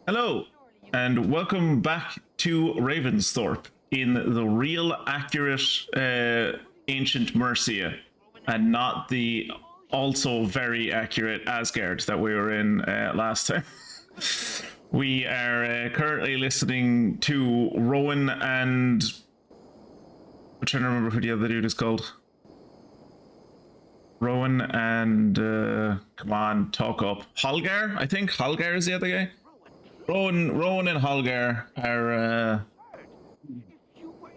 Hello, and welcome back to Ravensthorpe in the real, accurate, ancient Mercia, and not the also very accurate Asgard that we were in last time. We are currently listening to Rowan and... I'm trying to remember who the other dude is called. Rowan and... come on, talk up. Holgar, I think. Holgar is the other guy. Rowan and Holgar are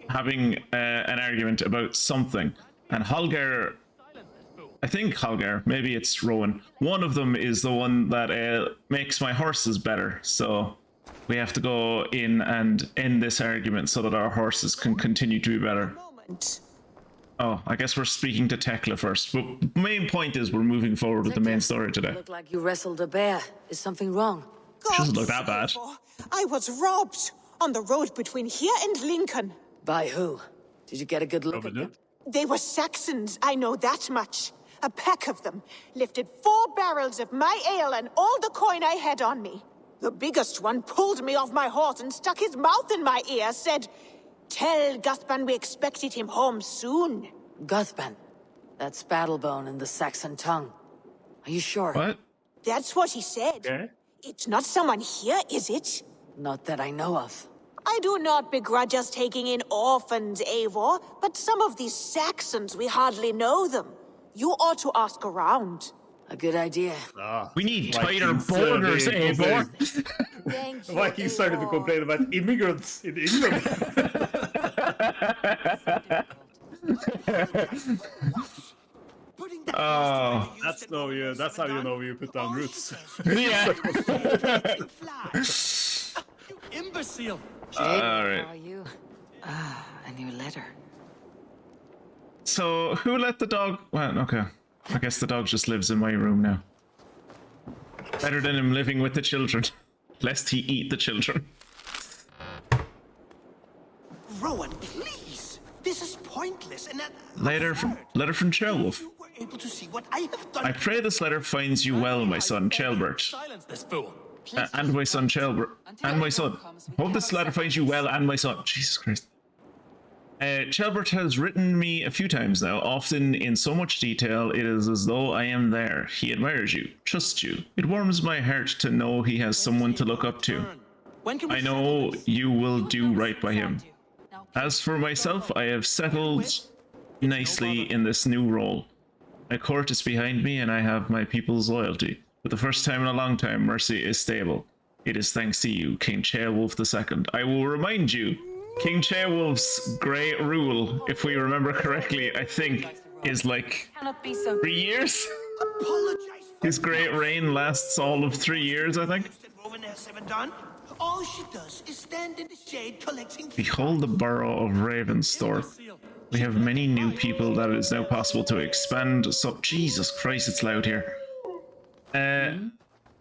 having an argument about something. And Holgar... I think Holgar, maybe it's Rowan. One of them is the one that makes my horses better. So we have to go in and end this argument so that our horses can continue to be better. Oh, I guess we're speaking to Tekla first. But the main point is we're moving forward with the main story today. Look like you wrestled a bear. Is something wrong? It doesn't look that bad. I was robbed on the road between here and Lincoln. By who? Did you get a good look at them? They were Saxons, I know that much. A pack of them lifted 4 barrels of my ale and all the coin I had on me. The biggest one pulled me off my horse and stuck his mouth in my ear, said, "Tell Guthban we expected him home soon." Guthban? That's Battlebone in the Saxon tongue. Are you sure? What? That's what he said. Okay. It's not someone here, is it? Not that I know of. I do not begrudge us taking in orphans, Eivor, but some of these Saxons, we hardly know them. You ought to ask around. A good idea. We need tighter borders, Eivor. Thank you, Like he started to Eivor. complain about immigrants in England. Oh. That's how you know you put down roots. Yeah. You imbecile! Alright. How are you? Ah, a new letter. So, who let the dog... Well, okay. I guess the dog just lives in my room now. Better than him living with the children. Lest he eat the children. Rowan, please! This is pointless and Letter from Chelwolf. You were able to see what I have done. I pray this letter finds you well, my son, Chelbert. Silence this fool. And my son, Chelbert. And my son. Hope this letter finds you well, and my son. Jesus Christ. Chelbert has written me a few times now, often in so much detail it is as though I am there. He admires you, trusts you. It warms my heart to know he has someone to look up to. When can we I know you will do right by him. As for myself, I have settled nicely in this new role. My court is behind me and I have my people's loyalty. For the first time in a long time, Mercia is stable. It is thanks to you, King Ceolwulf II. I will remind you, King Ceolwulf's great rule, if we remember correctly, I think, is like 3 years? apologize for His great reign lasts all of 3 years, I think. that Rowan has ever done? All she does is stand in the shade collecting Behold the borough of Ravensthorpe. We have many new people that it is now possible to expand. So, Jesus Christ, it's loud here.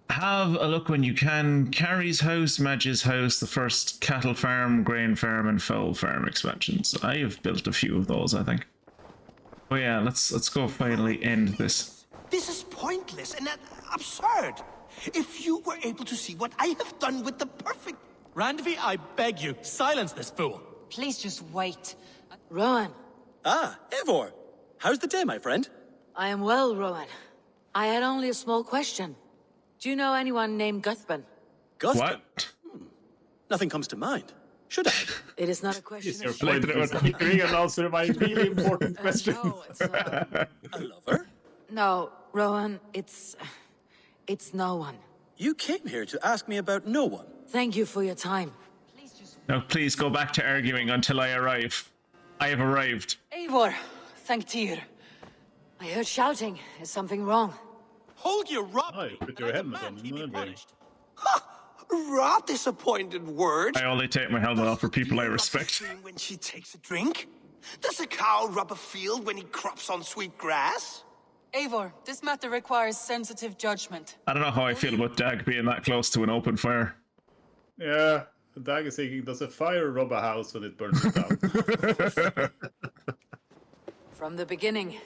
Have a look when you can. Carrie's House, Madge's House, the first cattle farm, grain farm, and fowl farm expansions. I have built a few of those, I think. Oh yeah, let's go finally end this. This is pointless and absurd. If you were able to see what I have done with the perfect... Randvi, I beg you, silence this fool. Please just wait. Rowan. Ah, Eivor. How's the day, my friend? I am well, Rowan. I had only a small question. Do you know anyone named Guthban? Guthban? What? Nothing comes to mind. Should I? It is not a question. It's your of- point is flickering and answer my really important question. No, it's A lover? no, Rowan, it's no one. You came here to ask me about no one. Thank you for your time. Now please go back to arguing until I arrive. I have arrived. Eivor, thank Tyr. I heard shouting. Is something wrong? Hold your rob Oh, you put your helmet on, he be maybe. punished. Raw disappointed word. I only take my helmet off for people I Does a respect. stream when she takes a drink? Does a cow rub a field when he crops on sweet grass? Eivor, this matter requires sensitive judgment. I don't know how I feel about Dag being that close to an open fire. Yeah, Dag is thinking, does a fire rob a house when it burns it down? From the beginning.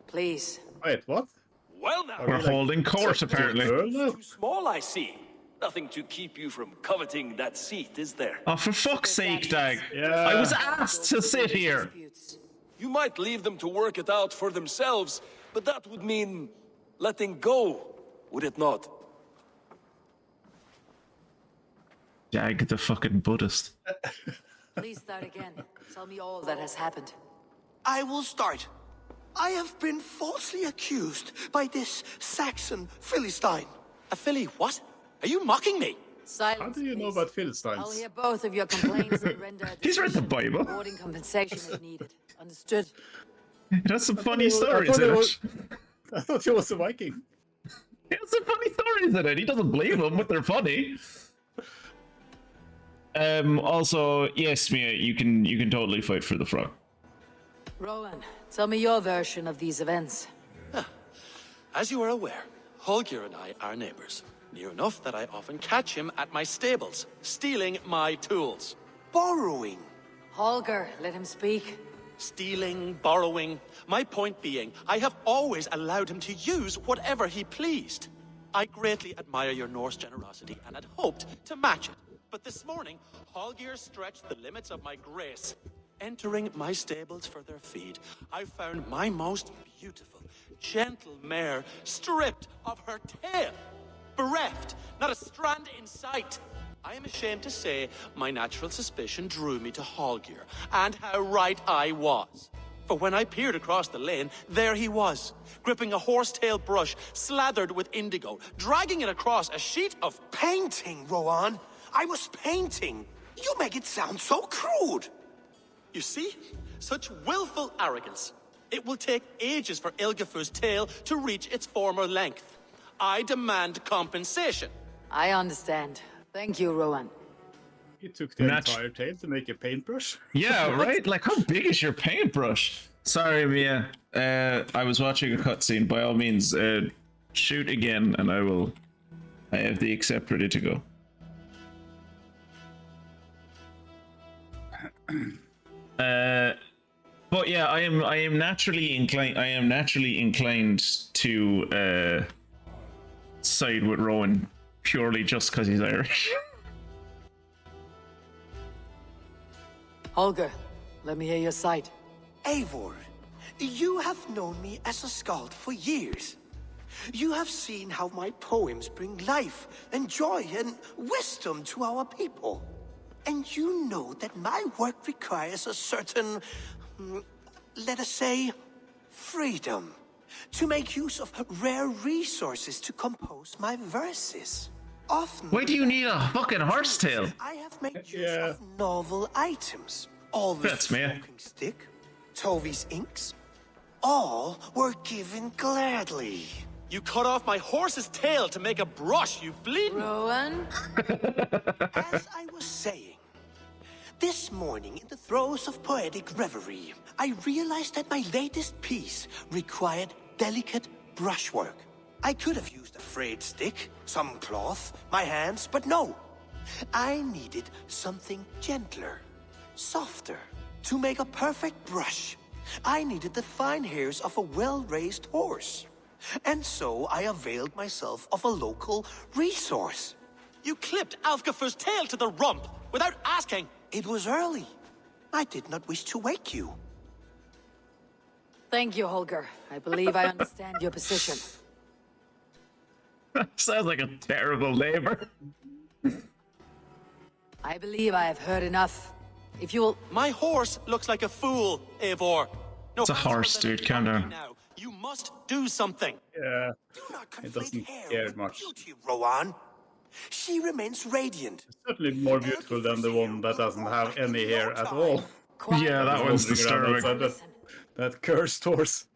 Please. Wait, what? Well now, We're holding court, apparently. Girl now? too small I see. Nothing to keep you from coveting that seat, is there? Oh, for fuck's sake, Dag. Yeah. I was asked to sit here. You might leave them to work it out for themselves, but that would mean letting go, would it not? Jag the fucking Buddhist. Please start again. Tell me all that has happened. I will start. I have been falsely accused by this Saxon Philistine. A Philly what? Are you mocking me? Silence, How do you know please. about I'll Philistines? hear both of your complaints and render a He's read the decision. Bible. Rewarding compensation is needed. Understood? It has some funny I stories thought in it it. was- I thought he was a Viking. It has some funny stories in it. He doesn't blame them, but they're funny. Also, yes, Mia, you can totally fight for the frog. Rowan, tell me your version of these events. As you are aware, Holger and I are neighbors. Near enough that I often catch him at my stables, stealing my tools. Borrowing. Holger, let him speak. Stealing, borrowing. My point being, I have always allowed him to use whatever he pleased. I greatly admire your Norse generosity and had hoped to match it. But this morning, Holger stretched the limits of my grace. Entering my stables for their feed, I found my most beautiful, gentle mare stripped of her tail. Bereft, not a strand in sight. I am ashamed to say my natural suspicion drew me to Holger, and how right I was. For when I peered across the lane, there he was, gripping a horsetail brush slathered with indigo, dragging it across a sheet of Painting, Rowan. I was painting. You make it sound so crude. You see? Such willful arrogance. It will take ages for Ilgafur's tail to reach its former length. I demand compensation. I understand. Thank you, Rowan. He took the Nat- entire tail to make a paintbrush. Yeah, right? Like, how big is your paintbrush? Sorry, Mia. I was watching a cutscene. By all means, shoot again, and I have the accept ready to go. But yeah, I am naturally inclined. I am naturally inclined to side with Rowan purely just because he's Irish. Holger, let me hear your side. Eivor, you have known me as a skald for years. You have seen how my poems bring life and joy and wisdom to our people. And you know that my work requires a certain, let us say, freedom. To make use of rare resources to compose my verses. Often, Why do you need a fucking horsetail? I have made use Yeah. of novel items. Always That's me. smoking stick, Tovy's inks. All were given gladly. You cut off my horse's tail to make a brush, you bleeding. Rowan? As I was saying, this morning in the throes of poetic reverie, I realized that my latest piece required delicate brushwork. I could have used a frayed stick, some cloth, my hands, but no. I needed something gentler, softer. To make a perfect brush, I needed the fine hairs of a well-raised horse. And so I availed myself of a local resource. You clipped Alfgafur's tail to the rump without asking. It was early. I did not wish to wake you. Thank you, Holger. I believe I understand your position. Sounds like a terrible neighbor. I believe I have heard enough. If you will... My horse looks like a fool, Eivor. No, It's a horse, dude. Calm down. now. You must do something. Yeah, Do not it conflate doesn't hair care with much. beauty, Rowan. She remains radiant. Certainly more beautiful than the one that doesn't have any hair at all. Quiet. Yeah, that one's Wandering around disturbing. outside that cursed horse.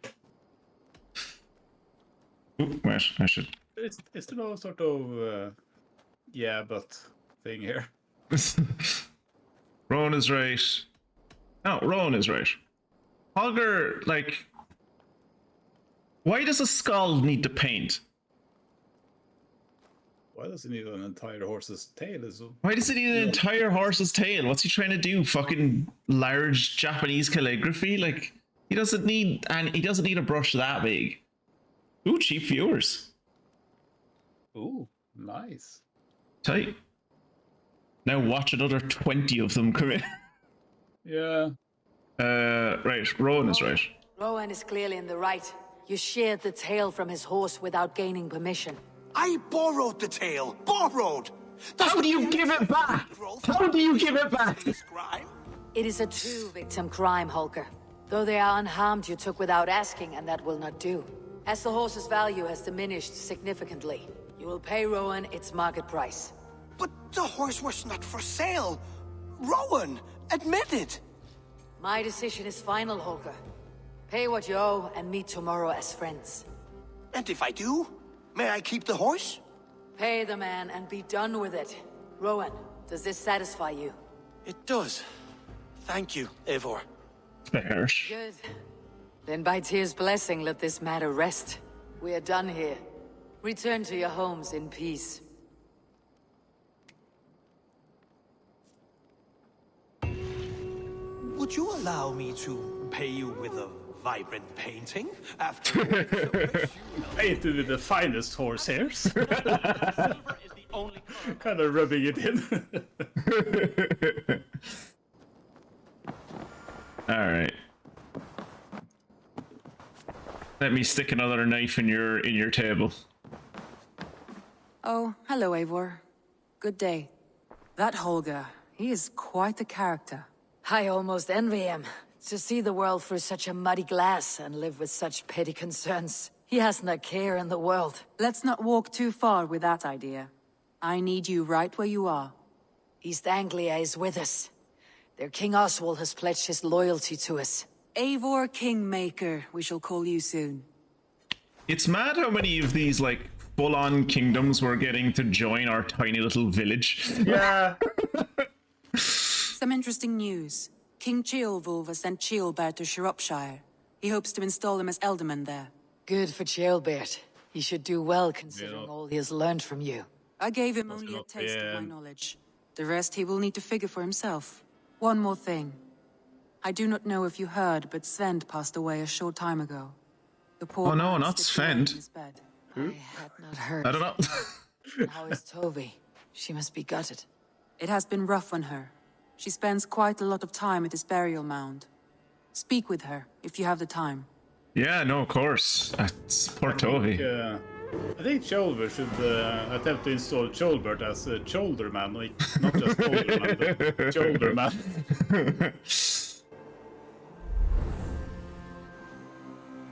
Ooh, wait, I should. Is there no sort of yeah, but thing here? Rowan is right. No, Rowan is right. Holger, like, why does a skull need to paint? Why does he need an entire horse's tail? Why does he need an entire horse's tail? What's he trying to do? Fucking large Japanese calligraphy? Like, he doesn't need a brush that big. Ooh, cheap viewers. Ooh, nice. Tight. Now watch another 20 of them come in. Yeah. Right, Rowan is right. Rowan is clearly in the right. You sheared the tail from his horse without gaining permission. I borrowed the tail. Borrowed! How do you give it back? How do you give it back? Crime? It is a two-victim crime, Holger. Though they are unharmed, you took without asking, and that will not do. As the horse's value has diminished significantly, you will pay Rowan its market price. But the horse was not for sale. Rowan, admit it. My decision is final, Holger. Pay what you owe and meet tomorrow as friends. And if I do, may I keep the horse? Pay the man and be done with it. Rowan, does this satisfy you? It does. Thank you, Eivor. Fair. Good. Then by Tyr's blessing, let this matter rest. We are done here. Return to your homes in peace. Would you allow me to pay you with a vibrant painting? After Painted with the finest horsehairs. Silver is the only color. Kind of rubbing it in. Alright. Let me stick another knife in your table. Oh, hello, Eivor. Good day. That Holger, he is quite the character. I almost envy him. To see the world through such a muddy glass and live with such petty concerns. He hasn't a care in the world. Let's not walk too far with that idea. I need you right where you are. East Anglia is with us. Their King Oswald has pledged his loyalty to us. Eivor Kingmaker, we shall call you soon. It's mad how many of these, like, full-on kingdoms we're getting to join our tiny little village. Yeah. Some interesting news. King Ceolwulf has sent Ceolbert to Shropshire. He hopes to install him as Elderman there. Good for Ceolbert. He should do well considering Yeah. all he has learned from you. I gave him only a not taste of my bad. knowledge. The rest he will need to figure for himself. One more thing. I do not know if you heard, but Svend passed away a short time ago. The poor Oh no, man not slipped away Svend. in his bed. I had not heard. I don't know. How is Tovi? She must be gutted. It has been rough on her. She spends quite a lot of time at his burial mound. Speak with her, if you have the time. Yeah, no, of course. It's poor Tovi. I think Cholver should attempt to install Cholbert as a shoulder man, like not just older man, but shoulder man.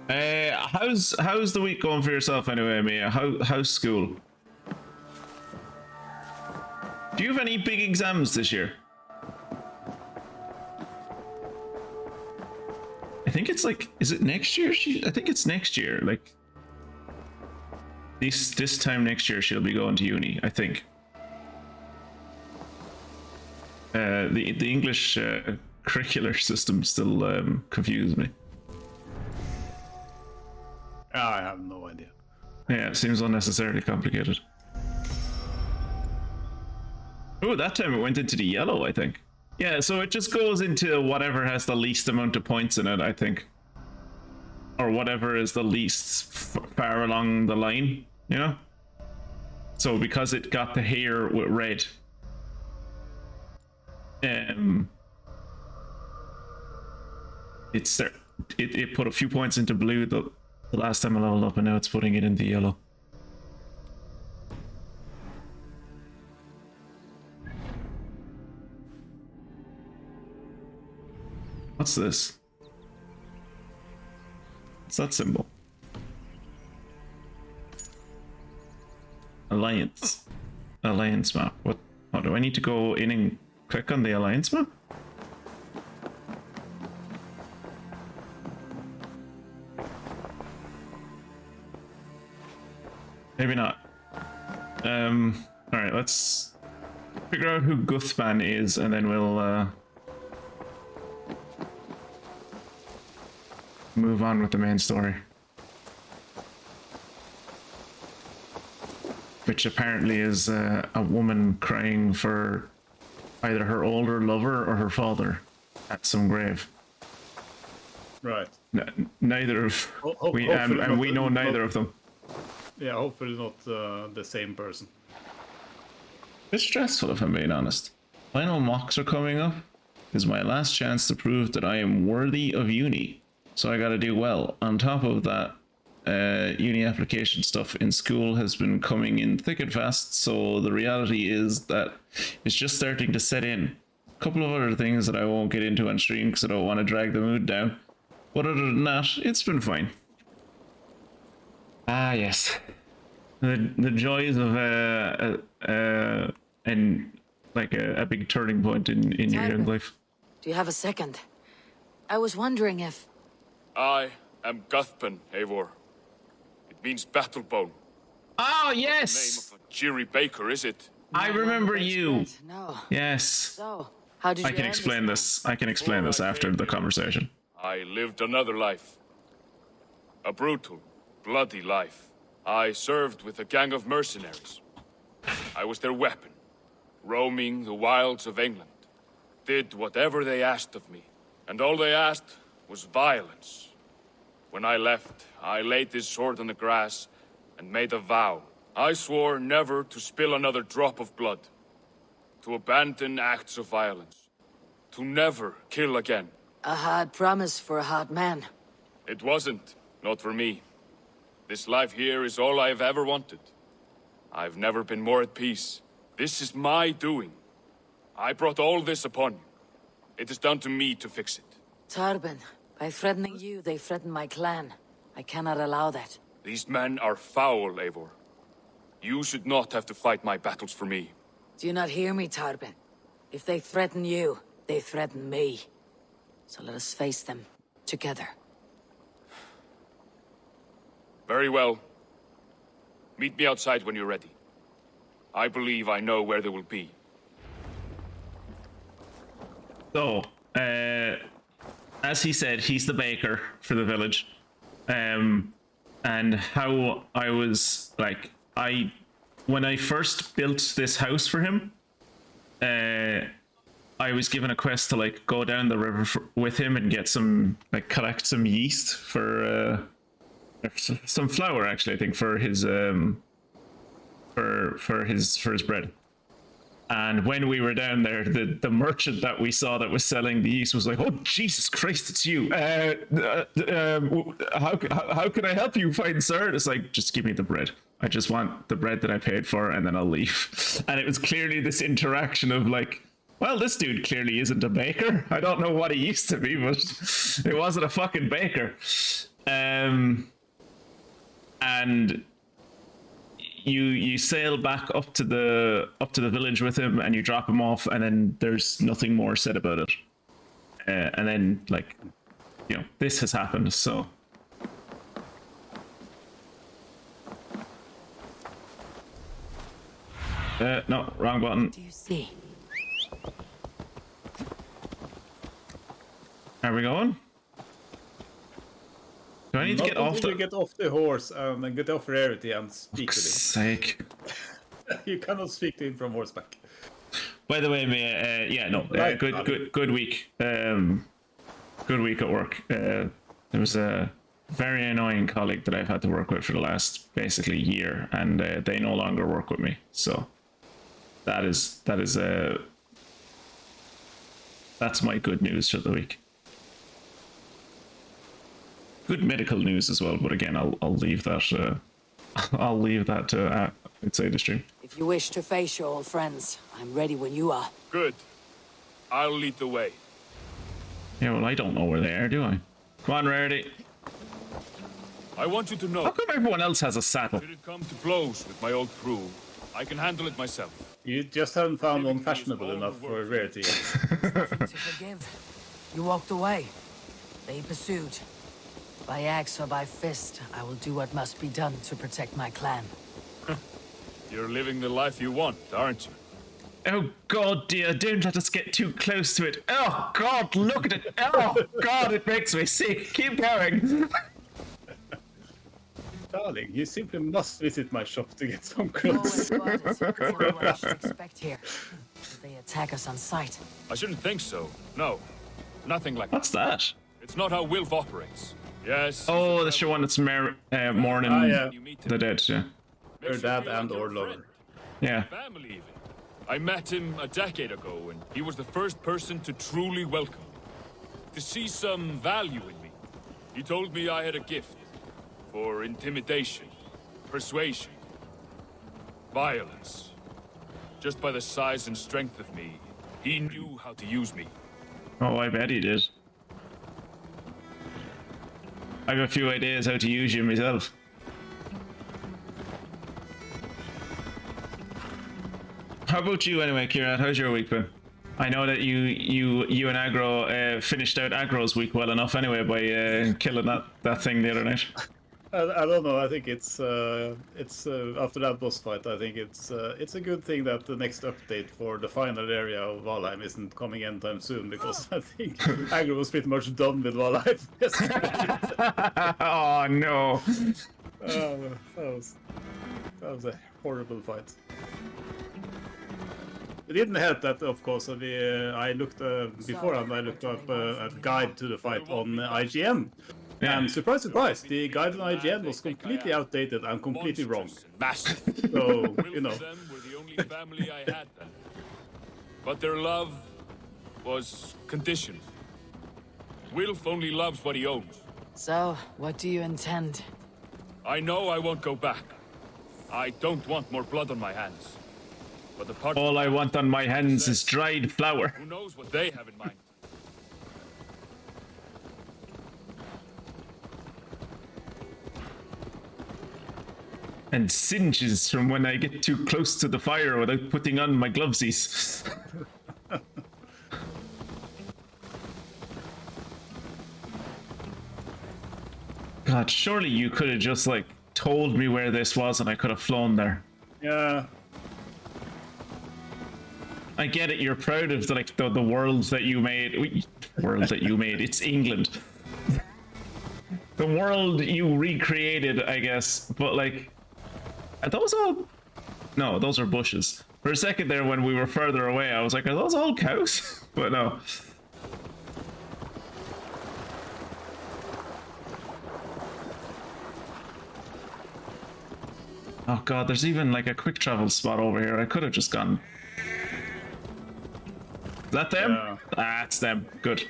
How's the week going for yourself anyway, Mia? How's school? Do you have any big exams this year? I think it's like, is it next year? I think it's next year. Like this time next year, she'll be going to uni. I think. The English curricular system still confuses me. I have no idea. Yeah, it seems unnecessarily complicated. Oh, that time it went into the yellow, I think. Yeah, so it just goes into whatever has the least amount of points in it, I think. Or whatever is the least far along the line, you know? So because it got the hair with red, it put a few points into blue the last time I leveled up, and now it's putting it into yellow. What's this? What's that symbol? Alliance. Alliance map. What? Oh, do I need to go in and click on the alliance map? Maybe not. Alright, let's figure out who Guthman is, and then we'll move on with the main story. Which apparently is a woman crying for either her older lover or her father at some grave. Right. Neither of we know neither of them. Yeah, hopefully not the same person. It's stressful if I'm being honest. Final mocks are coming up. Is my last chance to prove that I am worthy of uni. So I gotta do well. On top of that, uni application stuff in school has been coming in thick and fast, so the reality is that it's just starting to set in. A couple of other things that I won't get into on stream because I don't want to drag the mood down. But other than that, it's been fine. Ah, yes. The joys of and like a big turning point in your young life. Do you have a second? I was wondering if... I am Guthpen, Eivor. It means battle bone. Oh, Name yes! of a cheery baker, is it? I remember you. No. Yes. So, how did you I can earn explain this. I can explain this after the conversation. I lived another life. A brutal, bloody life. I served with a gang of mercenaries. I was their weapon, roaming the wilds of England. Did whatever they asked of me, and all they asked was violence. When I left, I laid this sword on the grass and made a vow. I swore never to spill another drop of blood, to abandon acts of violence, to never kill again. A hard promise for a hard man. It wasn't, not for me. This life here is all I've ever wanted. I've never been more at peace. This is my doing. I brought all this upon you. It is down to me to fix it. Tarben, by threatening you, they threaten my clan. I cannot allow that. These men are foul, Eivor. You should not have to fight my battles for me. Do you not hear me, Tarben? If they threaten you, they threaten me. So let us face them, together. Very well. Meet me outside when you're ready. I believe I know where they will be. So, as he said, he's the baker for the village. And how I was like, when I first built this house for him, I was given a quest to like go down the river with him and get some, like, collect some yeast for some flour, actually, I think, for his for his bread. And when we were down there, the merchant that we saw that was selling the yeast was like, "Oh, Jesus Christ, it's you! How can I help you, fine sir?" And it's like, just give me the bread. I just want the bread that I paid for, and then I'll leave. And it was clearly this interaction of like, well, this dude clearly isn't a baker. I don't know what he used to be, but it wasn't a fucking baker. And you sail back up to the village with him, and you drop him off, and then there's nothing more said about it. And then, like, you know, this has happened. So no, wrong button. Do you see? Are we going? Do I need to get off the... Get off the horse and get off rarity and speak Fuck's to sake. him. You cannot speak to him from horseback. By the way, yeah, no, good week. Good week at work. There was a very annoying colleague that I've had to work with for the last basically year, and they no longer work with me. So that's my good news for the week. Good medical news as well, but again, I'll leave that. I'll leave that to outside the stream. If you wish to face your old friends, I'm ready when you are. Good. I'll lead the way. Yeah, well, I don't know where they are, do I? Come on, Rarity. I want you to know. How come everyone else has a saddle? Should it come to blows with my old crew, I can handle it myself. You just haven't found one fashionable enough for rarity yet. Nothing to forgive. You walked away. They pursued. By axe or by fist, I will do what must be done to protect my clan. You're living the life you want, aren't you? Oh God, dear, don't let us get too close to it. Oh God, look at it. Oh God, it makes me sick. Keep going. Darling, you simply must visit my shop to get some Always clothes. spotted. It's only what I should expect here. Will they attack us on sight? I shouldn't think so. No. Nothing like that. What's that? It's not how Wilf operates. Yes. Oh, that's the one that's mourning yeah. the dead, yeah. Your dad and or lover. Yeah. Family even. I met him a decade ago, and he was the first person to truly welcome me. To see some value in me. He told me I had a gift for intimidation, persuasion, violence. Just by the size and strength of me, he knew how to use me. Oh, I bet he did. I have a few ideas how to use you myself. How about you anyway, Kieran? How's your week been? I know that you and Aggro finished out Aggro's week well enough anyway by killing that thing the other night. I don't know. I think it's after that boss fight. I think it's a good thing that the next update for the final area of Valheim isn't coming anytime soon, because I think Aggro was pretty much done with Valheim. Oh no! That was a horrible fight. It didn't help that, of course. I looked beforehand. I looked up a guide to the fight on IGN. Yeah. And surprise, surprise, the guide on IGN was completely outdated and completely wrong. Massive. So, you know. Them were the only family I had then. But their love was conditioned. Wilf only loves what he owns. So, what do you intend? I know I won't go back. I don't want more blood on my hands. But the part All I want on my hands is dried flour. who knows what they have in mind? And singes from when I get too close to the fire without putting on my glovesies. God, surely you could have just like told me where this was and I could have flown there. Yeah. I get it, you're proud of the world that you made. World that you made, it's England. The world you recreated, I guess, but like, are those all... No, those are bushes. For a second there when we were further away, I was like, are those all cows? But no. Oh god, there's even like a quick travel spot over here. I could have just gone. Is that them? Yeah. That's them. Good.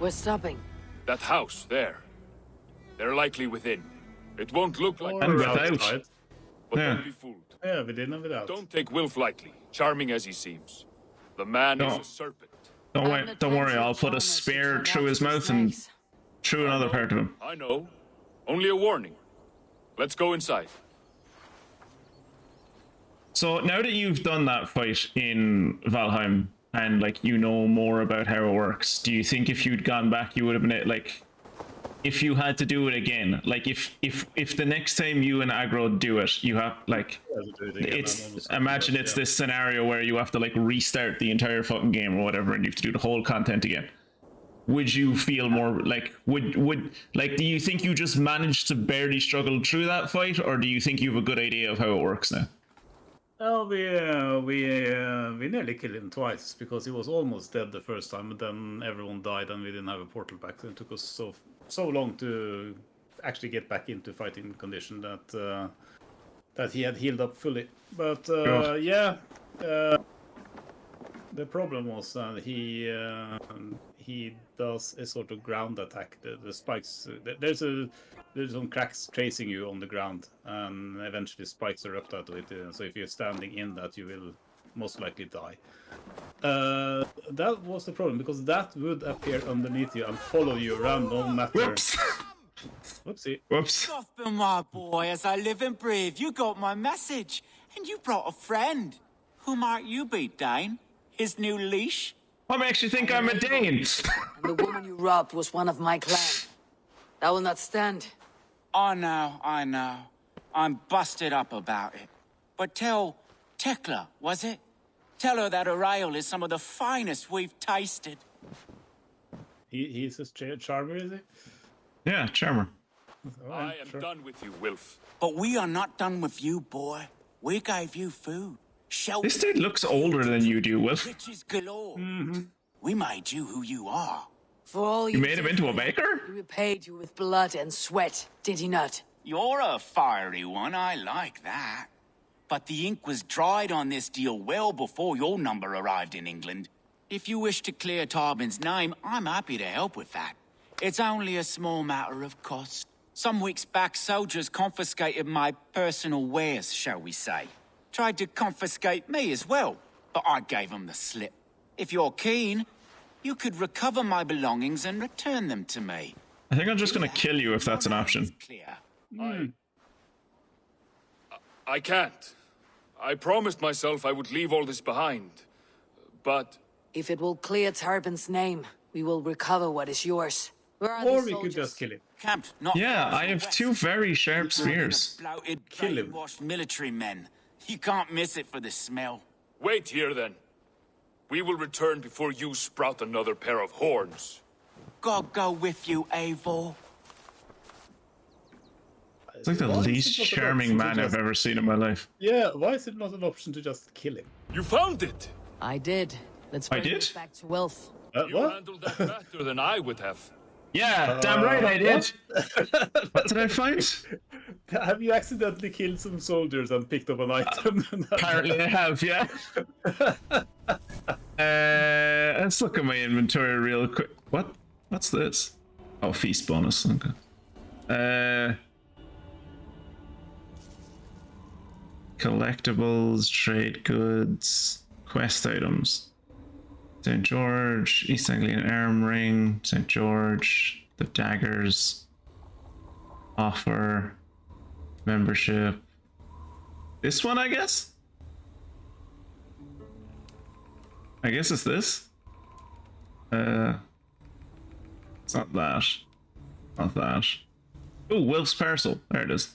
We're stopping. That house, there. They're likely within. It won't look like And Or without. outside. but Yeah. don't be fooled. Yeah, within and without. Don't take Wilf lightly, charming as he seems. The man is No. a serpent. Don't worry, I'll put a spear through his mouth and through another part of him. I know. Only a warning. Let's go inside. So now that you've done that fight in Valheim and like you know more about how it works, do you think if you'd gone back you would have been like, if you had to do it again, like if the next time you and Aggro do it, you have like, it's imagine it's this scenario where you have to like restart the entire fucking game or whatever and you have to do the whole content again. Would you feel more like would like do you think you just managed to barely struggle through that fight, or do you think you have a good idea of how it works now? Oh, we nearly killed him twice because he was almost dead the first time, but then everyone died and we didn't have a portal back. So it took us so long to actually get back into fighting condition that he had healed up fully. But yeah, the problem was that he does a sort of ground attack. The spikes, there's some cracks tracing you on the ground, and eventually spikes erupt out of it. So if you're standing in that, you will most likely die. That was the problem, because that would appear underneath you and follow you around no matter. Whoops. Whoopsie. Whoops. Gotham, my boy, as I live and breathe, you got my message. And you brought a friend. Who might you be, Dane? His new leash? I actually think I'm a Dane. And the woman you robbed was one of my clan. That will not stand. I know. I'm busted up about it. But tell Tekla, was it? Tell her that her ale is some of the finest we've tasted. He's a charmer, is he? Yeah, charmer. I am done with you, Wilf. But we are not done with you, boy. We gave you food, shelter, This dude looks older than you do, Wilf. riches galore. We made you who you are. For all You made him did into a for him, baker? He repaid you with blood and sweat, did he not? You're a fiery one, I like that. but the ink was dried on this deal well before your number arrived in England. If you wish to clear Tarbin's name, I'm happy to help with that. It's only a small matter of cost. Some weeks back, soldiers confiscated my personal wares, shall we say. Tried to confiscate me as well, but I gave them the slip. If you're keen, you could recover my belongings and return them to me. I think I'm just gonna kill you if that's an option. Clear. I can't. I promised myself I would leave all this behind. But If it will clear Tarbin's name, we will recover what is yours. Where are Or these we could soldiers? just kill him. Camped not Yeah, far I from have west. 2 very sharp spears. Bloated, Kill him. brainwashed military men. You can't miss it for the smell. wait here then. We will return before you sprout another pair of horns. God go with you, Eivor. It's like the Why is least it not an charming option to man I've just- ever seen in my life. Yeah, why is it not an option to just kill him? You found it! I did. Let's I bring did? this back to wealth. You What? handled that better than I would have. Yeah, damn right I did. What did I find? Have you accidentally killed some soldiers and picked up an item? Apparently I have, yeah. Let's look at my inventory real quick. What? What's this? Oh, feast bonus. Okay. Collectibles, trade goods, quest items. St. George, East Anglian arm ring, St. George, the daggers, offer, membership. This one, I guess? I guess it's this. It's not that. Not that. Oh, Wolf's parcel. There it is.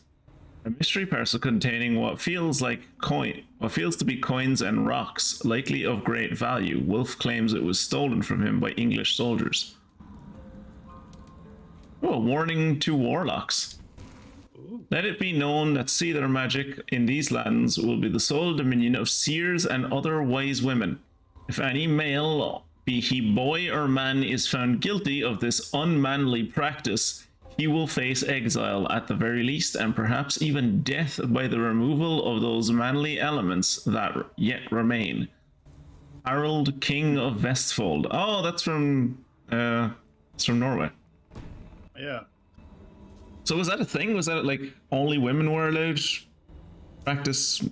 A mystery parcel containing what feels to be coins and rocks, likely of great value. Wolf claims it was stolen from him by English soldiers. Oh, a warning to warlocks. Let it be known that sealer magic in these lands will be the sole dominion of seers and other wise women. If any male, be he boy or man, is found guilty of this unmanly practice, he will face exile at the very least, and perhaps even death by the removal of those manly elements that yet remain. Harold, King of Vestfold. Oh, that's from Norway. Yeah. So was that a thing? Was that like only women were allowed to practice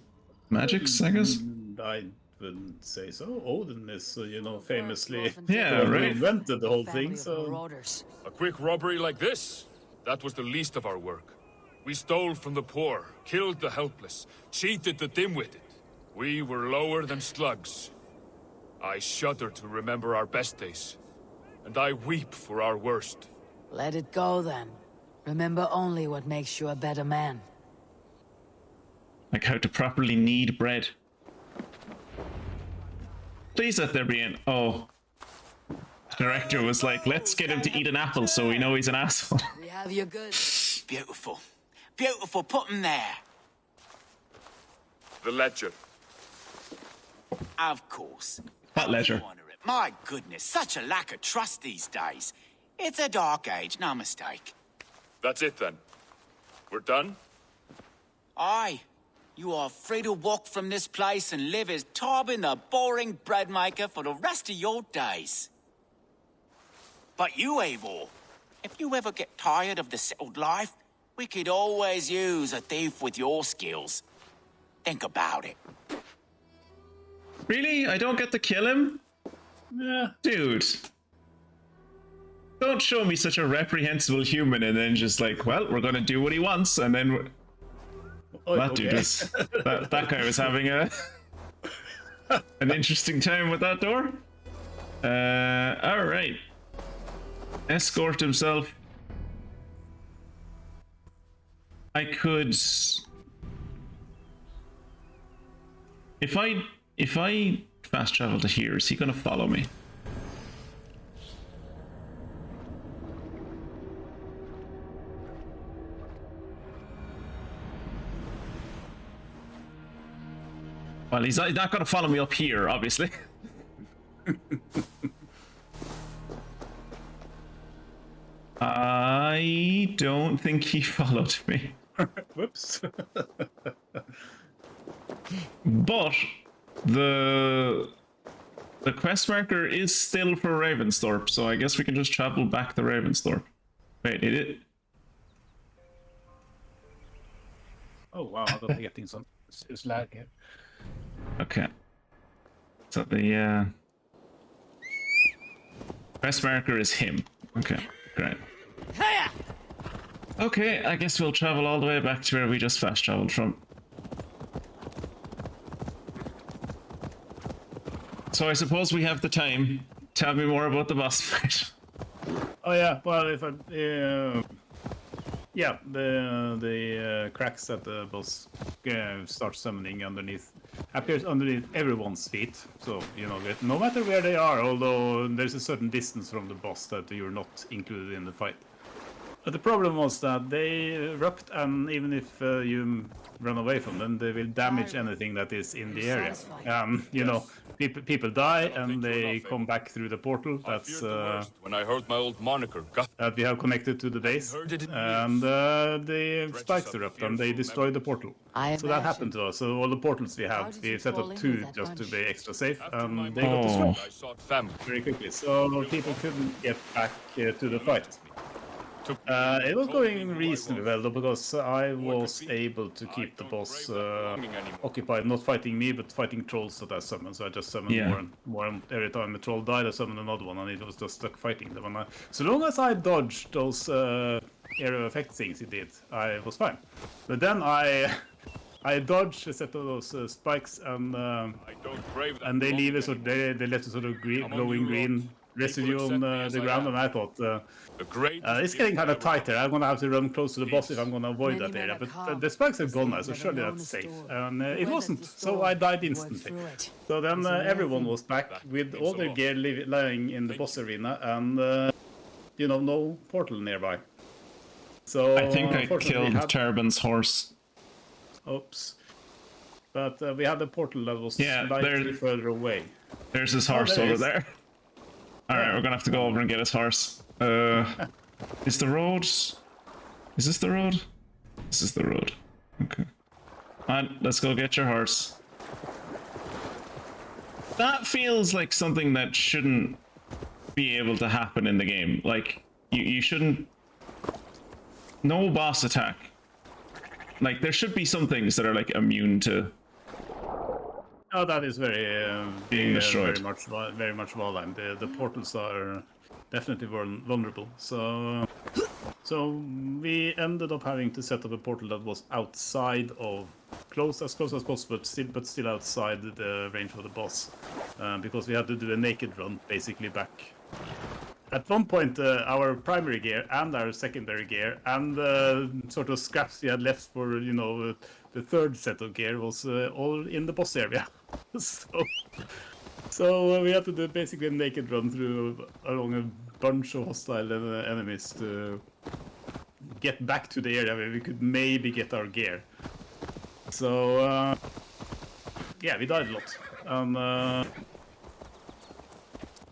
magics, I guess? I wouldn't say so. Odin is, famously Yeah, who right. invented the whole Family thing, of so... marauders. A quick robbery like this? That was the least of our work. We stole from the poor, killed the helpless, cheated the dim-witted. We were lower than slugs. I shudder to remember our best days, and I weep for our worst. Let it go then. Remember only what makes you a better man. Like how to properly knead bread. Please let there be an... Oh. The director was like, let's get him to eat an apple so we know he's an asshole. We have your goods. Beautiful. Beautiful, put them there. The ledger. Of course. What ledger? Honor it. My goodness, such a lack of trust these days. It's a dark age, no mistake. That's it then. We're done? Aye. You are free to walk from this place and live as Tarbin the boring bread maker for the rest of your days. But you, Eivor, if you ever get tired of the settled life, we could always use a thief with your skills. Think about it. Really? I don't get to kill him? Yeah. Dude. Don't show me such a reprehensible human and then just like, well, we're gonna do what he wants, and then... Oh, That dude was... That guy was having an interesting time with that door. Alright. Escort himself. I could... If I fast travel to here, is he gonna follow me? Well, he's not gonna follow me up here, obviously. I don't think he followed me. Whoops. But the quest marker is still for Ravensthorpe, so I guess we can just travel back to Ravensthorpe. Wait, Oh wow, I got getting some serious lag here. Okay. So the quest marker is him. Okay, great. Okay, I guess we'll travel all the way back to where we just fast traveled from. So I suppose we have the time. Tell me more about the boss fight. Oh yeah, well if I yeah, the cracks that the boss starts summoning underneath appears underneath everyone's feet. So you know, no matter where they are, although there's a certain distance from the boss that you're not included in the fight. But the problem was that they erupt, and even if you run away from them, they will damage anything that is in the area. You know, people die and they come back through the portal. That's when I heard my old moniker. that we have connected to the base, and the spikes erupt and they destroy the portal. So that happened to us. So all the portals we had, we set up 2 just to be extra safe, and they got destroyed very quickly. So people couldn't get back to the fight. It was going reasonably well though, because I was able to keep the boss occupied, not fighting me, but fighting trolls that I summoned. So I just summoned more and more, and every time a troll died, I summoned another one, and it was just stuck fighting them. And so long as I dodged those area effect things he did, I was fine. But then I dodged a set of those spikes, and they leave a sort they left a sort of glowing green residue on the ground, and I thought it's getting kind of tighter. I'm gonna have to run close to the boss if I'm gonna avoid that area. But the spikes are gone now, so surely that's safe. And it wasn't, so I died instantly. So then everyone was back with all their gear lying in the boss arena, and you know, no portal nearby. So I think I killed Terban's horse. Oops. But we had a portal that was Yeah, slightly further away. There's his horse over there. Alright, we're gonna have to go over and get his horse. Is the road... Is this the road? This is the road. Okay. Come on, let's go get your horse. That feels like something that shouldn't be able to happen in the game. Like, you shouldn't... No boss attack. Like, there should be some things that are, like, immune to... Oh, that is very being destroyed. Very much volatile. The portals are definitely vulnerable. So we ended up having to set up a portal that was outside of as close as possible, but still outside the range of the boss, because we had to do a naked run basically back. At one point, our primary gear and our secondary gear and sort of scraps we had left for, you know, the third set of gear was all in the boss area. so we had to do basically a naked run through along a bunch of hostile enemies to get back to the area where we could maybe get our gear. So yeah, we died a lot.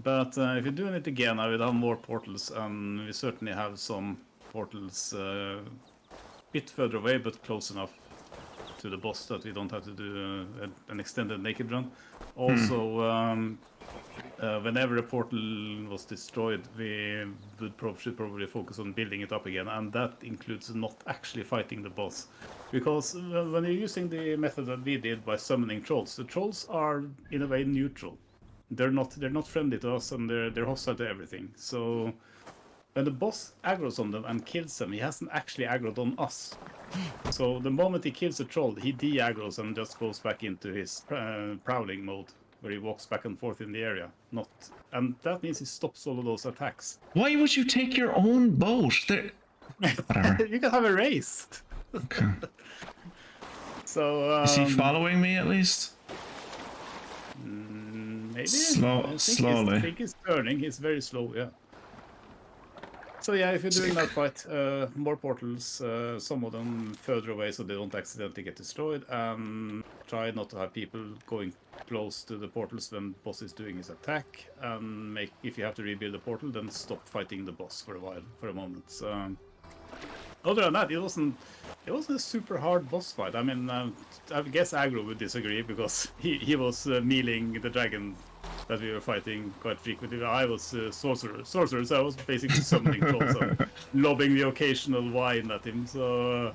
But if you're doing it again, I would have more portals, and we certainly have some portals a bit further away, but close enough to the boss that we don't have to do an extended naked run. Also, whenever a portal was destroyed, we should probably focus on building it up again, and that includes not actually fighting the boss. Because when you're using the method that we did by summoning trolls, the trolls are in a way neutral. They're not friendly to us, and they're hostile to everything. So when the boss aggroes on them and kills them, he hasn't actually aggroed on us. So the moment he kills a troll, he de-aggroes and just goes back into his prowling mode, where he walks back and forth in the area. And that means he stops all of those attacks. Why would you take your own boat? Whatever. You can have a race. Okay. So is he following me at least? Maybe. Slowly. I think he's turning. He's very slow, yeah. So yeah, if you're doing that fight, more portals, some of them further away so they don't accidentally get destroyed, and try not to have people going close to the portals when the boss is doing his attack, and if you have to rebuild the portal, then stop fighting the boss for a while, for a moment. So other than that, it wasn't a super hard boss fight. I mean, I guess Agro would disagree because he was mealing the dragon that we were fighting quite frequently. I was sorcerer, so I was basically summoning trolls and lobbing the occasional wine at him. So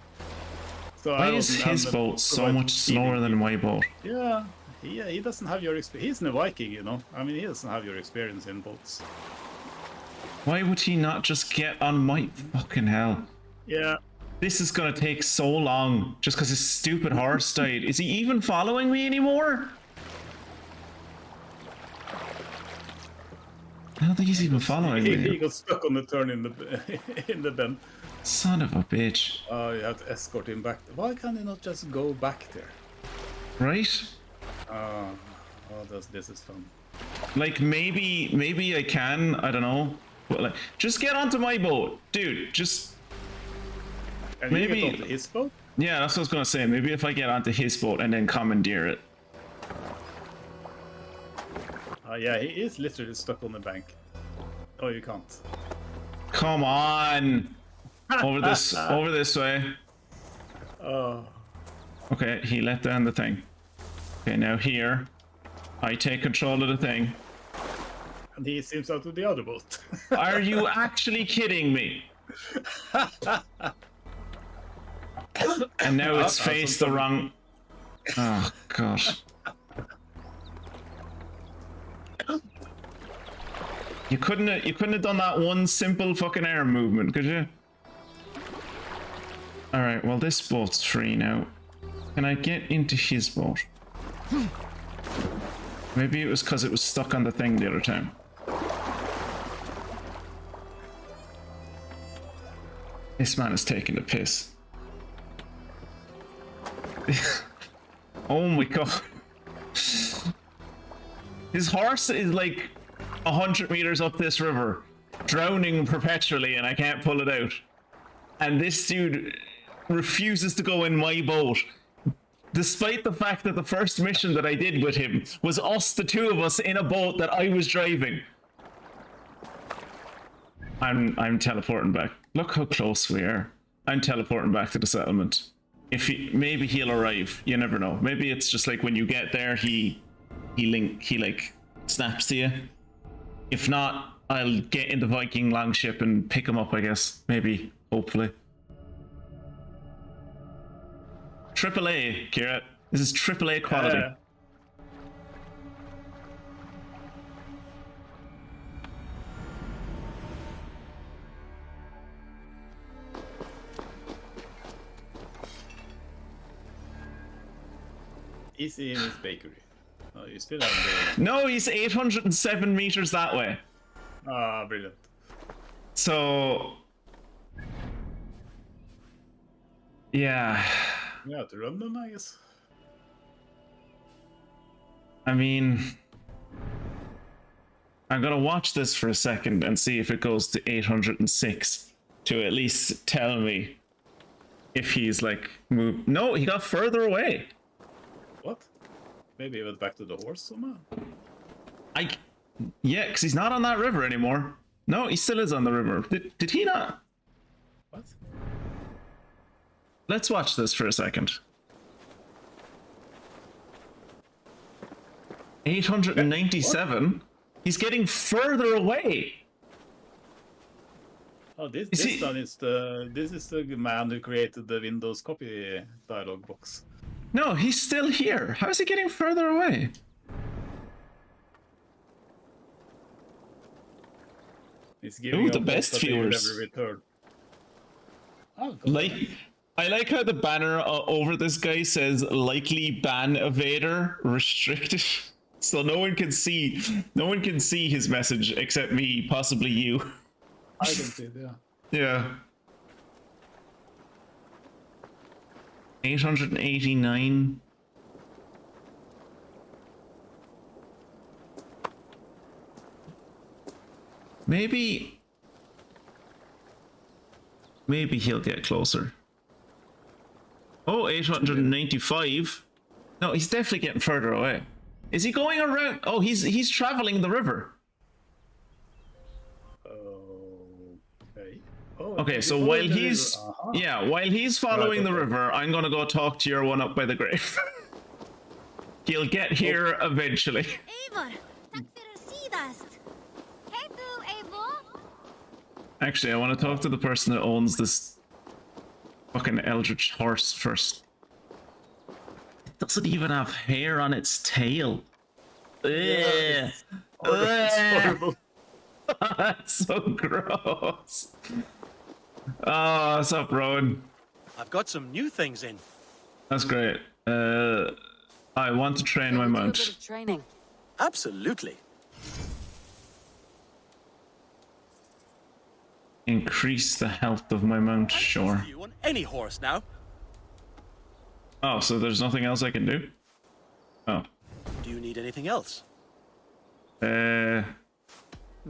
Why is his boat so much slower than my boat? Yeah, he doesn't have your experience. He's a Viking, you know. I mean, he doesn't have your experience in boats. Why would he not just get on my fucking hell? Yeah. This is gonna take so long just because his stupid horse died. Is he even following me anymore? I don't think he's even following me. He got stuck on the turn in the in the bend. Son of a bitch. Oh, you have to escort him back. Why can't he not just go back there? Right? Oh, this is fun. Like maybe I can, I don't know. But like, just get onto my boat, dude. Just Can maybe you get onto his boat? Yeah, that's what I was gonna say. Maybe if I get onto his boat and then commandeer it. Yeah, he is literally stuck on the bank. Oh, you can't. Come on. Over this way. Oh. Okay, he let down the thing. Okay, now here. I take control of the thing. And he seems out of the other boat. Are you actually kidding me? And now it's faced the wrong... Oh, God. You couldn't have done that one simple fucking arm movement, could you? Alright, well this boat's free now. Can I get into his boat? Maybe it was because it was stuck on the thing the other time. This man is taking the piss. Oh my god. His horse is like 100 meters up this river, drowning perpetually, and I can't pull it out. And this dude refuses to go in my boat, despite the fact that the first mission that I did with him was us, the two of us, in a boat that I was driving. I'm teleporting back. Look how close we are. I'm teleporting back to the settlement. Maybe he'll arrive. You never know. Maybe it's just like when you get there, he like snaps to you. If not, I'll get in the Viking longship and pick him up, I guess. Maybe. Hopefully. AAA, Kira. This is AAA quality. Is he in his bakery? Oh, you still haven't been. No, he's 807 meters that way. Ah, brilliant. So... yeah. You have to run them, I guess. I mean... I'm gonna watch this for a second and see if it goes to 806 to at least tell me if he's like moved. No, he got further away. What? Maybe he went back to the horse somehow? Yeah, because he's not on that river anymore. No, he still is on the river. Did he not? What? Let's watch this for a second. 897? He's getting further away. Oh, this is the man who created the Windows copy dialog box. No, he's still here. How is he getting further away? He's giving the best viewers. Every return. Oh, I like how the banner over this guy says likely ban evader restricted. So no one can see his message except me, possibly you. I can see it, yeah. Yeah. 889. Maybe he'll get closer. Oh, 895. No, he's definitely getting further away. Is he going around? Oh, he's traveling the river. Okay. Oh, Okay, so Follow while the river. he's Uh-huh. yeah, while he's following the okay. river, I'm gonna go talk to your one up by the grave. He'll get here eventually. Eivor, tack för sidast. Hej du, Eivor. Actually, I want to talk to the person that owns this fucking eldritch horse first. It doesn't even have hair on its tail. Ugh. It's horrible. That's so gross. Oh, what's up, Rowan? I've got some new things in. That's great. I want to train my Do a bit mount. of training. Absolutely. Increase the health of my mount, sure. You on any horse now? Oh, so there's nothing else I can do? Oh. Do you need anything else? May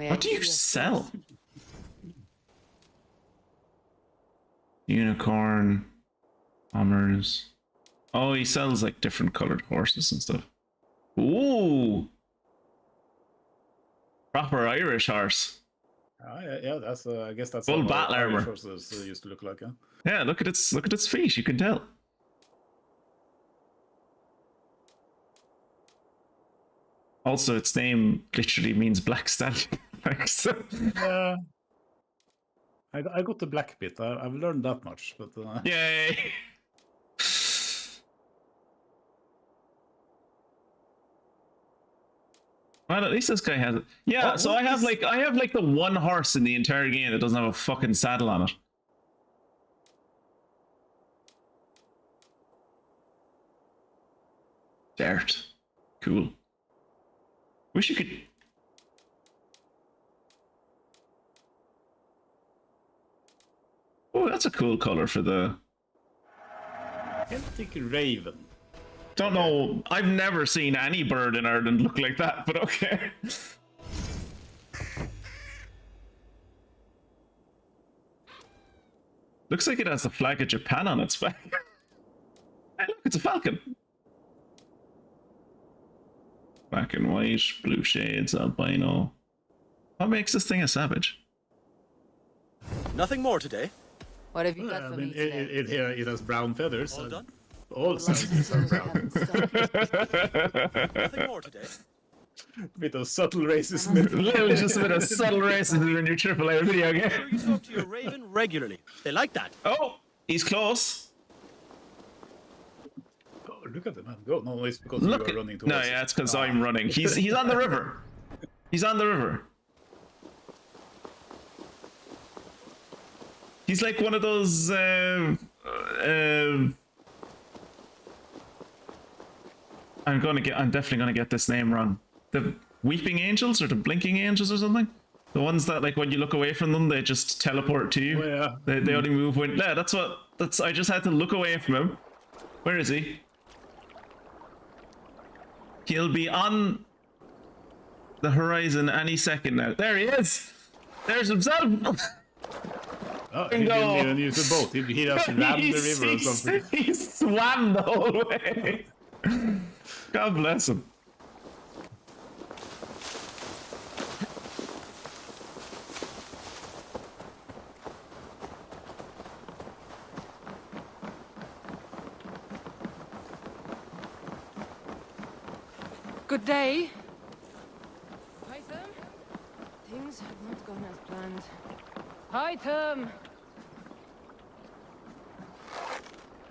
I What do see you your sell? skills? Unicorn. Hummers. Oh, he sells like different colored horses and stuff. Ooh! Proper Irish horse. Yeah, that's I guess that's Full how battle Irish armor. horses used to look like. Huh? Yeah, look at its feet, you can tell. Also, its name literally means black stallion. Like, so. Yeah. I got the black bit. I've learned that much, but Yay! Well, at least this guy has it. Yeah, so I have like the one horse in the entire game that doesn't have a fucking saddle on it. Dirt. Cool. Wish you could. Oh, that's a cool color for the. Celtic Raven. Don't know. I've never seen any bird in Ireland look like that, but okay. Looks like it has the flag of Japan on its back. Hey, look, it's a falcon. Black and white, blue shades, albino. What makes this thing a savage? Nothing more today. What have you got I for mean, me today? it has brown feathers. All done? All savages are brown. Nothing more today. Bit of subtle racism. Literally just a bit of subtle racism in your AAA video game. Sure you talk to your raven regularly. They like that. Oh, he's close. Oh, look at the man go. No, it's because Look. you are running towards No, yeah, it's because I'm running. He's on the river. He's on the river. He's like one of those. I'm definitely gonna get this name wrong. The Weeping Angels or the Blinking Angels or something. The ones that, like, when you look away from them, they just teleport to you. Oh, yeah. They only move when. Yeah, that's. I just had to look away from him. Where is he? He'll be on the horizon any second now. There he is. There's himself. Oh, he didn't even use a boat. He just ran the river or something. He swam the whole way. God bless him. Good day. Python? Things have not gone as planned. Python!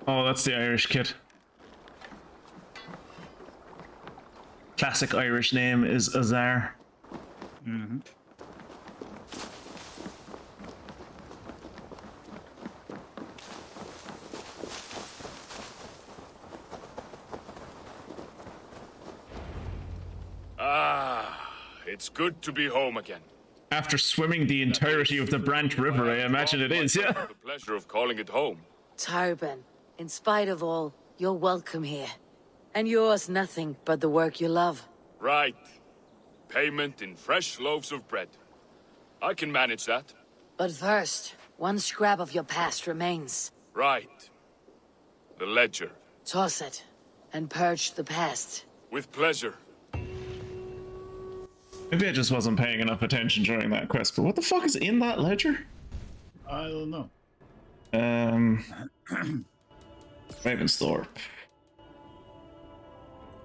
Oh, that's the Irish kid. Classic Irish name is Azar. Mm-hmm. It's good to be home again. After swimming the entirety of the Brant River, I imagine it is, yeah. The pleasure of calling it home. Tarban, in spite of all, you're welcome here. And yours nothing but the work you love. Right. Payment in fresh loaves of bread. I can manage that. But first, one scrap of your past remains. Right. The ledger. Toss it, and purge the past. With pleasure. Maybe I just wasn't paying enough attention during that quest, but what the fuck is in that ledger? I don't know. Ravensthorpe.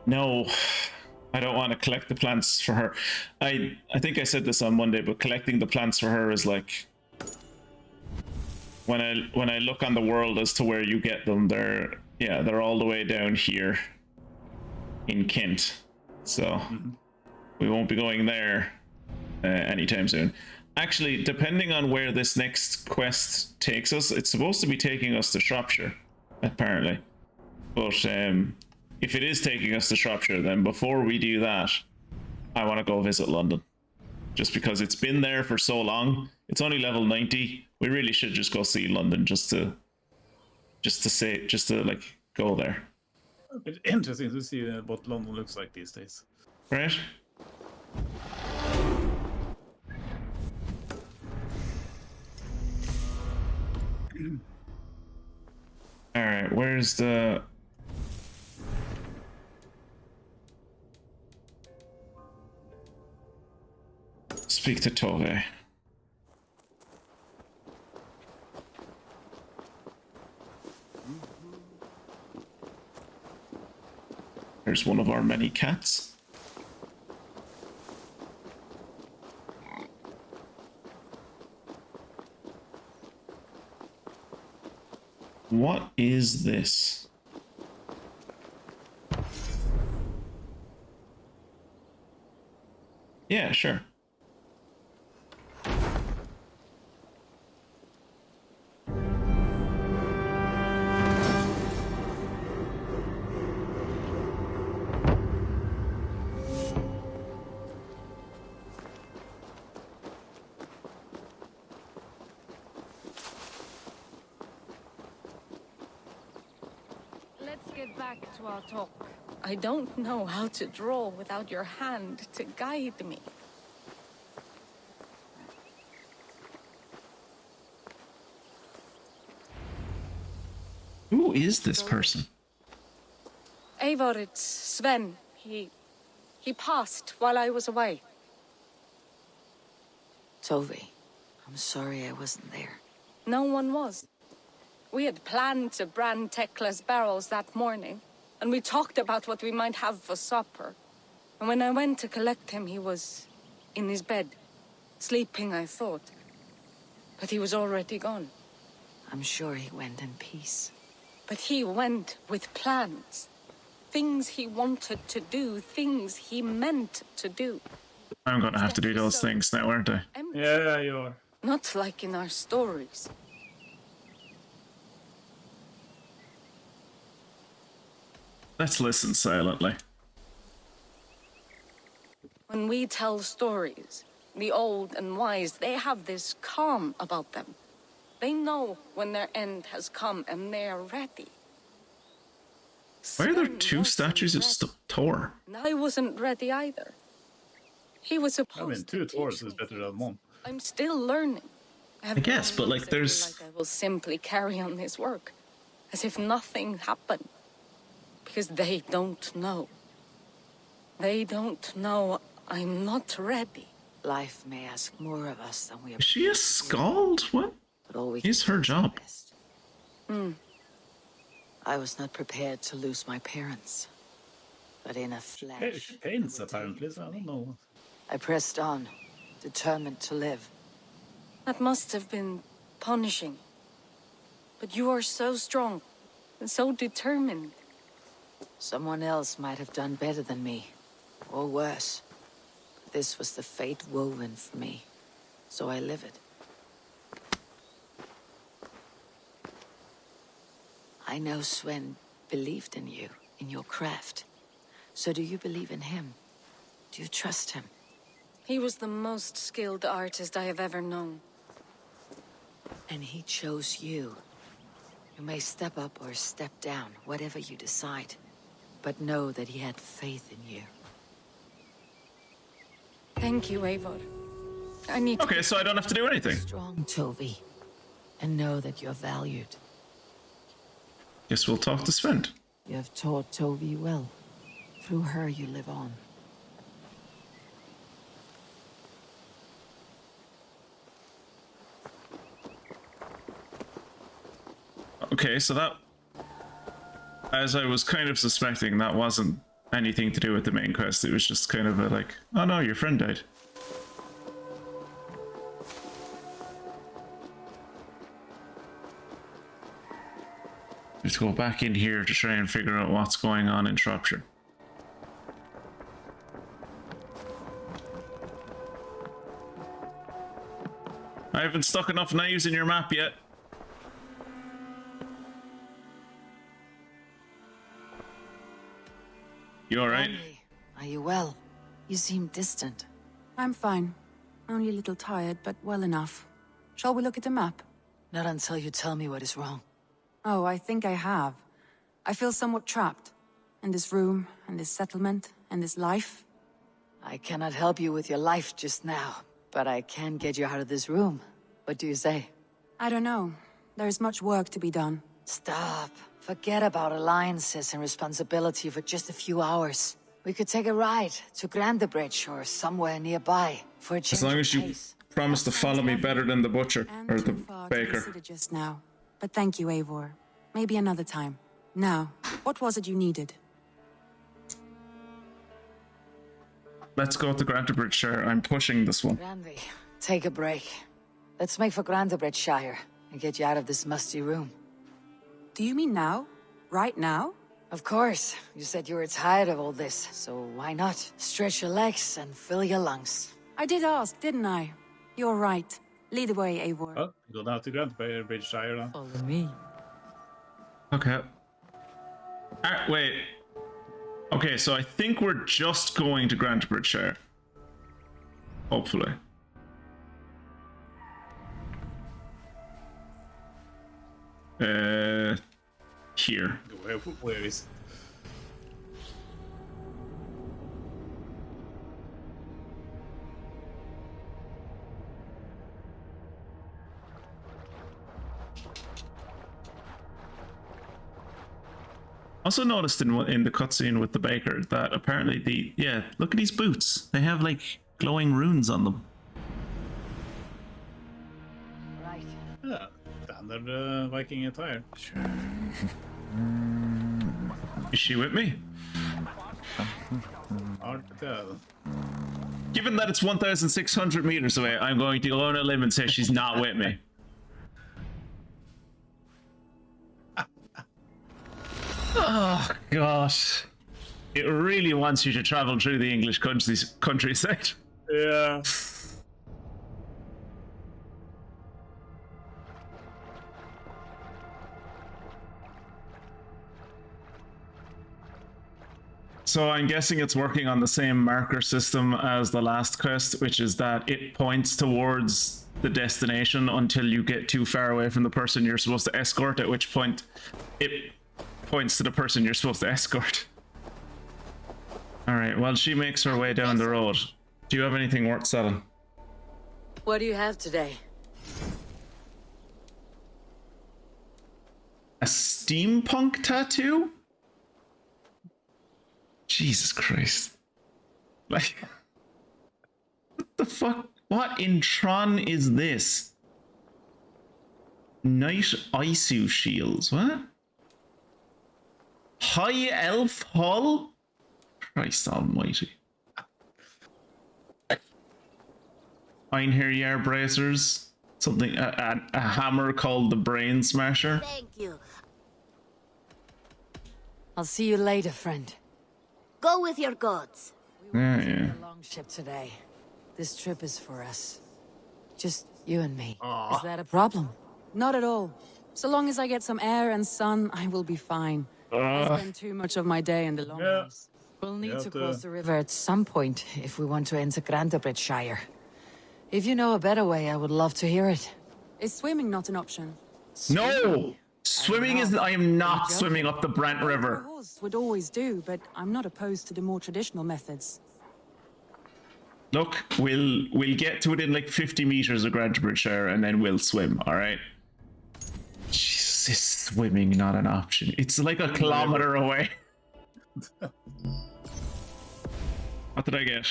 No, I don't want to collect the plants for her. I think I said this on Monday, but collecting the plants for her is like when I look on the world as to where you get them, they're all the way down here in Kent. So we won't be going there anytime soon. Actually, depending on where this next quest takes us, it's supposed to be taking us to Shropshire, apparently. But if it is taking us to Shropshire, then before we do that, I want to go visit London. Just because it's been there for so long. It's only level 90. We really should just go see London just to like go there. It's interesting to see what London looks like these days. Right? Alright, where's the... Speak to Tove. There's one of our many cats. What is this? Yeah, sure. Let's get back to our talk. I don't know how to draw without your hand to guide me. Who is this person? Eivor, it's Sven. He passed while I was away. Tove, I'm sorry I wasn't there. No one was. We had planned to brand Tekla's barrels that morning, and we talked about what we might have for supper. And when I went to collect him, he was in his bed, sleeping, I thought. But he was already gone. I'm sure he went in peace. But he went with plans. Things he wanted to do, things he meant to do. I'm gonna have to do those things now, aren't I? Empty. Yeah, you are. Not like in our stories. Let's listen silently. When we tell stories, the old and wise, they have this calm about them. They know when their end has come and they are ready. Why are there Sven two wasn't statues of ready. Thor? And I wasn't ready either. He was I supposed mean, to two teach Thors me is better things. than one. I'm still learning. I guess, but like there's... Like I will simply carry on his work, as if nothing happened. Because they don't know. They don't know I'm not ready. Life may ask more of us than we Is she a scald? What but all we is can her do job? our best. I was not prepared to lose my parents. But in a flash, She paints, they would apparently, take so I from don't me. know. I pressed on, determined to live. That must have been punishing. But you are so strong and so determined. Someone else might have done better than me, or worse. But this was the fate woven for me, so I live it. I know Sven believed in you, in your craft. So do you believe in him? Do you trust him? He was the most skilled artist I have ever known. And he chose you. You may step up or step down, whatever you decide. But know that he had faith in you. Thank you, Eivor. I need to... Okay, so I don't have to do anything. Strong, Toby. And know that you're valued. Guess we'll talk to Sven. You have taught Toby well. Through her you live on. Okay, so that, as I was kind of suspecting, that wasn't anything to do with the main quest. It was just kind of a like, oh no, your friend died. Let's go back in here to try and figure out what's going on in Shropshire. I haven't stuck enough knives in your map yet. You alright? Are you well? You seem distant. I'm fine. Only a little tired, but well enough. Shall we look at the map? Not until you tell me what is wrong. Oh, I think I have. I feel somewhat trapped. In this room, and this settlement, and this life. I cannot help you with your life just now, but I can get you out of this room. What do you say? I don't know. There is much work to be done. Stop. Forget about alliances and responsibility for just a few hours. We could take a ride to Grandebridge or somewhere nearby for a change As long as you of pace. promise to follow me better than the butcher or the baker. Consider just now. But thank you, Eivor. Maybe another time. Now, what was it you needed? Let's go to Grantebridge, sure. I'm pushing this one. Granby, take a break. Let's make for Grandebridgeshire and get you out of this musty room. Do you mean now? Right now? Of course. You said you were tired of all this, so why not? Stretch your legs and fill your lungs. I did ask, didn't I? You're right. Lead the way, Eivor. Oh, go down to Grantebridgeshire now. Follow me. Okay. Wait. Okay, so I think we're just going to Grantebridgeshire. Hopefully. Here. Where is it? Also noticed in the cutscene with the baker that apparently look at these boots. They have like glowing runes on them. Right. Yeah, standard Viking attire. Is she with me? Hard to tell. Given that it's 1,600 meters away, I'm going to go on a limb and say she's not with me. Oh gosh, it really wants you to travel through the English countryside. Yeah. So I'm guessing it's working on the same marker system as the last quest, which is that it points towards the destination until you get too far away from the person you're supposed to escort, at which point it points to the person you're supposed to escort. Alright, well, she makes her way down the road. Do you have anything worth selling? What do you have today? A steampunk tattoo? Jesus Christ. Like, what the fuck? What in Tron is this? Night Isu shields, what? High elf hull? Christ almighty. Einherjar bracers. Something, a hammer called the Brain Smasher. Thank you. I'll see you later, friend. Go with your gods. Yeah. A long ship today. This trip is for us. Just you and me. Is that a problem? Not at all. So long as I get some air and sun, I will be fine. I spend too much of my day in the longhouse. We'll need to cross the river at some point if we want to enter Grantebridgeshire. If you know a better way, I would love to hear it. Is swimming not an option? No! Swimming is... I am not swimming up the Brant River. Horse would always do, but I'm not opposed to the more traditional methods. Look, we'll get to it in like 50 meters of Grantebridgeshire and then we'll swim, alright? Jesus, is swimming not an option? It's like a kilometer away. What did I get?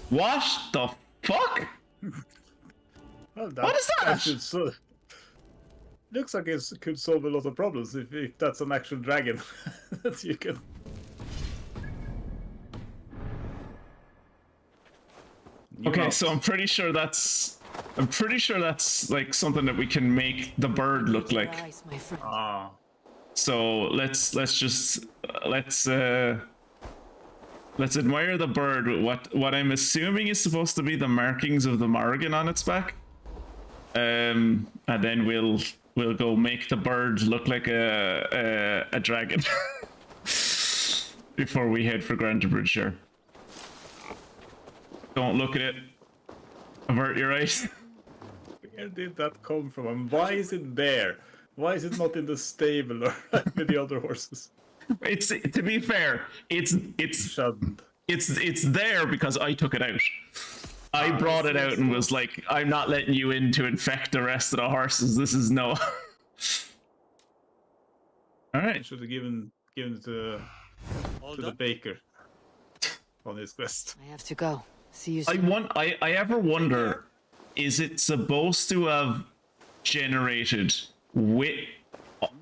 What the fuck? Well, What is that? should looks like it could solve a lot of problems if that's an actual dragon that you can. Okay, so I'm pretty sure that's like something that we can make the bird look like. Eyes, my friend. Ah. So let's just let's admire the bird. What I'm assuming is supposed to be the markings of the Morrigan on its back. And then we'll go make the bird look like a dragon before we head for Grantebridge. Sure. Don't look at it. Avert your eyes. Where did that come from? And why is it there? Why is it not in the stable or with the other horses? It's, to be fair, it's there because I took it out. I brought it out and was like, I'm not letting you in to infect the rest of the horses. This is no. All right. I should have given it to the baker on his quest. I have to go. See you soon. I ever wonder, is it supposed to have generated with,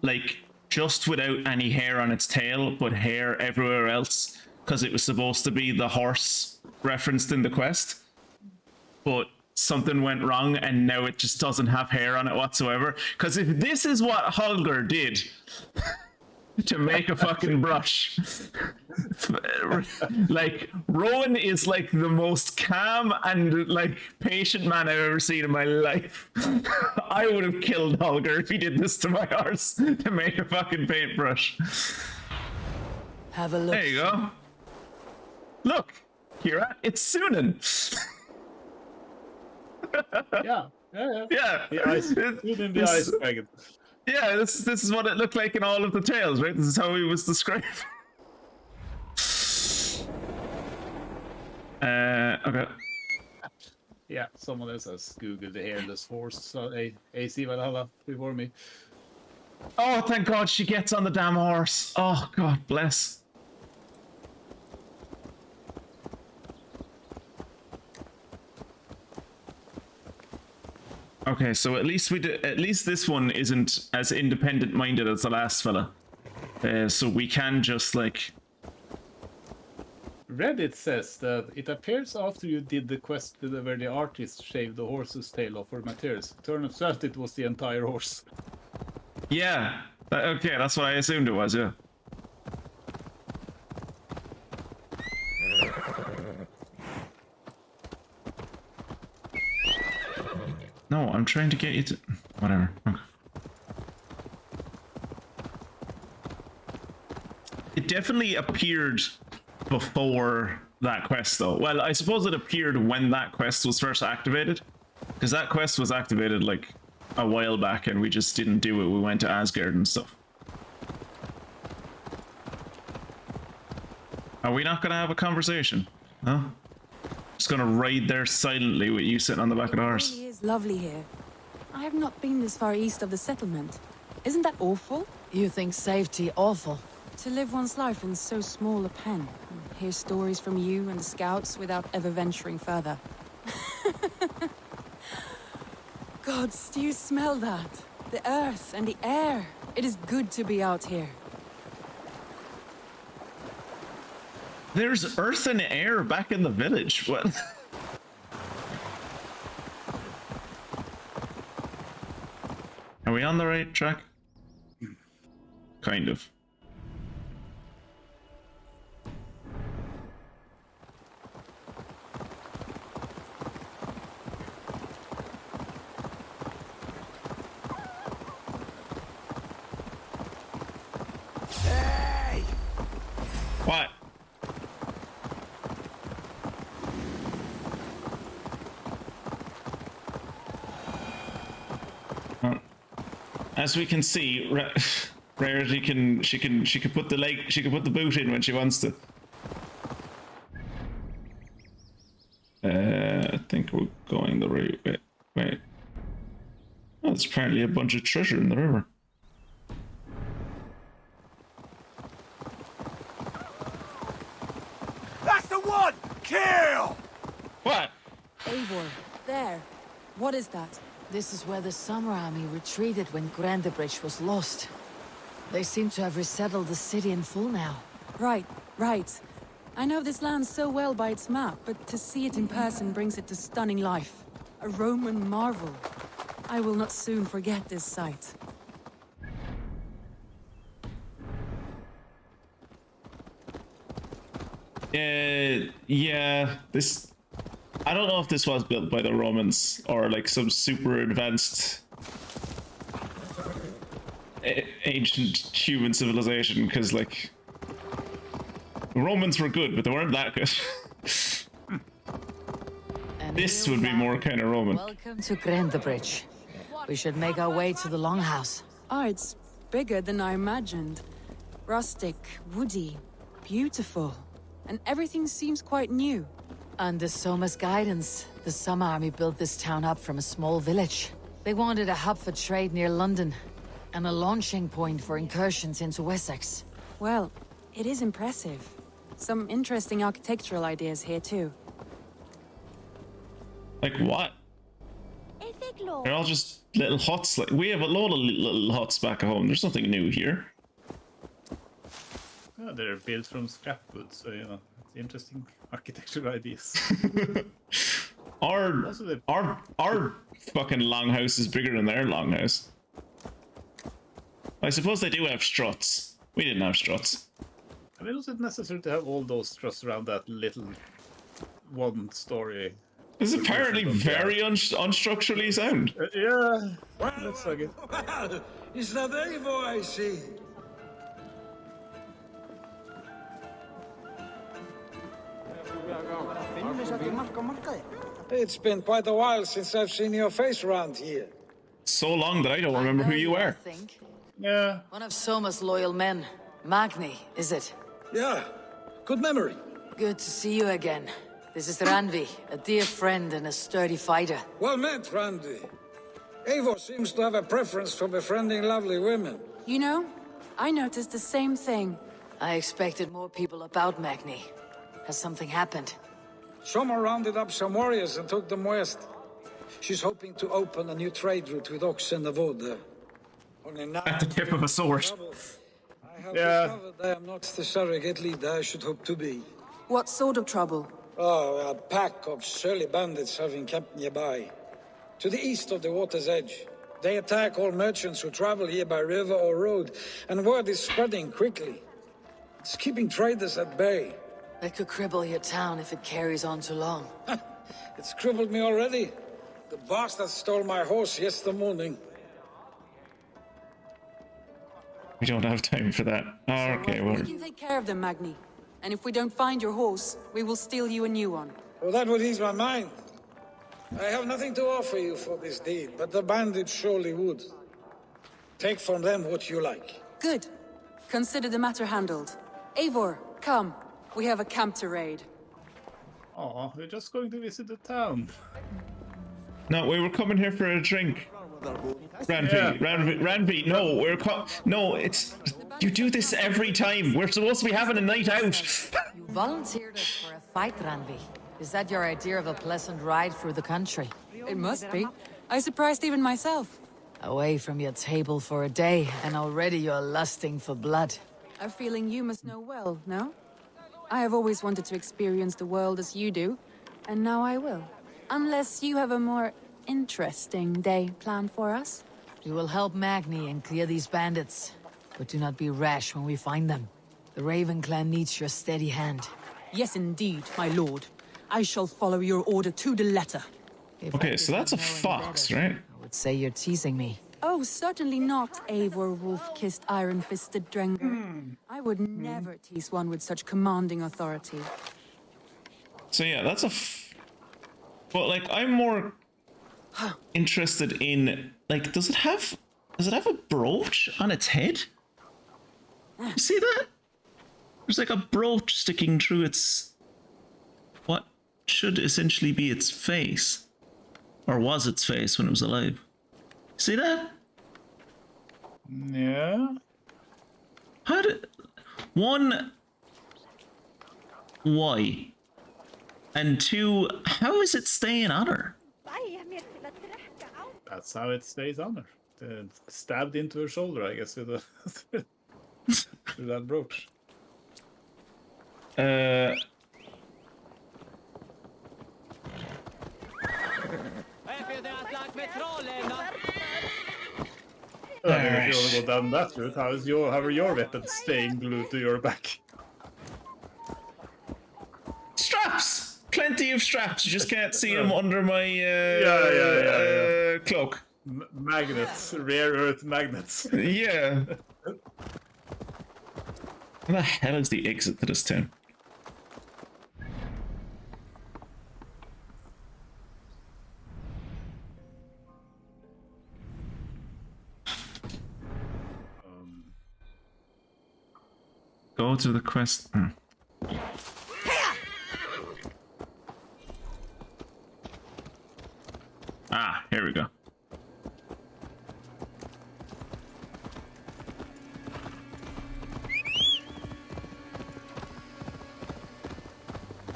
like, just without any hair on its tail, but hair everywhere else, because it was supposed to be the horse referenced in the quest, but something went wrong and now it just doesn't have hair on it whatsoever? Because if this is what Holger did to make a fucking brush, like, Rowan is like the most calm and like patient man I've ever seen in my life. I would have killed Holger if he did this to my horse to make a fucking paintbrush. Have a look. There you go. Look, Kira, it's Sunan. Yeah. Yeah. The ice, in the ice dragon. Yeah, this is what it looked like in all of the tales, right? This is how he was described. Okay. Yeah, someone else has googled the hairless horse, so AC Valhalla before me. Oh, thank God she gets on the damn horse. Oh, God bless. Okay, so at least at least this one isn't as independent-minded as the last fella. So we can just like. Reddit says that it appears after you did the quest where the artist shaved the horse's tail off for materials. Turns out it was the entire horse. Yeah. Okay, that's what I assumed it was. Yeah. No, I'm trying to get you to... Whatever. Okay. It definitely appeared before that quest, though. Well, I suppose it appeared when that quest was first activated. Because that quest was activated, like, a while back, and we just didn't do it. We went to Asgard and stuff. Are we not going to have a conversation? No? Just going to ride there silently with you sitting on the back of the horse. It really is lovely here. I have not been this far east of the settlement. Isn't that awful? You think safety awful? To live one's life in so small a pen, and hear stories from you and the scouts without ever venturing further. Gods, do you smell that? The earth and the air. It is good to be out here. There's earth and air back in the village. What? Are we on the right track? Kind of. Hey! What? As we can see, Rarity she can put the boot in when she wants to. I think we're going the right way. Wait. Oh, there's apparently a bunch of treasure in the river. That's the one! Kill! What? Eivor, there. What is that? This is where the Summer Army retreated when Grandebridge was lost. They seem to have resettled the city in full now. Right, right. I know this land so well by its map, but to see it in person brings it to stunning life. A Roman marvel. I will not soon forget this sight. Yeah, this... I don't know if this was built by the Romans or like some super advanced ancient human civilization, because like the Romans were good, but they weren't that good. This would be more kind of Roman. Welcome to Grandebridge. We should make our way to the Longhouse. Oh, it's bigger than I imagined. Rustic, woody, beautiful. And everything seems quite new. Under Soma's guidance, the Summer Army built this town up from a small village. They wanted a hub for trade near London, and a launching point for incursions into Wessex. Well, it is impressive. Some interesting architectural ideas here too. Like what? They're all just little huts. Like we have a lot of little huts back at home. There's nothing new here. Yeah, they're built from scrap wood, so you know, it's interesting architectural ideas. Our fucking longhouse is bigger than their longhouse. I suppose they do have struts. We didn't have struts. I mean, was it necessary to have all those struts around that little one-story? It's apparently very unstructurally sound. Yeah, looks like it. Well, is that Eivor I see? It's been quite a while since I've seen your face around here. So long that I don't remember who you are. Yeah. One of Soma's loyal men. Magni, is it? Yeah, good memory. Good to see you again. This is Randvi, a dear friend and a sturdy fighter. Well met, Randvi. Eivor seems to have a preference for befriending lovely women. You know, I noticed the same thing. I expected more people about Magni. Has something happened? Someone rounded up some warriors and took them west. She's hoping to open a new trade route with Ox and the VoD. Only now, at the tip of a sword. I have discovered I am not the surrogate leader I should hope to be. What sort of trouble? Oh, a pack of surly bandits have encamped nearby. To the east of the water's edge. They attack all merchants who travel here by river or road, and word is spreading quickly. It's keeping traders at bay. They could cripple your town if it carries on too long. It's crippled me already. The bastard stole my horse yesterday morning. We don't have time for that. Okay, well. We can take care of them, Magni. And if we don't find your horse, we will steal you a new one. Well, that would ease my mind. I have nothing to offer you for this deed, but the bandits surely would. Take from them what you like. Good. Consider the matter handled. Eivor, come. We have a camp to raid. Oh, we're just going to visit the town. No, we were coming here for a drink. Randvi, no, it's... You do this every time. We're supposed to be having a night out. You volunteered us for a fight, Randvi. Is that your idea of a pleasant ride through the country? It must be. I surprised even myself. Away from your table for a day, and already you're lusting for blood. A feeling you must know well, no? I have always wanted to experience the world as you do, and now I will. Unless you have a more interesting day planned for us? We will help Magni and clear these bandits. But do not be rash when we find them. The Raven clan needs your steady hand. Yes, indeed, my lord. I shall follow your order to the letter. Okay, so that's a fox, right? I would say you're teasing me. Oh, certainly not, Eivor wolf-kissed iron-fisted Drenger. I would never tease one with such commanding authority. So yeah, that's a... But like, I'm more interested in... Like, does it have a brooch on its head? You see that? There's like a brooch sticking through its... What should essentially be its face. Or was its face when it was alive. See that? Yeah. How did... One... Why? And two, how is it staying on her? That's how it stays on her. Stabbed into her shoulder, I guess, with a with that brooch. I mean, if you want to go down that route, how are your weapons staying glued to your back? Straps! Plenty of straps. You just can't see them under my cloak. Magnets, rare earth magnets. Yeah. Where the hell is the exit to this town? Go to the quest. Ah, here we go.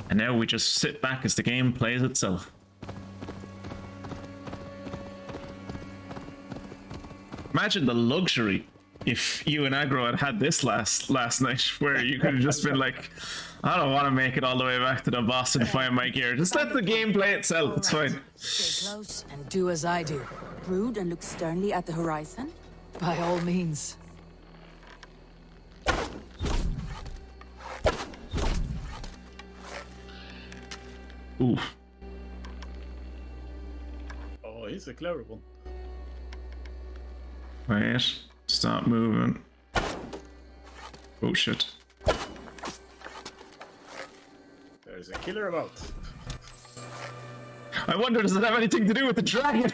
And now we just sit back as the game plays itself. Imagine the luxury if you and Agro had this last night, where you could have just been like, I don't want to make it all the way back to the boss and find my gear. Just let the game play itself. It's fine. Stay close and do as I do. Brood and look sternly at the horizon? By all means. Ooh. Oh, he's a clever one. Wait. Stop moving. Oh shit. There's a killer about. I wonder, does it have anything to do with the dragon?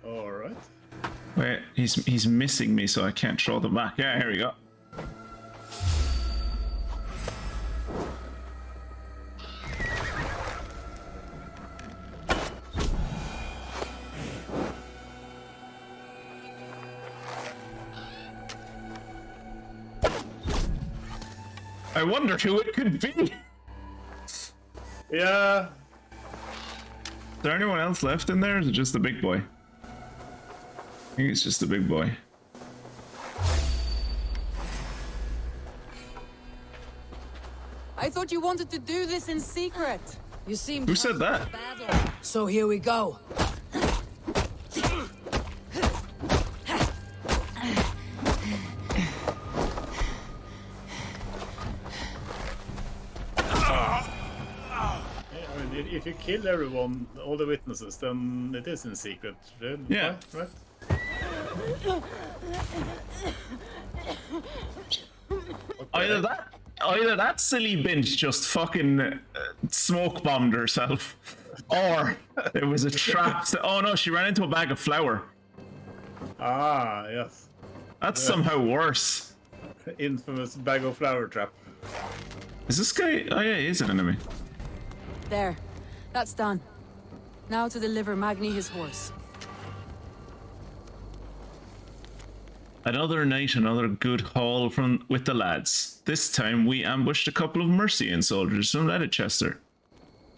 Alright. Wait, he's missing me, so I can't throw them back. Yeah, here we go. I wondered who it could be. Yeah. Is there anyone else left in there? Or is it just the big boy? I think it's just the big boy. I thought you wanted to do this in secret. You seem. Who said that? So here we go. If you kill everyone, all the witnesses, then it is in secret. Yeah. Right? Either that silly binge just fucking smoke bombed herself, or it was a trap. Oh no, she ran into a bag of flour. Ah, yes. That's somehow worse. Infamous bag of flour trap. Is this guy? Oh yeah, he is an enemy. There. That's done. Now to deliver Magni his horse. Another night, another good haul with the lads. This time we ambushed a couple of Mercian soldiers from Leicester.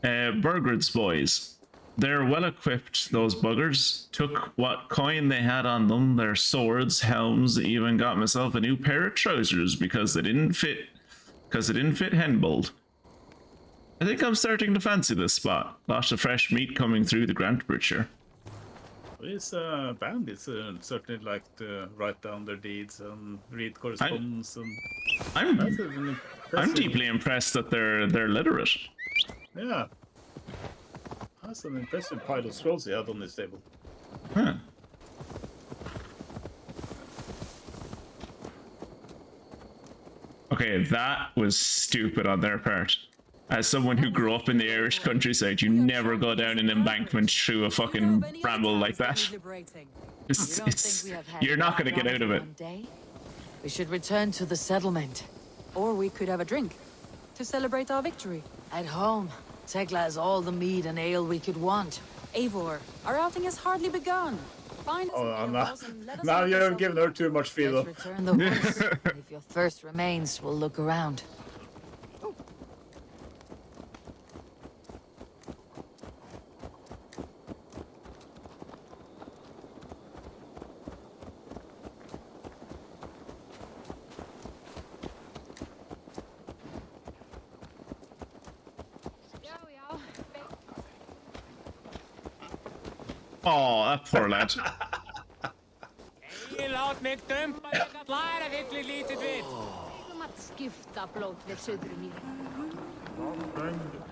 Burgred's boys. They're well equipped, those buggers. Took what coin they had on them, their swords, helms, even got myself a new pair of trousers because they didn't fit Henbold. I think I'm starting to fancy this spot. Lots of fresh meat coming through the Grant Bridge. These bandits certainly like to write down their deeds and read correspondence. I'm deeply impressed that they're literate. Yeah. That's an impressive pile of scrolls he had on this table. Huh. Okay, that was stupid on their part. As someone who grew up in the Irish countryside, you never go down an embankment through a fucking bramble like that. You're not going to get out of it. We should return to the settlement. Or we could have a drink to celebrate our victory. At home, Tekla has all the mead and ale we could want. Eivor, our outing has hardly begun. Find us Oh, a now, horse and let us now help you have ourselves given along. her too much feed Let's off. return the horse. And if your thirst remains, we'll look around. Oh, that poor lad.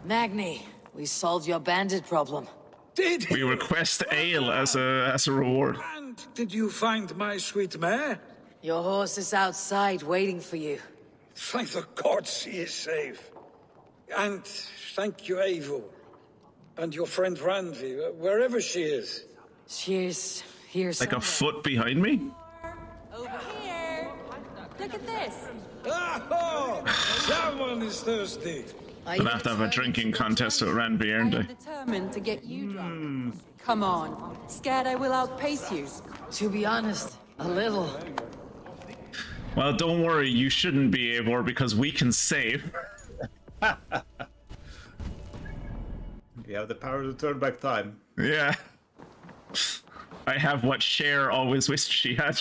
Magni, we solved your bandit problem. Did We you? request ale as a reward. And did you find my sweet mare? Your horse is outside waiting for you. Thank the gods he is safe. And thank you, Eivor. And your friend Randvi, wherever she is. She's here Like a somewhere. foot behind me? Over here. Look at this. Oh, someone is thirsty. Gonna have to have a drinking contest with Ranby, aren't I I? am determined to get you drunk. Come on. Scared I will outpace you. To be honest, a little. Well, don't worry, you shouldn't be, Eivor, because we can save. We have the power to turn back time. Yeah. I have what Cher always wished she had.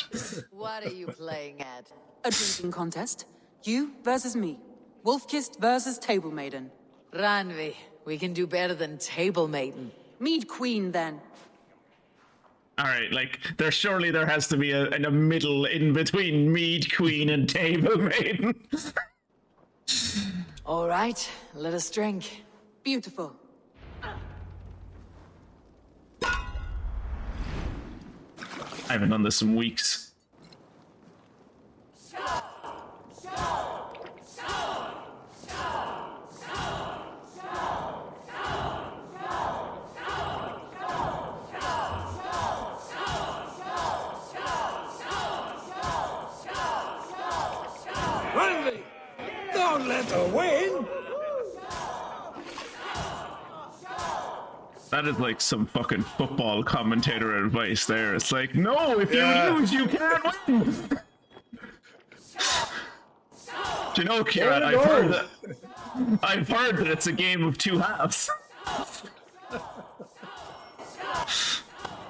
What are you playing at? A drinking contest. You versus me. Wolf-kissed versus Table Maiden. Ranvi, we can do better than Table Maiden. Mead Queen, then. Alright, like, surely there has to be a middle in between Mead Queen and Table Maiden. All right, let us drink. Beautiful. I haven't done this in weeks. Randvi, don't let her win. That is like some fucking football commentator advice there. It's like, no, if you lose, you can't win. Do you know, Kieran, I've heard that it's a game of two halves.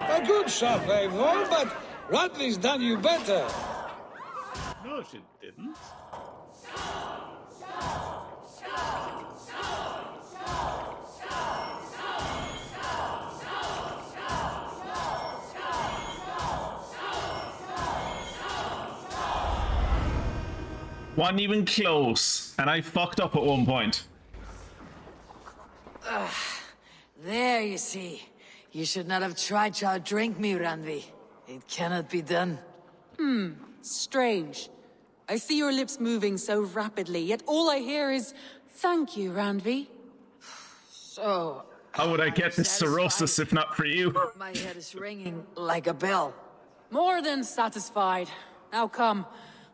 A good shot, Eivor, but Randvi's done you better. No, she didn't. Wasn't even close, and I fucked up at one point. There, you see. You should not have tried to outdrink me, Ranvi. It cannot be done. Strange. I see your lips moving so rapidly, yet all I hear is, "Thank you, Randvi." So, How would I get this cirrhosis if not for you? my head is ringing like a bell. More than satisfied. Now come,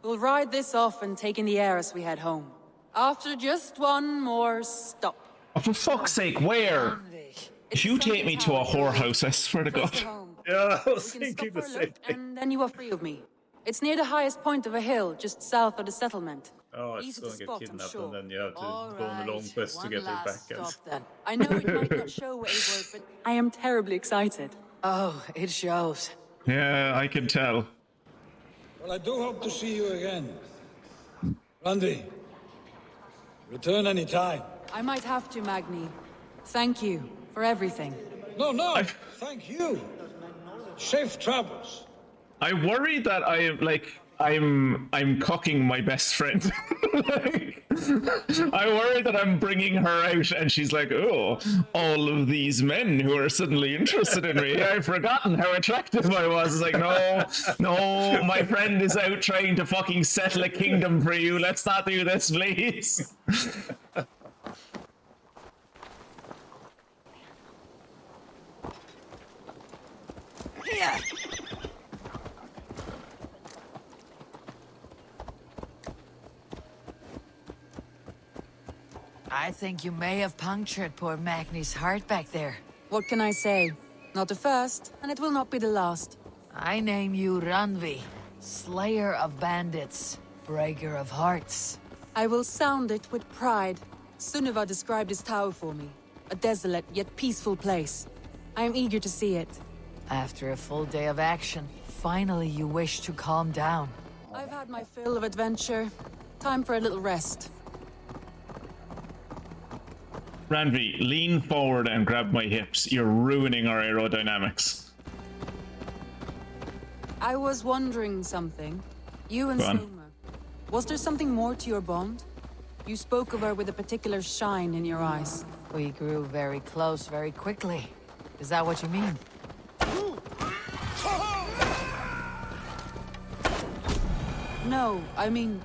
we'll ride this off and take in the air as we head home. After just one more stop. Oh, for fuck's sake, where? Ranvi, If you take me to a whorehouse, I swear to God. Home. Yeah, I was We can thinking stop the for a same look, thing. and then you are free of me. It's near the highest point of a hill, just south of the settlement. Oh, it's Easy to gonna get spot, I'm kidnapped, sure. and then you have to All go on a long right, quest to one get her last back. And... stop then. I know it might not show, Eivor, but I am terribly excited. Oh, it shows. Yeah, I can tell. Well, I do hope to see you again. Randvi, return any time. I might have to, Magni. Thank you for everything. No, thank you. Safe travels. I worry that I'm cocking my best friend. Like, I worry that I'm bringing her out and she's like, oh, all of these men who are suddenly interested in me. I've forgotten how attractive I was. It's like, no, my friend is out trying to fucking settle a kingdom for you. Let's not do this, please. Yeah. I think you may have punctured poor Magni's heart back there. What can I say? Not the first, and it will not be the last. I name you Ranvi, Slayer of Bandits, Breaker of Hearts. I will sound it with pride. Sunniva described his tower for me. A desolate yet peaceful place. I am eager to see it. After a full day of action, finally you wish to calm down. I've had my fill of adventure. Time for a little rest. Ranvi, lean forward and grab my hips. You're ruining our aerodynamics. I was wondering something. You and Go on. Soma. Was there something more to your bond? You spoke of her with a particular shine in your eyes. We grew very close very quickly. Is that what you mean? No, I mean,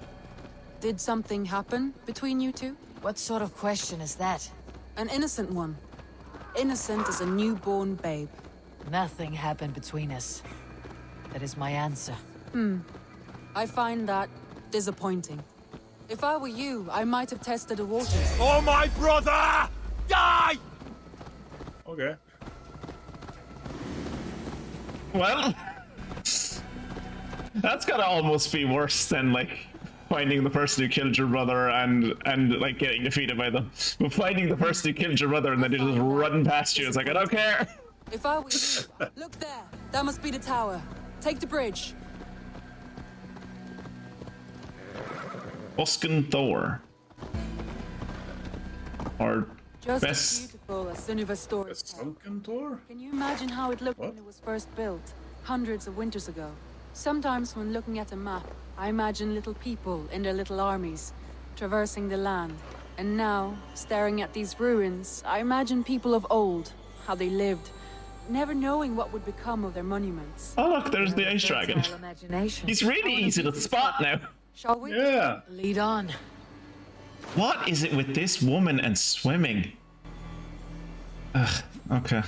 did something happen between you two? What sort of question is that? An innocent one. Innocent as a newborn babe. Nothing happened between us. That is my answer. I find that disappointing. If I were you, I might have tested the waters. Oh, my brother! Die! Okay. Well, that's gotta almost be worse than like finding the person who killed your brother and like getting defeated by them. But finding the person who killed your brother and then they just run past you, it's like I don't care. If I were you, look there. That must be the tower. Take the bridge. Busken Thor. Or Just as best. beautiful as Sunniva's story. A sunken door? Can you imagine how it looked What? when it was first built, hundreds of winters ago? Sometimes when looking at a map, I imagine little people in their little armies, traversing the land. And now, staring at these ruins, I imagine people of old, how they lived, never knowing what would become of their monuments. Oh look, there's the ice dragon. Imagination. He's really easy to spot now. Shall we? Yeah. Lead on. What is it with this woman and swimming? Ugh, okay.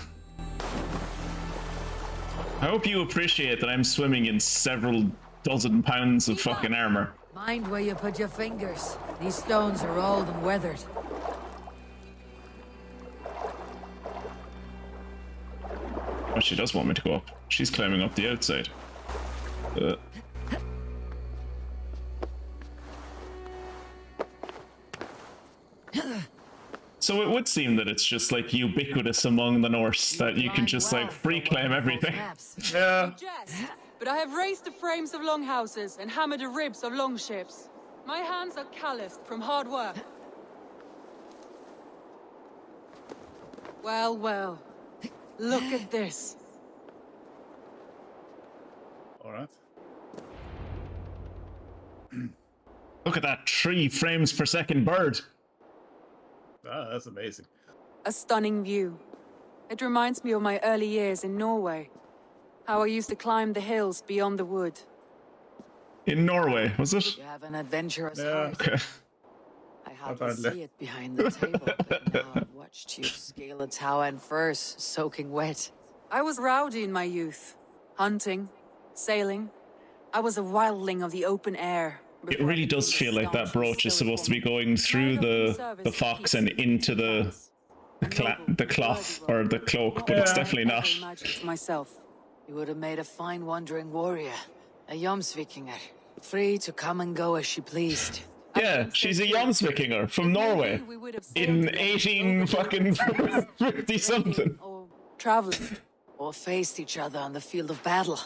I hope you appreciate that I'm swimming in several dozen pounds of fucking armor. Mind where you put your fingers. These stones are old and weathered. Oh, she does want me to go up. She's climbing up the outside. So it would seem that it's just like ubiquitous among the Norse that you can just like free climb everything. Yeah. Yes, but I have raised the frames of longhouses and hammered the ribs of longships. My hands are calloused from hard work. Well, well. Look at this. All right. Look at that 3 frames per second bird. Ah, that's amazing. A stunning view. It reminds me of my early years in Norway. How I used to climb the hills beyond the wood. In Norway, was it? You have an adventurous Yeah. heart. Okay. I hardly Apparently. see it behind the table, but now I've watched you scale a tower in furs, soaking wet. I was rowdy in my youth. Hunting, sailing. I was a wildling of the open air. It really does feel like that brooch is supposed to be going through the fox and into the cloth or the cloak, but it's definitely not. Myself. You would have made a fine wandering warrior. A Jomsvikinger. Free to come and go as she pleased. Yeah, she's a Jomsvikinger from Norway in 18 fucking 50 something. Or traveling. Or faced each other on the field of battle.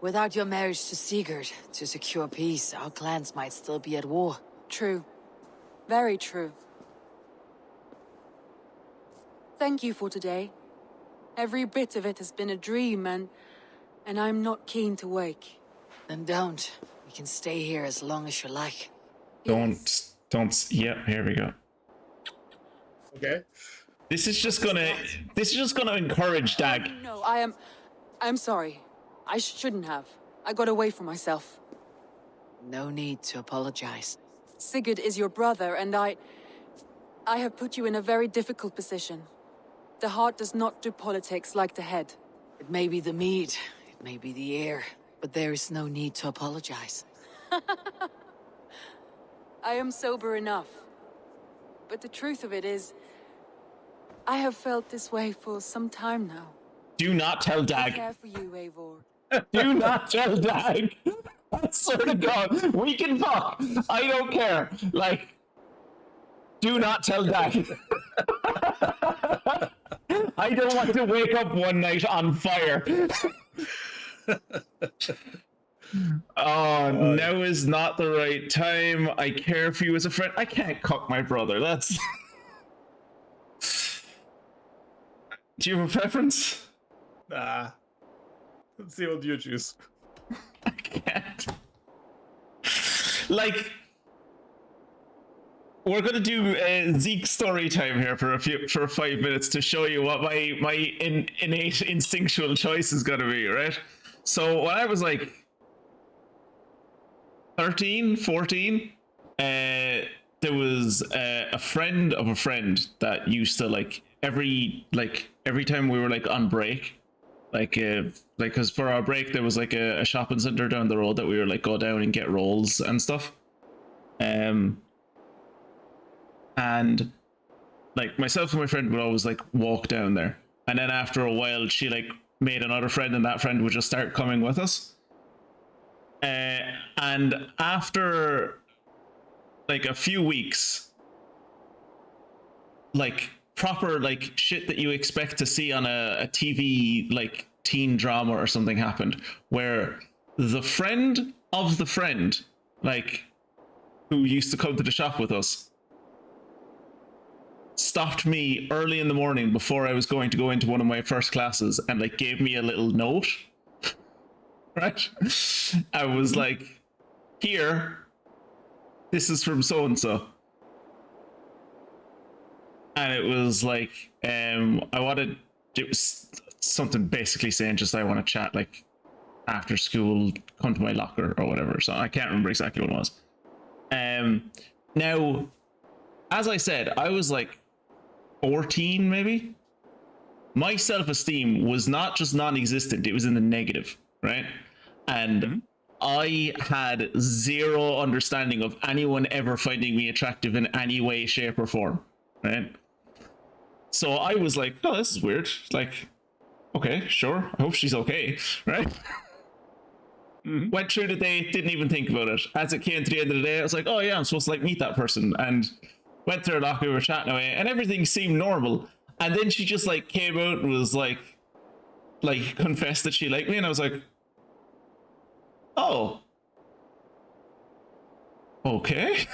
Without your marriage to Sigurd, to secure peace, our clans might still be at war. True. Very true. Thank you for today. Every bit of it has been a dream, and I'm not keen to wake. Then don't. We can stay here as long as you like. Don't, yeah, here we go. Okay. This is just gonna encourage Dag. No, I'm sorry. I shouldn't have. I got away from myself. No need to apologize. Sigurd is your brother, and I have put you in a very difficult position. The heart does not do politics like the head. It may be the mead, it may be the air, but there is no need to apologize. I am sober enough. But the truth of it is, I have felt this way for some time now. Do not tell I Dag. care for you, Eivor. Do not tell Dag. I swear to God, we can fuck. I don't care. Like, do not tell Dag. I don't want to wake up one night on fire. Oh, now is not the right time. I care for you as a friend. I can't cuck my brother. That's. Do you have a preference? Nah. Let's see what you choose. I can't. Like, we're gonna do Zeke story time here for 5 minutes to show you what my innate instinctual choice is gonna be, right? So when I was like 13, 14, there was a friend of a friend that used to like every time we were like on break, like because for our break there was like a shopping center down the road that we were like go down and get rolls and stuff, and like myself and my friend would always like walk down there, and then after a while she like made another friend and that friend would just start coming with us, and after like a few weeks, like proper like shit that you expect to see on a TV like teen drama or something happened, where the friend of the friend, like who used to come to the shop with us, stopped me early in the morning before I was going to go into one of my first classes and like gave me a little note. Right? I was like, here, this is from so and so. And it was like, it was something basically saying just I want to chat like after school, come to my locker or whatever. So I can't remember exactly what it was. Now, as I said, I was like 14 maybe. My self-esteem was not just non-existent, it was in the negative, right? And I had zero understanding of anyone ever finding me attractive in any way, shape, or form, right? So I was like, oh, this is weird. Like, okay, sure. I hope she's okay, right? Went through the day, didn't even think about it. As it came to the end of the day, I was like, oh yeah, I'm supposed to like meet that person. And went to her locker, we were chatting away, and everything seemed normal. And then she just like came out and was like confessed that she liked me, and I was like, oh, okay.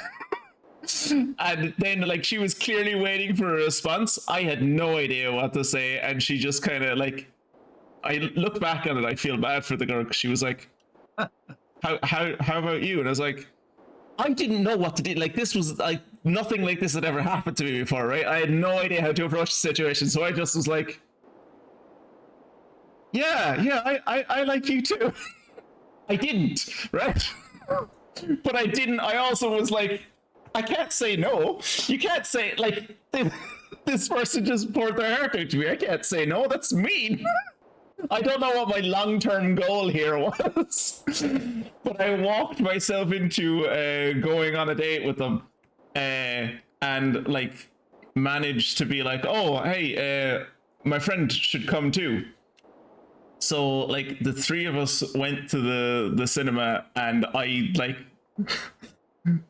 And then like she was clearly waiting for a response. I had no idea what to say, and she just kind of like, I look back on it, I feel bad for the girl because she was like, how about you? And I was like, I didn't know what to do. Like, this was like nothing like this had ever happened to me before, right? I had no idea how to approach the situation, so I just was like, yeah, I like you too. I didn't, right? But I didn't. I also was like, I can't say no. You can't say, like, this person just poured their heart out to me. I can't say no. That's mean. I don't know what my long-term goal here was. But I walked myself into going on a date with them. And, like, managed to be like, oh, hey, my friend should come too. So, like, the three of us went to the cinema, and I, like...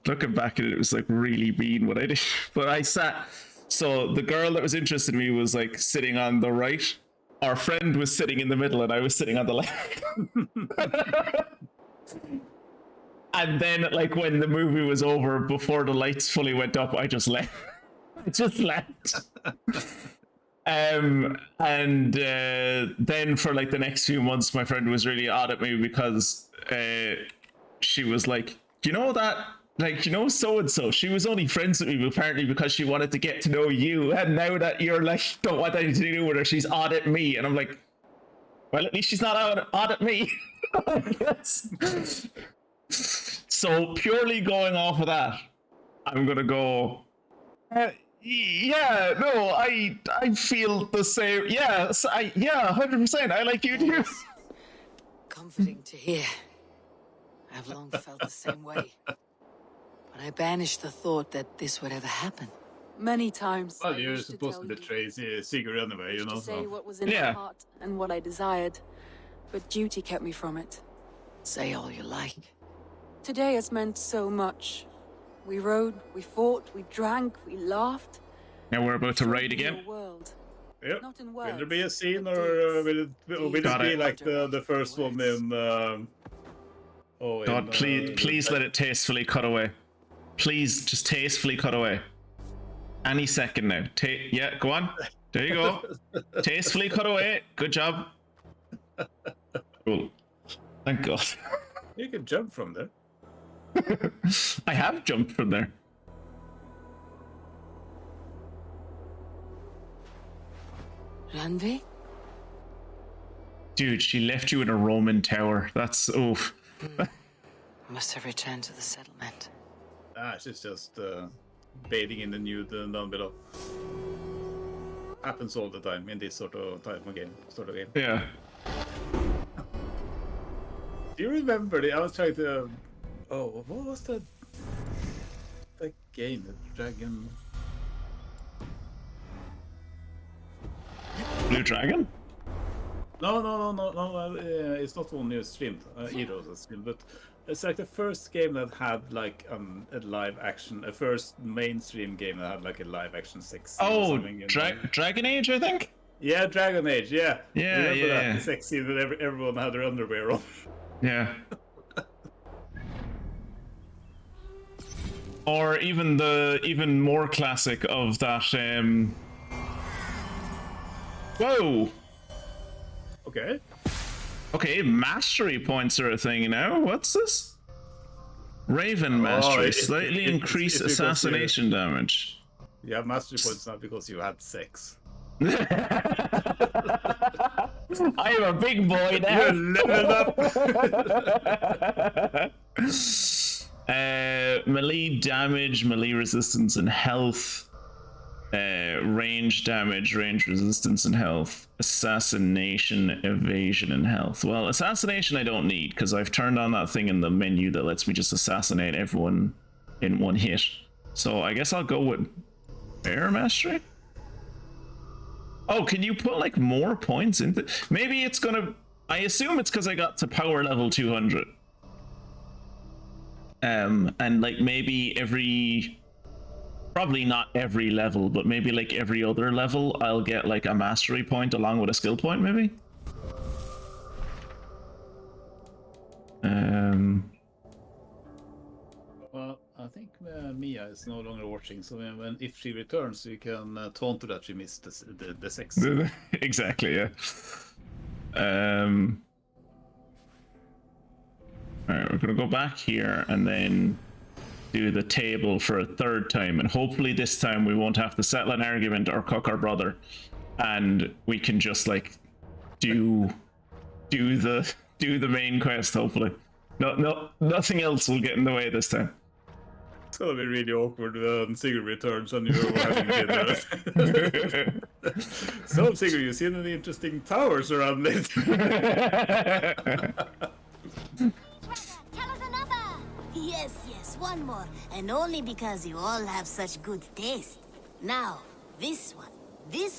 Looking back at it, it was like really mean what I did. But I sat, so the girl that was interested in me was like sitting on the right. Our friend was sitting in the middle, and I was sitting on the left. And then, like, when the movie was over, before the lights fully went up, I just left. I just left. And then for like the next few months, my friend was really odd at me because she was like, you know that, like, you know, so-and-so, she was only friends with me apparently because she wanted to get to know you, and now that you're like, don't want anything to do with her, she's odd at me. And I'm like, well, at least she's not odd at me. I guess. So purely going off of that, I'm gonna go, yeah, no, I feel the same. Yes, 100%, I like you too. Comforting to hear. I've long felt the same way. But I banished the thought that this would ever happen. Many times. Well, you're supposed to betray Sigurd anyway, you know. To say So. what was in my heart and what I desired. but duty kept me from it. Say all you like. Today has meant so much. We rode, we fought, we drank, we laughed. Now we're about to ride Showed me again. a world. Yep. Not in Will there words, be a scene, but or deeds. will it Got be it. like the first one in? God, please let it tastefully cut away. Please, just tastefully cut away. Any second now. Yeah, go on. There you go. Tastefully cut away. Good job. Cool. Thank God. You can jump from there. I have jumped from there. Randvi? Dude, she left you in a Roman tower. That's oof. Must have returned to the settlement. She's just bathing in the nude down below. Happens all the time in this sort of game. Yeah. Do you remember? I was trying to. Oh, what was that? That game, the Dragon. Blue Dragon? No. It's not one you streamed. Heroes has streamed, but it's like the first game that had like a live action, a first mainstream game that had like a live action sex scene. Oh, Dragon Age, I think. Yeah, Dragon Age. Yeah. Yeah, Remember yeah. that the sex scene that everyone had their underwear on. Yeah. Or even more classic of that. Whoa. Okay, mastery points are a thing now. What's this? Raven mastery, slightly increase assassination damage. You have mastery points now because you had sex. I am a big boy now. You're leveled up. Melee damage, melee resistance, and health. Range damage, range resistance, and health. Assassination, evasion, and health. Well, assassination I don't need because I've turned on that thing in the menu that lets me just assassinate everyone in one hit. So I guess I'll go with bear mastery. Oh, can you put like more points into? Maybe it's gonna. I assume it's because I got to power level 200. And like maybe probably not every level, but maybe like every other level, I'll get like a mastery point along with a skill point, maybe. Well, I think Mia is no longer watching, so if she returns, you can taunt her that she missed the sex. Exactly, yeah. Alright, we're gonna go back here and then do the table for a third time, and hopefully this time we won't have to settle an argument or cook our brother, and we can just like do the main quest. Hopefully, nothing else will get in the way this time. It's gonna be really awkward when Sigurd returns and you're having dinner. So, Sigurd, you seen any interesting towers around it? Yes, one more. And only because you all have such good taste. Now, this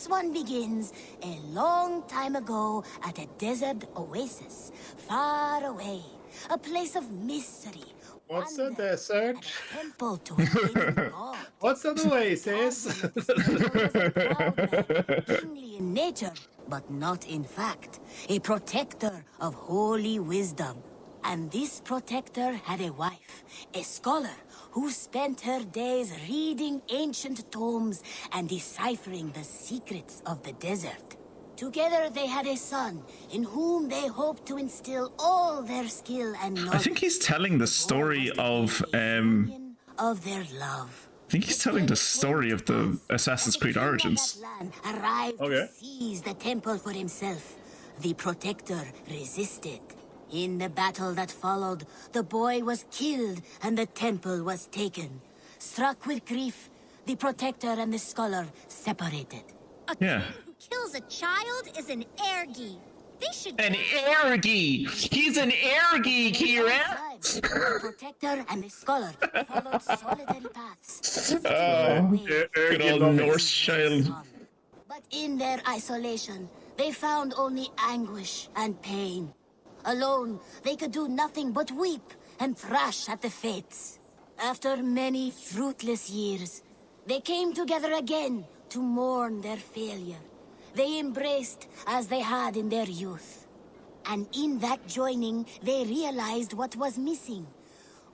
one begins a long time ago at a desert oasis, far away. A place of mystery. What's a desert? A temple to a hidden god. What's an oasis? Kingly in nature, but not in fact. A protector of holy wisdom. And this protector had a wife, a scholar, who spent her days reading ancient tomes and deciphering the secrets of the desert. Together they had a son, in whom they hoped to instill all their skill and knowledge. I think he's telling the story of their love. I think he's telling the story of the Assassin's Creed Origins. Arrived to seize the temple for himself. The protector resisted. In the battle that followed, the boy was killed and the temple was taken. Struck with grief, the protector and the scholar separated. Yeah. Who kills a child is an ergi. They should. An ergi! He's an ergi, Kira! The protector and the scholar followed solitary paths. Good old Norse child. But in their isolation, they found only anguish and pain. Alone, they could do nothing but weep and thrash at the fates. After many fruitless years, they came together again to mourn their failure. They embraced as they had in their youth. And in that joining, they realized what was missing.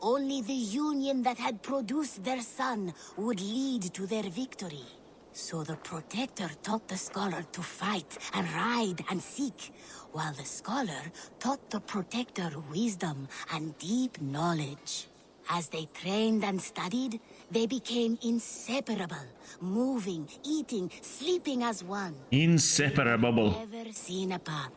Only the union that had produced their son would lead to their victory. So the Protector taught the Scholar to fight and ride and seek, while the Scholar taught the Protector wisdom and deep knowledge. As they trained and studied, they became inseparable, moving, eating, sleeping as one. Inseparable. Never seen apart.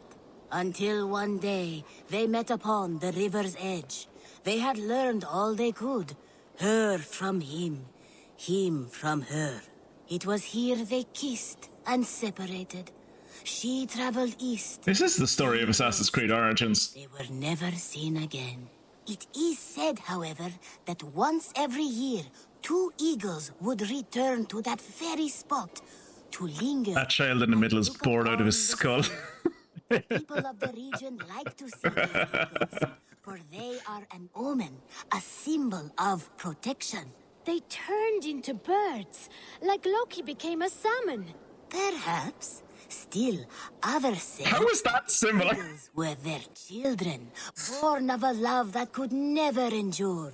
Until one day, they met upon the river's edge. They had learned all they could. Her from him from her. It was here they kissed and separated. She traveled east. This is the story of Assassin's Creed Origins. They were never seen again. It is said, however, that once every year, 2 eagles would return to that very spot to linger. That child in the middle is bored out of his skull. People of the region like to see these eagles, for they are an omen, a symbol of protection. They turned into birds, like Loki became a salmon. Perhaps. Still, others say How is that similar? eagles were their children, born of a love that could never endure.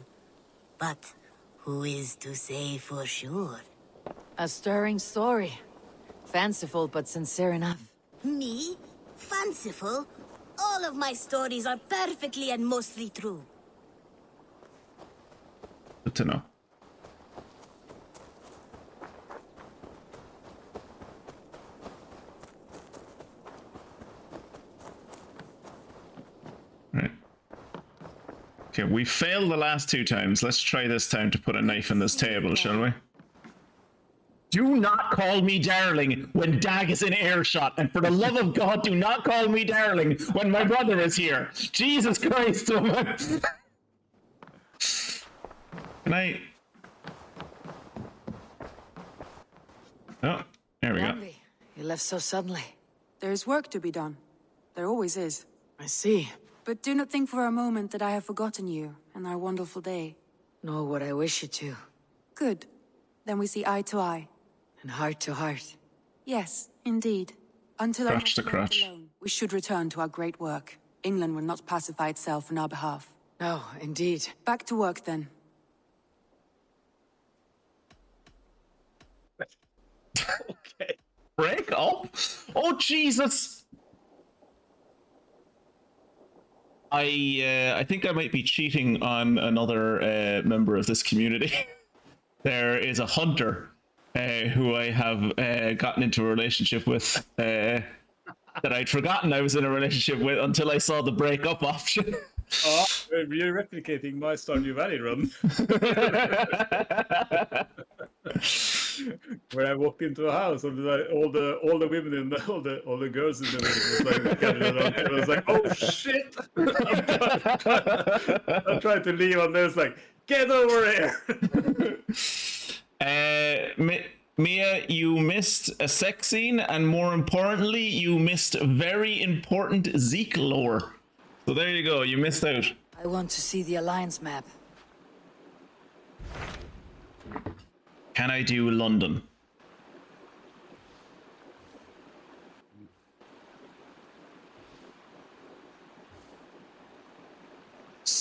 But who is to say for sure? A stirring story. Fanciful but sincere enough. Me? Fanciful? All of my stories are perfectly and mostly true. Good to know. Right. Okay, we failed the last 2 times. Let's try this time to put a knife in this table, shall we? Do not call me darling when Dag is in earshot, and for the love of God, do not call me darling when my brother is here. Jesus Christ, woman! Can I... Oh, there we go. Brandy, you left so suddenly. There's work to be done. There always is. I see. But do not think for a moment that I have forgotten you and our wonderful day. Nor would I wish you to. Good. Then we see eye to eye. And heart to heart. Yes, indeed. Until I Crotch to crotch. alone, we should return to our great work. England will not pacify itself on our behalf. No, indeed. Back to work then. Okay. Break up? Oh, Jesus! I think I might be cheating on another member of this community. There is a hunter who I have gotten into a relationship with that I'd forgotten I was in a relationship with until I saw the breakup option. Oh, you're replicating my Stardew Valley run. Where I walked into a house and all the women in all the girls in the village was like gathered around. I was like, oh shit! I tried to leave and there's like, get over here. Mia, you missed a sex scene, and more importantly, you missed very important Zeke lore. So there you go, you missed out. I want to see the Alliance map. Can I do London?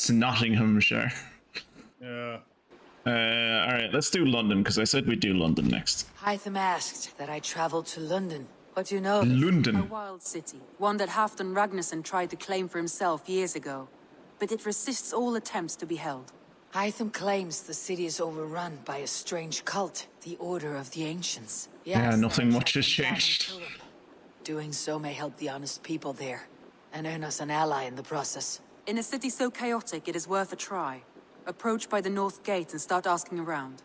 Nottinghamshire. Yeah. Alright, let's do London, because I said we'd do London next. Hytham asked that I travel to London. What do you know of it? A London. wild city, one that Halfdan Ragnarsson tried to claim for himself years ago. But it resists all attempts to be held. Hytham claims the city is overrun by a strange cult, the Order of the Ancients. Yeah, Yes, nothing I'll much track has them down and changed. kill them. Doing so may help the honest people there, and earn us an ally in the process. In a city so chaotic, it is worth a try. Approach by the North Gate and start asking around.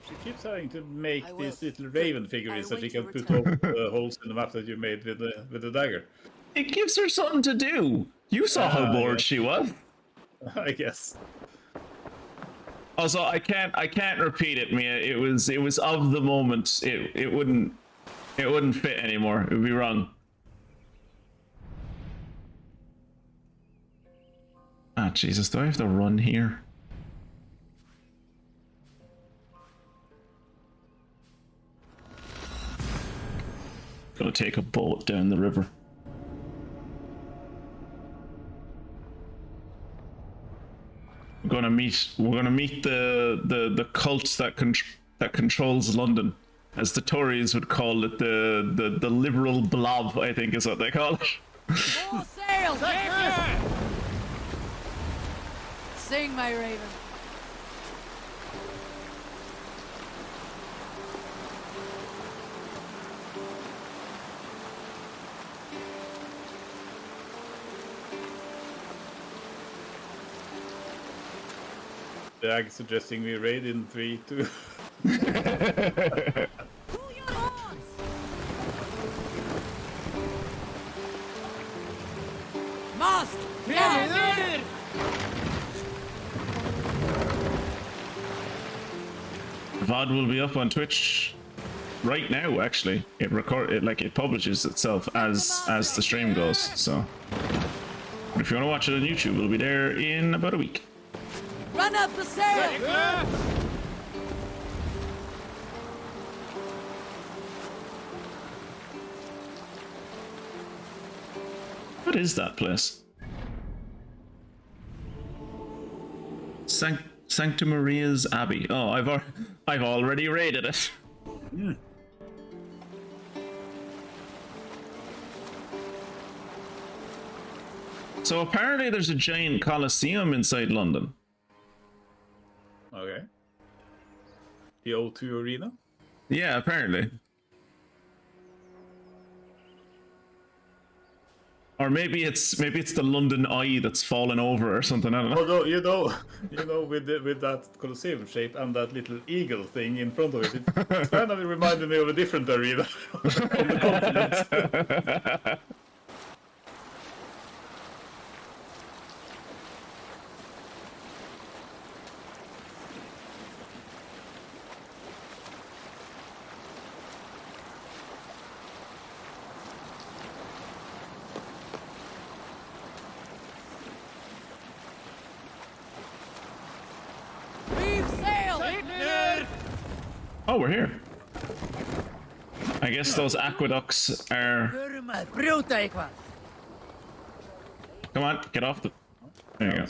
She keeps having to make I will. these little raven figurines that await you your can put return. over the holes in the map that you made with the dagger. It gives her something to do. You saw how bored yeah. she was. I guess. Also, I can't repeat it, Mia. It was of the moment. It wouldn't fit anymore. It would be wrong. Ah, Jesus, do I have to run here? Gonna take a boat down the river. We're gonna meet the cult that controls London, as the Tories would call it, the liberal blob, I think is what they call it. Full sail! Sing, my raven. Jag suggesting we raid in 3, 2. Mast! Yeah. VoD will be up on Twitch right now. Actually, it publishes itself as the stream goes. So, but if you want to watch it on YouTube, it'll be there in about a week. Run up the sail! What is that place? Sancta Maria's Abbey. Oh, I've already raided it. So apparently there's a giant Colosseum inside London. Okay. The O2 Arena? Yeah, apparently. Or maybe it's the London Eye that's fallen over or something. I don't know. Although you know, with that Colosseum shape and that little eagle thing in front of it, it kind of reminded me of a different arena on the continent. Oh, we're here. I guess those aqueducts are... Come on, get off the... There you go.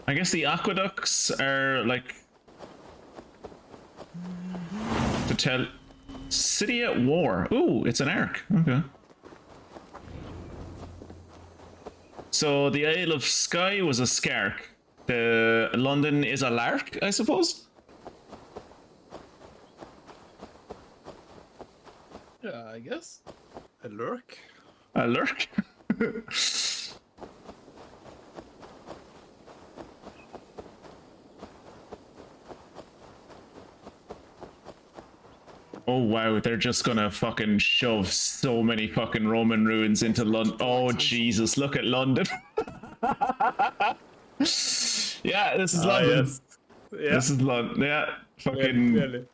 I guess the aqueducts are like... to tell... City at war. Ooh, it's an arc. Okay. So the Isle of Skye was a scark. The London is a LArc, I suppose? Yeah, I guess. A lurk. A lurk? Oh wow, they're just gonna fucking shove so many fucking Roman ruins into London. Oh Jesus, look at London. Yeah, this is London. Yes. Yeah. This is London. Yeah, fucking. Really.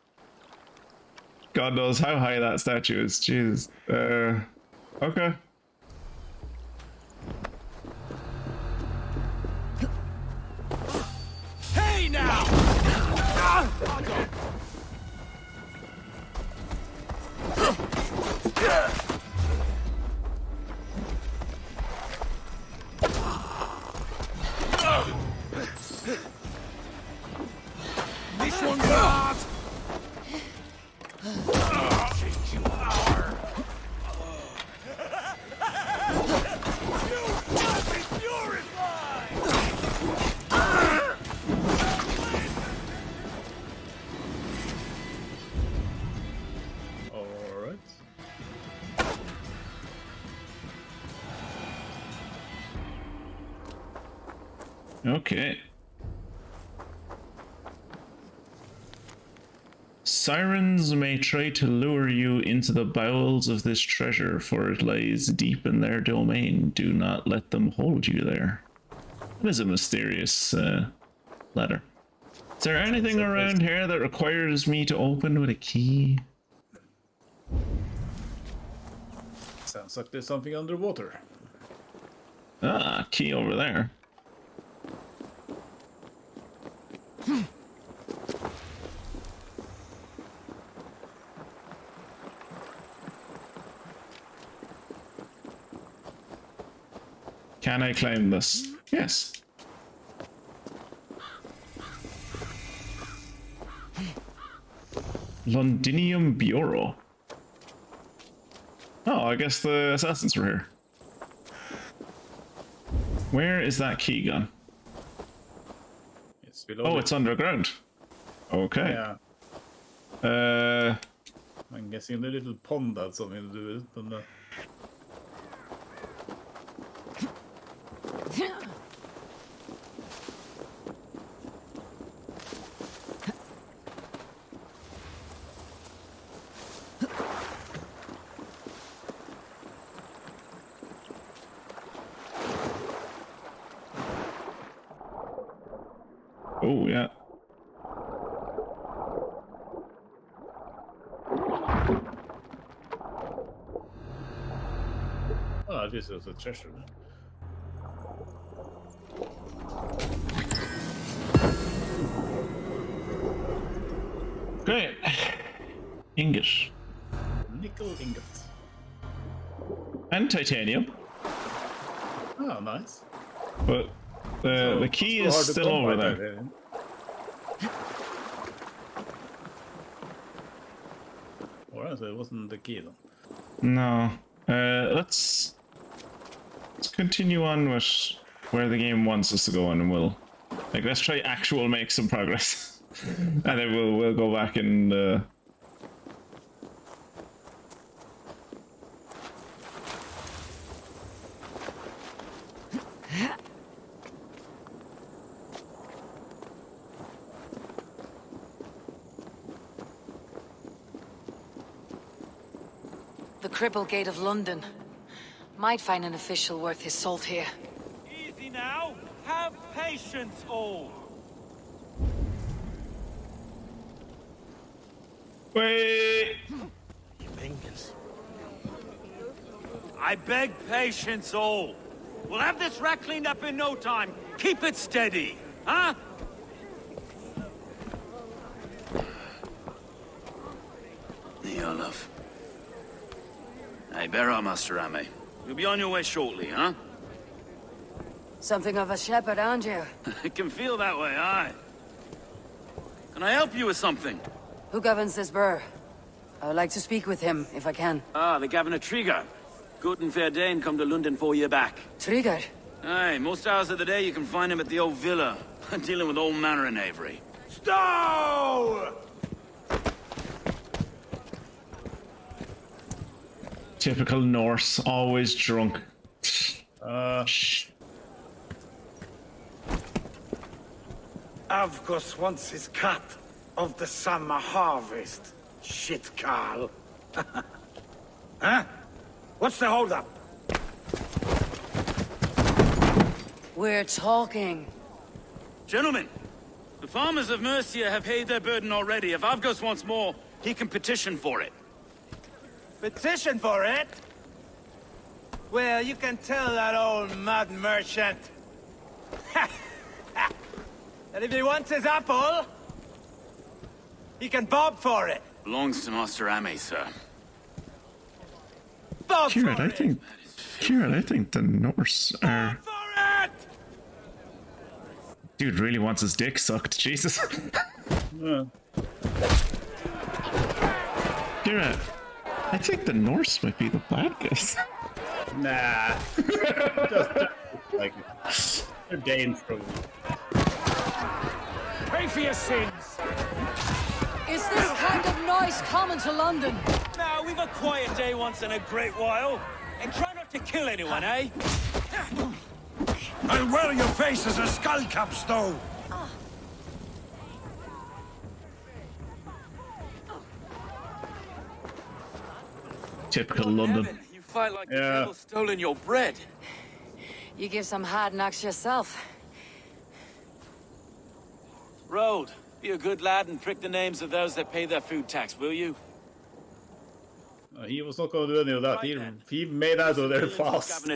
God knows how high that statue is. Jesus. Okay. Hey now! This one's ours! Alright. Okay. Sirens may try to lure you into the bowels of this treasure, for it lies deep in their domain. Do not let them hold you there. is a mysterious letter. Is there anything around here that requires me to open with a key? Sounds like there's something underwater. Ah, key over there. Can I climb this? Yes. Londinium Bureau. Oh, I guess the assassins were here. Where is that key gone? It's below. Oh, it's underground. Okay. Yeah. I'm guessing the little pond had something to do with it, but Oh, yeah. oh, this is a treasure. Great. Ingot. Nickel ingot. And titanium. Oh, nice. But the key is still over there. Alright, so it wasn't the key then. No. Let's continue on with where the game wants us to go, and we'll let's try make some progress, and then we'll go back and. The Cripple Gate of London. Might find an official worth his salt here. Easy now. Have patience, all. Wait. I beg patience, all. We'll have this wreck cleaned up in no time. Keep it steady, huh? Olaf. Hey, bear up, Master Ame. You'll be on your way shortly, huh? Something of a shepherd, aren't you? It can feel that way, aye. Can I help you with something? Who governs this burr? I would like to speak with him, if I can. Ah, the Governor Trigger. Good and fair Dane come to Lunden 4 year back. Trigger? Aye, most hours of the day you can find him at the old villa, dealing with all manner of knavery. Stow! Typical Norse, always drunk. Avgos wants his cut of the summer harvest. Shit, Carl. Huh? What's the holdup? We're talking. Gentlemen, the farmers of Mercia have paid their burden already. If Avgos wants more, he can petition for it. Petition for it? Well, you can tell that old mud merchant. And if he wants his apple, he can bob for it. Belongs to Master Ame, sir. Bob Kieran, for I it! think. Kieran, I think the Norse are. For it! Dude really wants his dick sucked. Jesus. Kieran, I think the Norse might be the bad guys. Nah. just like they're Danes probably. Pay for your sins! Is this kind of noise common to London? Now, we've a quiet day once in a great while. And try not to kill anyone, eh? I'll wear your face as a skull cap, Stow. Typical London. Heaven, you fight like the devil stolen your bread. You give some hard knocks yourself. Road, be a good lad and prick the names of those that pay their food tax, will you? He was not going to do any of that. He made out of there fast.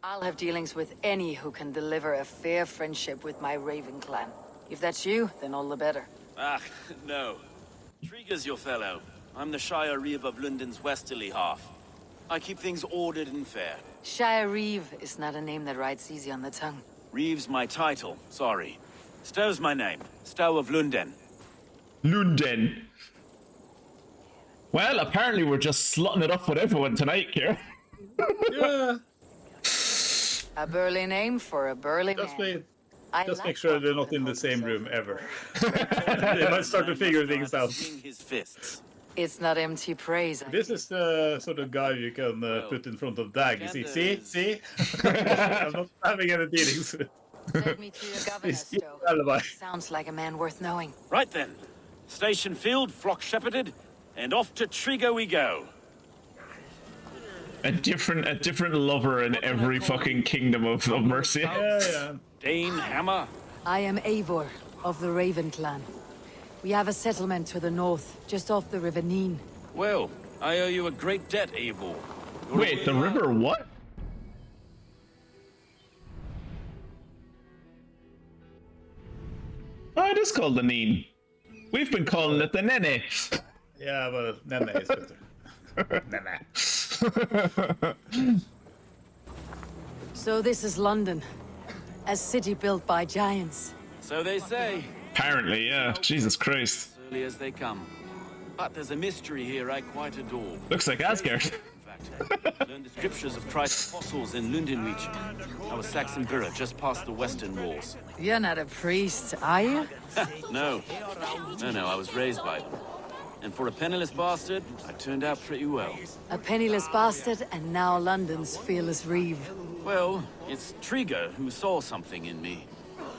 I'll have dealings with any who can deliver a fair friendship with my Raven clan. If that's you, then all the better. Ah, no. Trigger's your fellow. I'm the Shire Reeve of Lunden's westerly half. I keep things ordered and fair. Shire Reeve is not a name that rides easy on the tongue. Reeve's my title, sorry. Stow's my name. Stow of Lunden. Lunden. Well, apparently we're just slutting it up with everyone tonight, Kier. Yeah. A burly name for a burly man. Just make sure they're not in the same room ever. They might start to figure things out. It's not empty praise. This is the sort of guy you can put in front of Dag. See? I'm not having any dealings with. Take me to your governor's Stow. Sounds like a man worth knowing. Right then. Station filled, flock shepherded, and off to Trigo we go. A different lover in every fucking kingdom of Mercia. Yeah. Dane Hammer. I am Eivor of the Raven clan. We have a settlement to the north, just off the River Neen. Well, I owe you a great debt, Eivor. Wait, the river what? Oh, it is called the Neen. We've been calling it the Nene. Yeah, but Nene is better. Nene. So this is London. A city built by giants. So they say. Apparently, yeah. Jesus Christ. As early as they come. But there's a mystery here I quite adore. Looks like Asgard. In fact, learned the scriptures of Christ's apostles in Lunden region. I was Saxon borough just past the western walls. You're not a priest, are you? No, I was raised by them. And for a penniless bastard, I turned out pretty well. A penniless bastard, and now London's fearless reeve. Well, it's Trigger who saw something in me.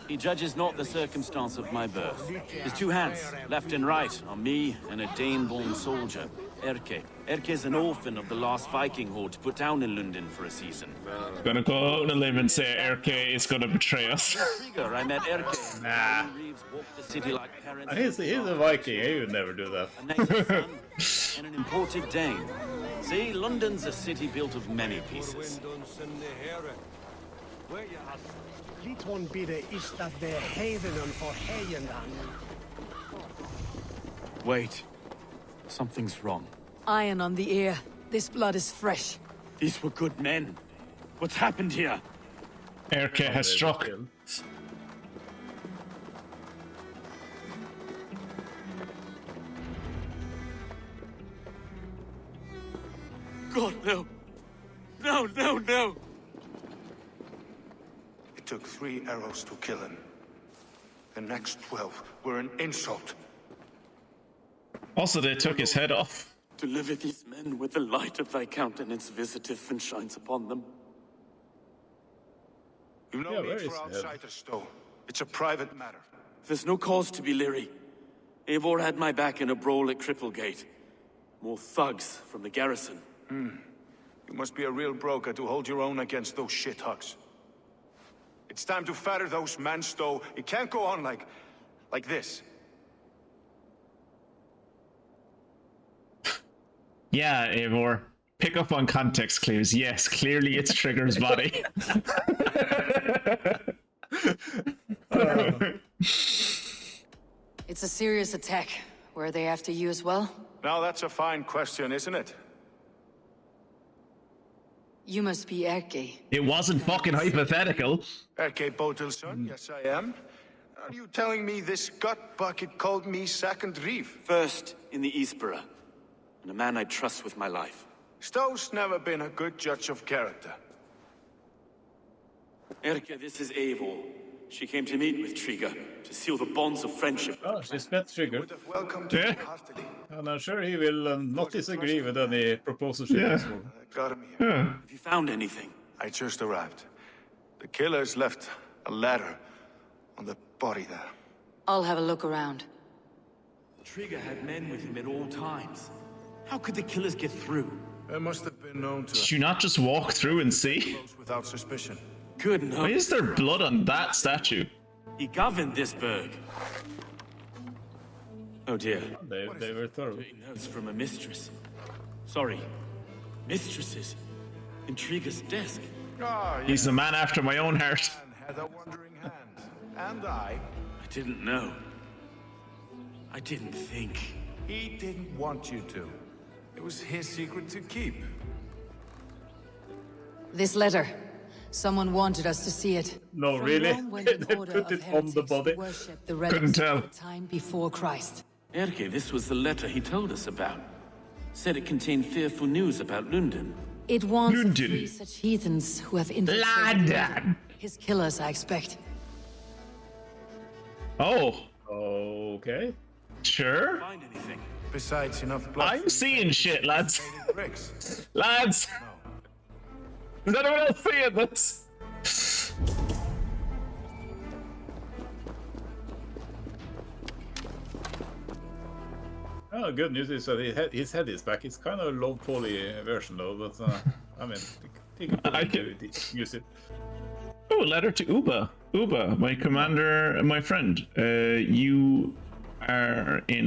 He judges not the circumstance of my birth. His two hands, left and right, are me and a Dane-born soldier, Erke. Erke's an orphan of the last Viking horde put down in Lunden for a season. Gonna go out on a limb and say Erke is gonna betray us. Trigger, I met Erke. Nah. Reeves walked the city like parents. He's a Viking. He would never do that. A native son and an imported Dane. See, London's a city built of many pieces. Wait. Something's wrong. Iron on the ear. This blood is fresh. These were good men. What's happened here? Erke has struck. God, no. No. It took 3 arrows to kill him. The next 12 were an insult. Also, they took his head off. Deliver these men with the light of thy countenance visiteth and shines upon them. You know me for outsiders, though. It's a private matter. There's no cause to be leery. Eivor had my back in a brawl at Cripplegate. More thugs from the garrison. You must be a real broker to hold your own against those shithugs. It's time to fetter those men, Stow. It can't go on like this. Yeah, Eivor. Pick up on context clues. Yes, clearly it's Trigger's body. It's a serious attack. Were they after you as well? Now that's a fine question, isn't it? You must be Erke. It wasn't fucking hypothetical. Erke Botel's son, yes I am. Are you telling me this gut bucket called me second reeve? First in the Eastborough, and a man I trust with my life. Stow's never been a good judge of character. Erke, this is Eivor. She came to meet with Trigger, to seal the bonds of friendship. Oh, she's met Trigger. Welcome to me heartily. And I'm sure he will not disagree with any proposal she makes for him. Got him here. Have you found anything? I just arrived. The killers left a letter on the body there. I'll have a look around. Trigger had men with him at all times. How could the killers get through? They must have been known to Did you not just walk through and see? without suspicion. Good enough. Why is there blood on that statue? He governed this burg. Oh dear. They were thorough. Notes from a mistress. Sorry. Mistresses. Intrigue's desk. He's the man after my own heart. Had a wandering hand. And I didn't know. I didn't think. He didn't want you to. It was his secret to keep. This letter. Someone wanted us to see it. No, From really? Rome went an They order put of it on the heretics body. who worshipped the relics Couldn't tell. of the time before Christ. Erke, this was the letter he told us about. Said it contained fearful news about Lunden. It wants to Lunden. free such heathens who have infiltrated London. Lunden. His killers, I expect. Oh, Okay. sure. Find anything? Besides enough blood. I'm seeing shit, lads. Bricks. Lads! Is anyone else seeing this? Oh, good news is that his head is back. It's kind of a low poly version though, but I mean, he can put I it can- to use it. Oh, a letter to Uba. Uba, my commander, my friend. You are in.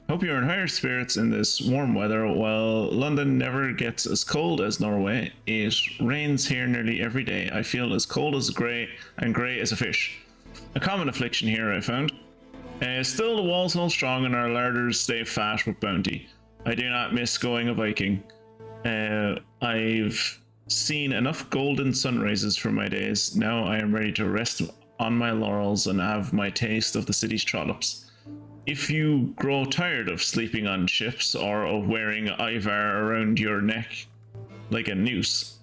Hope you're in higher spirits in this warm weather. While London never gets as cold as Norway, it rains here nearly every day. I feel as cold as grey and grey as a fish. A common affliction here, I found. Still, the walls hold strong and our larders stay fat with bounty. I do not miss going a Viking. I've seen enough golden sunrises for my days. Now I am ready to rest on my laurels and have my taste of the city's trollops. If you grow tired of sleeping on ships or of wearing ivar around your neck like a noose,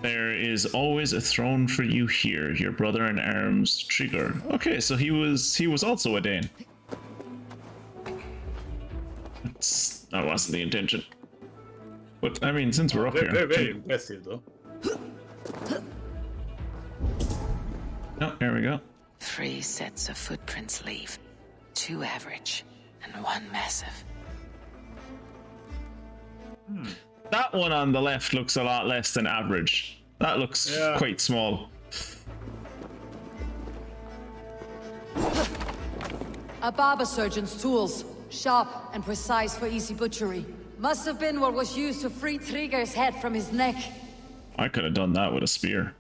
there is always a throne for you here, your brother in arms, Trigger. Okay, so he was also a Dane. That wasn't the intention. But I mean, since we're up They're here. very impressive though. Oh, there we go. 3 sets of footprints leave. 2 average, and 1 massive. That one on the left looks a lot less than average. That looks quite small. A barber surgeon's tools. Sharp and precise for easy butchery. Must have been what was used to free Trigger's head from his neck. I could have done that with a spear.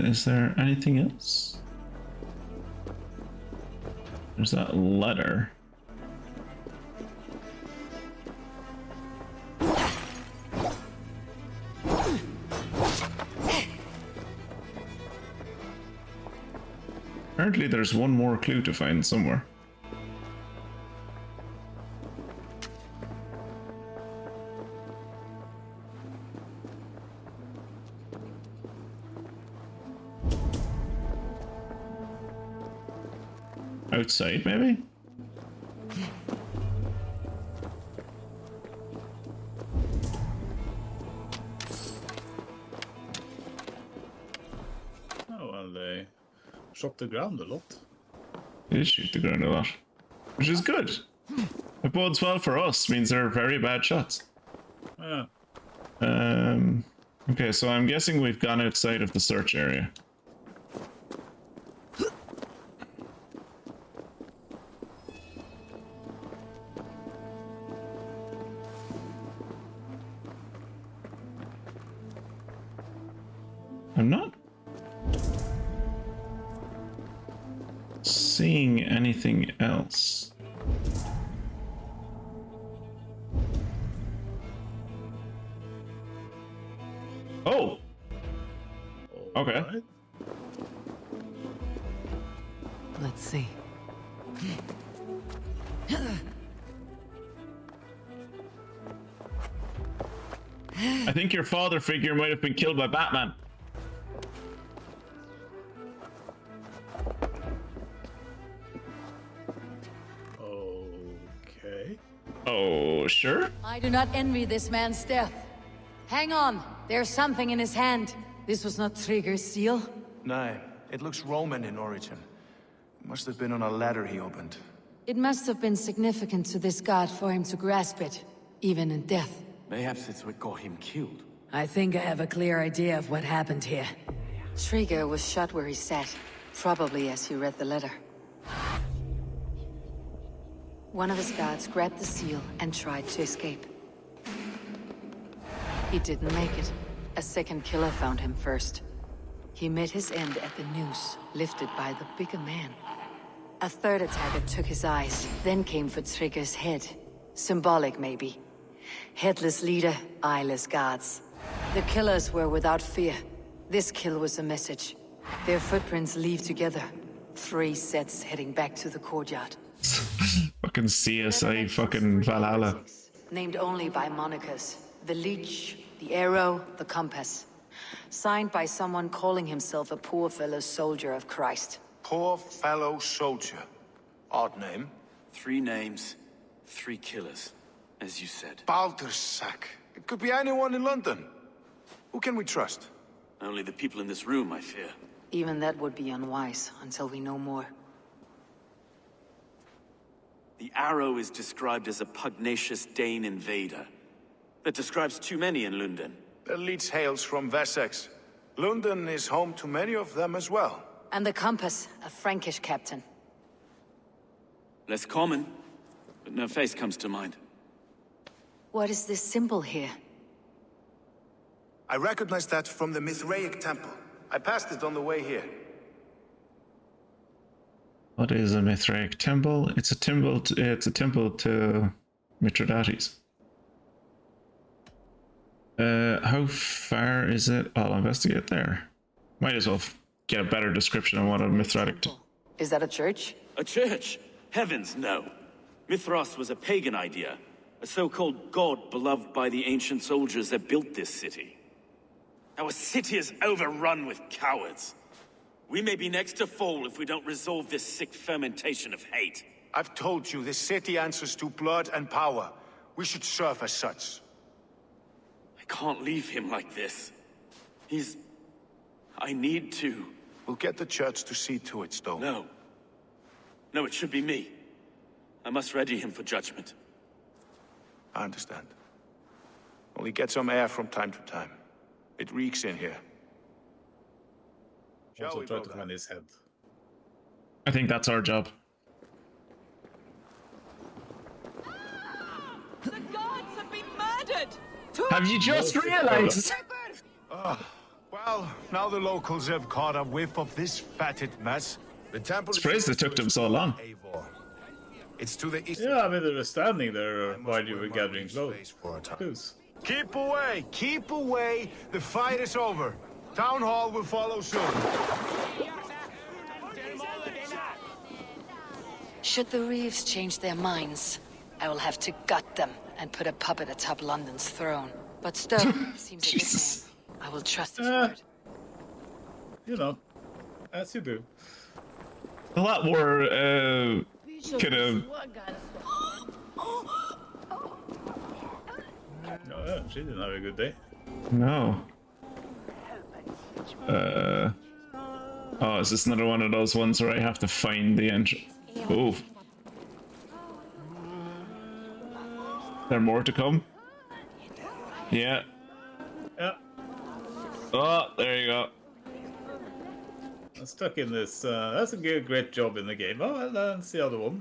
Is there anything else? There's that letter. Apparently there's one more clue to find somewhere. Outside, maybe? Oh, well, they shot the ground a lot. They did shoot the ground a lot. Which is good. It bodes well for us, means they're very bad shots. Yeah. Okay, so I'm guessing we've gone outside of the search area. I'm not seeing anything else. Oh! Okay. Alright. Let's see. I think your father figure might have been killed by Batman. Okay. Oh, sure? I do not envy this man's death. Hang on, there's something in his hand. This was not Trigger's seal. No, It looks Roman in origin. Must have been on a ladder he opened. It must have been significant to this god for him to grasp it, even in death. Perhaps it's what got him killed. I think I have a clear idea of what happened here. Trigger was shot where he sat, probably as he read the letter. One of his guards grabbed the seal and tried to escape. He didn't make it. A second killer found him first. He met his end at the noose, lifted by the bigger man. A third attacker took his eyes, then came for Trigger's head. Symbolic, maybe. Headless leader, eyeless guards. The killers were without fear. This kill was a message. Their footprints leave together. 3 sets heading back to the courtyard. Fucking CSI, fucking Valhalla. Named only by monikers. The Leech, the Arrow, the Compass. Signed by someone calling himself a poor fellow soldier of Christ. Poor fellow soldier. Odd name. 3 names, 3 killers, as you said. Baldersack. It could be anyone in London. Who can we trust? Only the people in this room, I fear. Even that would be unwise, until we know more. The Arrow is described as a pugnacious Dane invader. That describes too many in Lunden. The Leech hails from Wessex. Lunden is home to many of them as well. And the Compass, a Frankish captain. Less common, but no face comes to mind. What is this symbol here? I recognize that from the Mithraic temple. I passed it on the way here. What is a Mithraic temple? It's a temple to Mithridates. How far is it? I'll investigate there. Might as well get a better description of what a Mithridatic... Is that a church? A church? Heavens, no. Mithras was a pagan idea. A so-called god beloved by the ancient soldiers that built this city. Our city is overrun with cowards. We may be next to fall if we don't resolve this sick fermentation of hate. I've told you, this city answers to blood and power. We should serve as such. I can't leave him like this. I need to. We'll get the church to see to it, Stone. No. No, it should be me. I must ready him for judgment. I understand. Only get some air from time to time. It reeks in here. Also try to find his head. I think that's our job. The gods have been murdered! Have you just realized? Well, now the locals have caught a whiff of this fatted mess. The temple. Surprised it took them so long. It's to the east. Yeah, I mean they were standing there while you were gathering clothes. Keep away! Keep away! The fight is over. Town hall will follow soon. Should the Reeves change their minds, I will have to gut them and put a puppet atop London's throne. But Stone seems a good man. I will trust his word. You know, as you do. A lot more, kind of... No, she didn't have a good day. No. Oh, is this another one of those ones where I have to find the entrance? Oh. There more to come? Yeah. Yeah. Oh, there you go. I'm stuck in this. That's a great job in the game. Oh, well, that's the other one.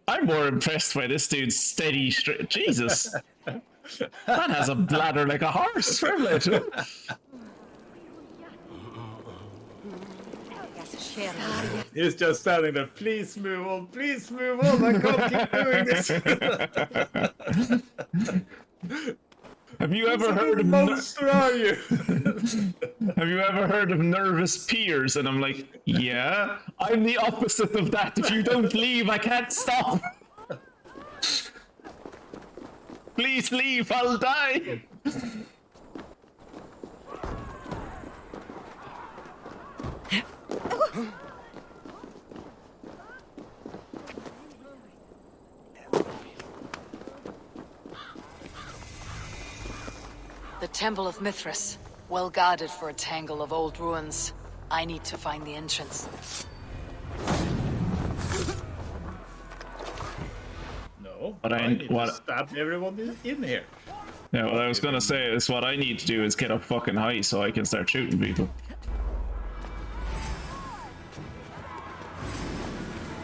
I'm more impressed by this dude's steady straight. Jesus. Man has a bladder like a horse. Fair play to him. He's just standing there. Please move on. Please move on. I can't keep doing this. Have you ever heard of monster? Are you? Have you ever heard of nervous peers? And I'm like, yeah. I'm the opposite of that. If you don't leave, I can't stop. Please leave. I'll die. The Temple of Mithras, well guarded for a tangle of old ruins. I need to find the entrance. No, But I need to stab everyone in here. Yeah, what I was gonna say is what I need to do is get up fucking high so I can start shooting people.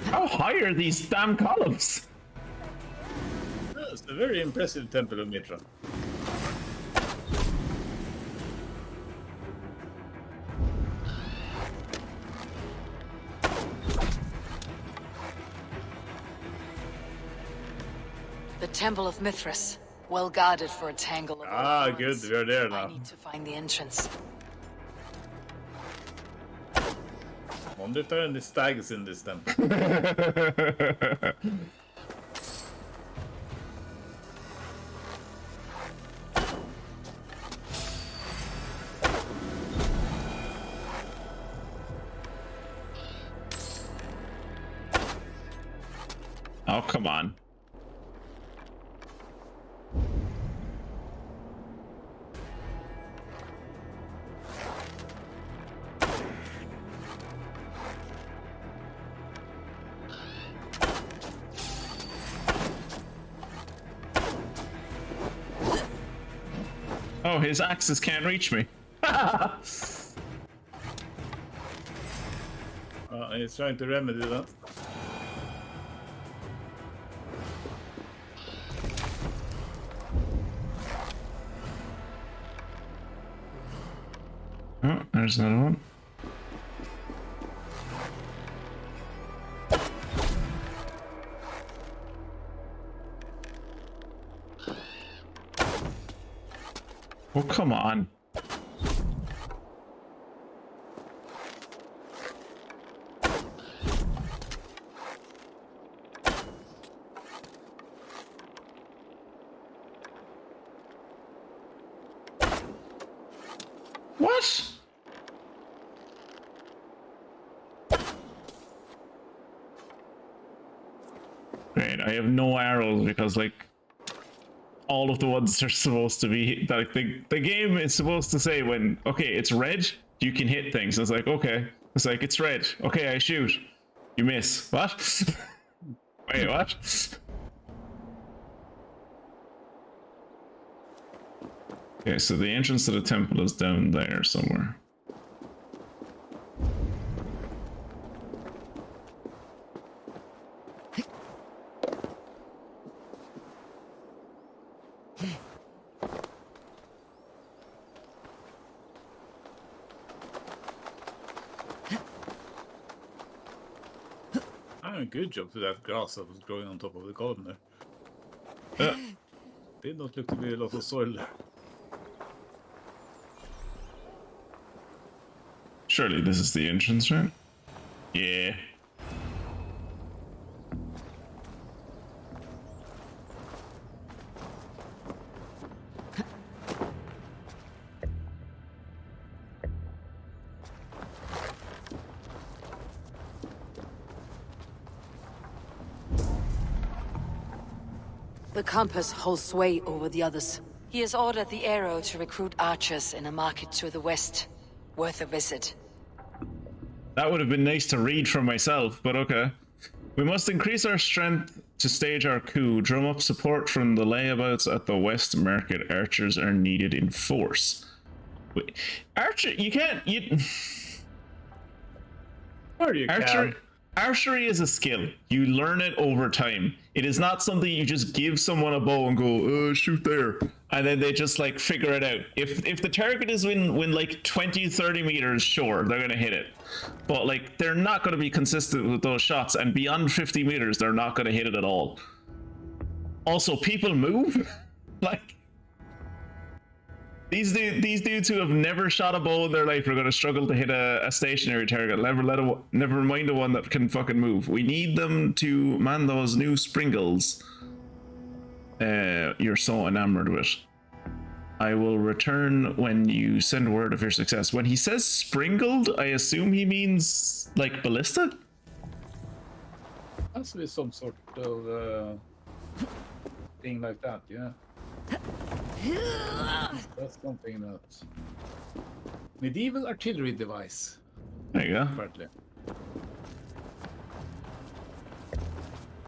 How high are these damn columns? It's a very impressive Temple of Mitra. The Temple of Mithras. Well guarded for a tangle of old Good, ruins. we're there now. I need to find the entrance. Wonder if there are any stags in this temple. Oh, come on. Oh, his axes can't reach me. He's trying to remedy that. Oh, there's another one. Oh, come on. What? Great, I have no arrows because, like, all of the ones are supposed to be, like, the game is supposed to say when, okay, it's red, you can hit things. It's like, okay. It's like, it's red. Okay, I shoot. You miss. What? Wait, what? Okay, so the entrance to the temple is down there somewhere. Good job to that grass that was growing on top of the column there. Did not look to be a lot of soil there. Surely this is the entrance, right? Yeah. The compass holds sway over the others. He has ordered the arrow to recruit archers in a market to the west. Worth a visit. That would have been nice to read for myself, but okay. We must increase our strength to stage our coup. Drum up support from the layabouts at the West Market. Archers are needed in force. Wait, Archer, you can't. Or you can. Archery is a skill. You learn it over time. It is not something you just give someone a bow and go, shoot there. And then they just like figure it out. If the target is when like 20, 30 meters, sure, they're gonna hit it. But like they're not gonna be consistent with those shots, and beyond 50 meters, they're not gonna hit it at all. Also, people move. Like these dudes who have never shot a bow in their life are going to struggle to hit a stationary target. Never mind the one that can fucking move. We need them to man those new springles. You're so enamored with. I will return when you send word of your success. When he says springled, I assume he means like ballista? Has to be some sort of thing like that, yeah. That's something that medieval artillery device. There you go. Apparently.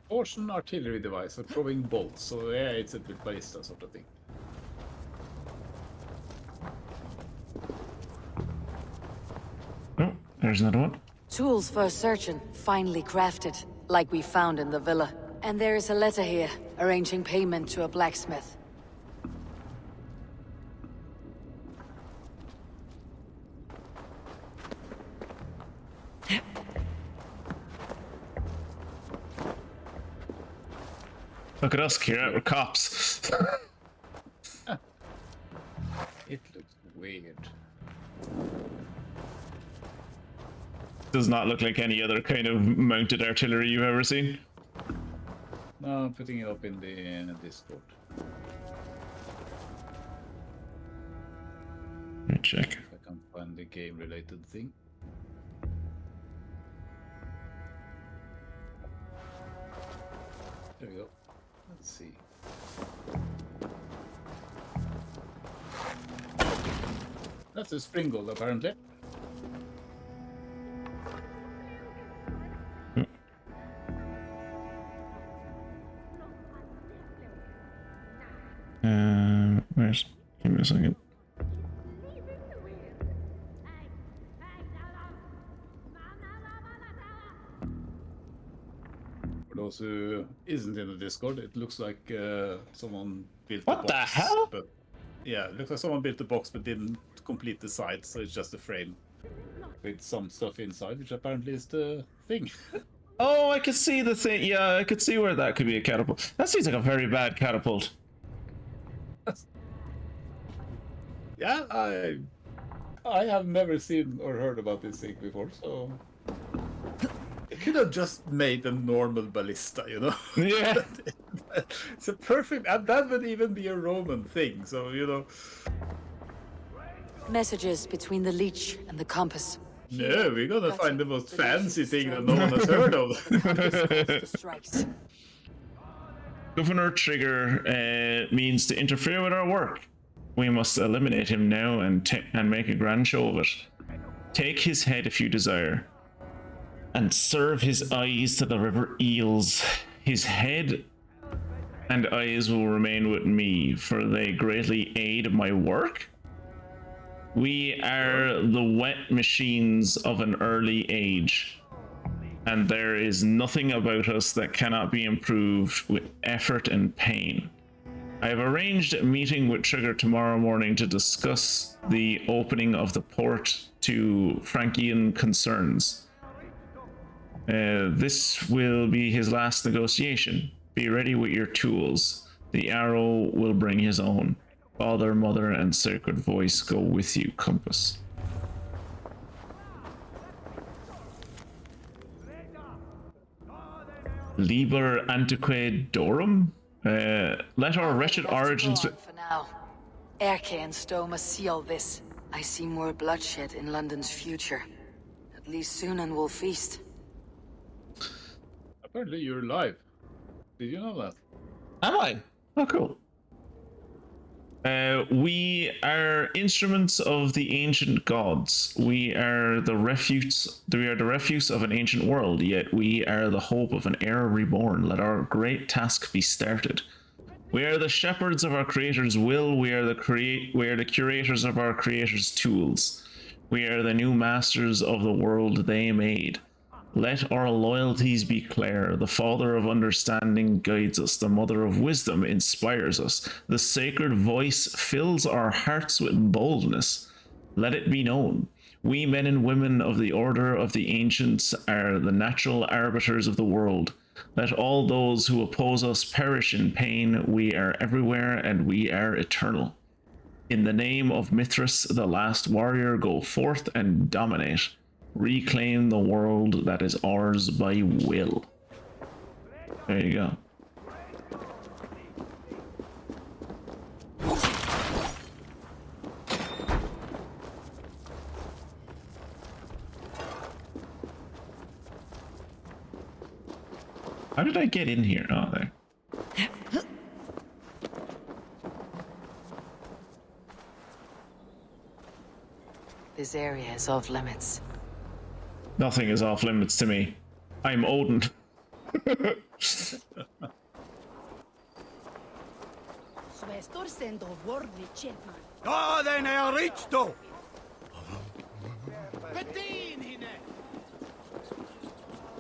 Portion artillery device for throwing bolts, so yeah, it's a bit ballista sort of thing. Oh, there's another one. Tools for searching, finely crafted, like we found in the villa. And there is a letter here, arranging payment to a blacksmith. Look at us, Kira, we're cops. It looks weird. Does not look like any other kind of mounted artillery you've ever seen. No, I'm putting it up in the Discord. Let me check. If I can find the game-related thing. There we go. Let's see. That's a springald, apparently. Where's... Give me a second. For those who isn't in the Discord, it looks like someone built a What box. the hell? But yeah, it looks like someone built a box but didn't complete the side, so it's just a frame with some stuff inside, which apparently is the thing. Oh, I could see the thing. Yeah, I could see where that could be a catapult. That seems like a very bad catapult. Yeah, I have never seen or heard about this thing before, so it could have just made a normal ballista, you know? Yeah. It's a perfect, and that would even be a Roman thing, so, you know. Messages between the leech and the compass. No, we're gonna find the most fancy thing that no one has heard of. Governor Trigger means to interfere with our work. We must eliminate him now and make a grand show of it. Take his head if you desire, and serve his eyes to the river eels. His head and eyes will remain with me, for they greatly aid my work. We are the wet machines of an early age, and there is nothing about us that cannot be improved with effort and pain. I have arranged a meeting with Trigger tomorrow morning to discuss the opening of the port to Frankian concerns. This will be his last negotiation. Be ready with your tools. The arrow will bring his own. Father, Mother, and Sacred Voice go with you, Compass. Liber Antique Dorum? Let our wretched origins... For now. LArc and Stowe must see all this. I see more bloodshed in London's future. At least Sunan will feast. Apparently you're alive. Did you know that? Am I? Oh, cool. We are instruments of the ancient gods. We are the refuse. We are the refuse of an ancient world. Yet we are the hope of an era reborn. Let our great task be started. We are the shepherds of our Creator's will. We are the curators of our Creator's tools. We are the new masters of the world they made. Let our loyalties be clear. The Father of Understanding guides us. The Mother of Wisdom inspires us. The Sacred Voice fills our hearts with boldness. Let it be known. We men and women of the Order of the Ancients are the natural arbiters of the world. Let all those who oppose us perish in pain. We are everywhere and we are eternal. In the name of Mithras, the last warrior, go forth and dominate. Reclaim the world that is ours by will. There you go. How did I get in here? Oh, there. This area is off limits. Nothing is off limits to me. I'm Odin.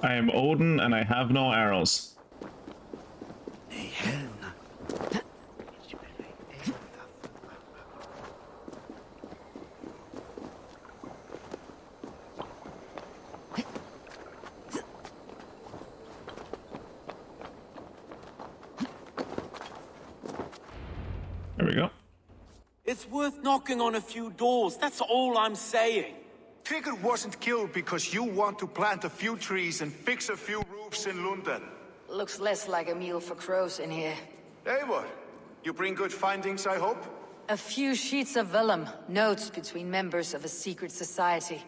I am Odin and I have no arrows. There we go. It's worth knocking on a few doors, that's all I'm saying. Trigger wasn't killed because you want to plant a few trees and fix a few roofs in Lunden. Looks less like a meal for crows in here. Hey, what? You bring good findings, I hope? A few sheets of vellum, notes between members of a secret society.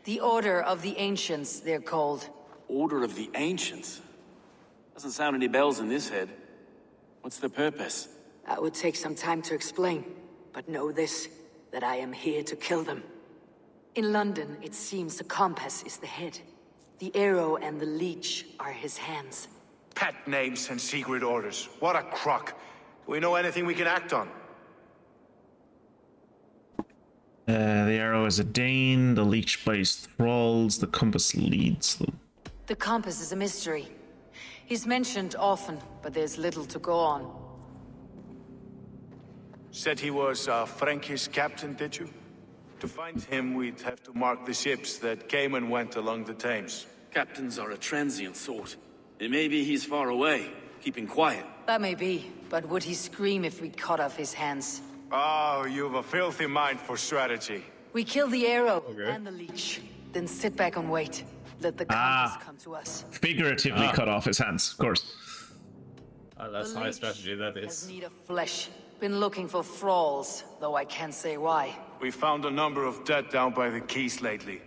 The Order of the Ancients, they're called. Order of the Ancients? Doesn't sound any bells in this head. What's the purpose? That would take some time to explain, but know this, that I am here to kill them. In London, it seems the compass is the head. The arrow and the leech are his hands. Pet names and secret orders. What a crock. Do we know anything we can act on? The arrow is a Dane, the leech buys thralls, the compass leads them. The compass is a mystery. He's mentioned often, but there's little to go on. Said he was a Frankish captain, did you? To find him, we'd have to mark the ships that came and went along the Thames. Captains are a transient sort. It may be he's far away, keeping quiet. That may be, but would he scream if we cut off his hands? Oh, you've a filthy mind for strategy. We kill the arrow and the leech, then sit back and wait. Let the compass come to us. Figuratively cut off his hands, of course. That's high strategy, that is. Has need of flesh. Been looking for thralls, though I can't say why. We found a number of dead down by the quays lately,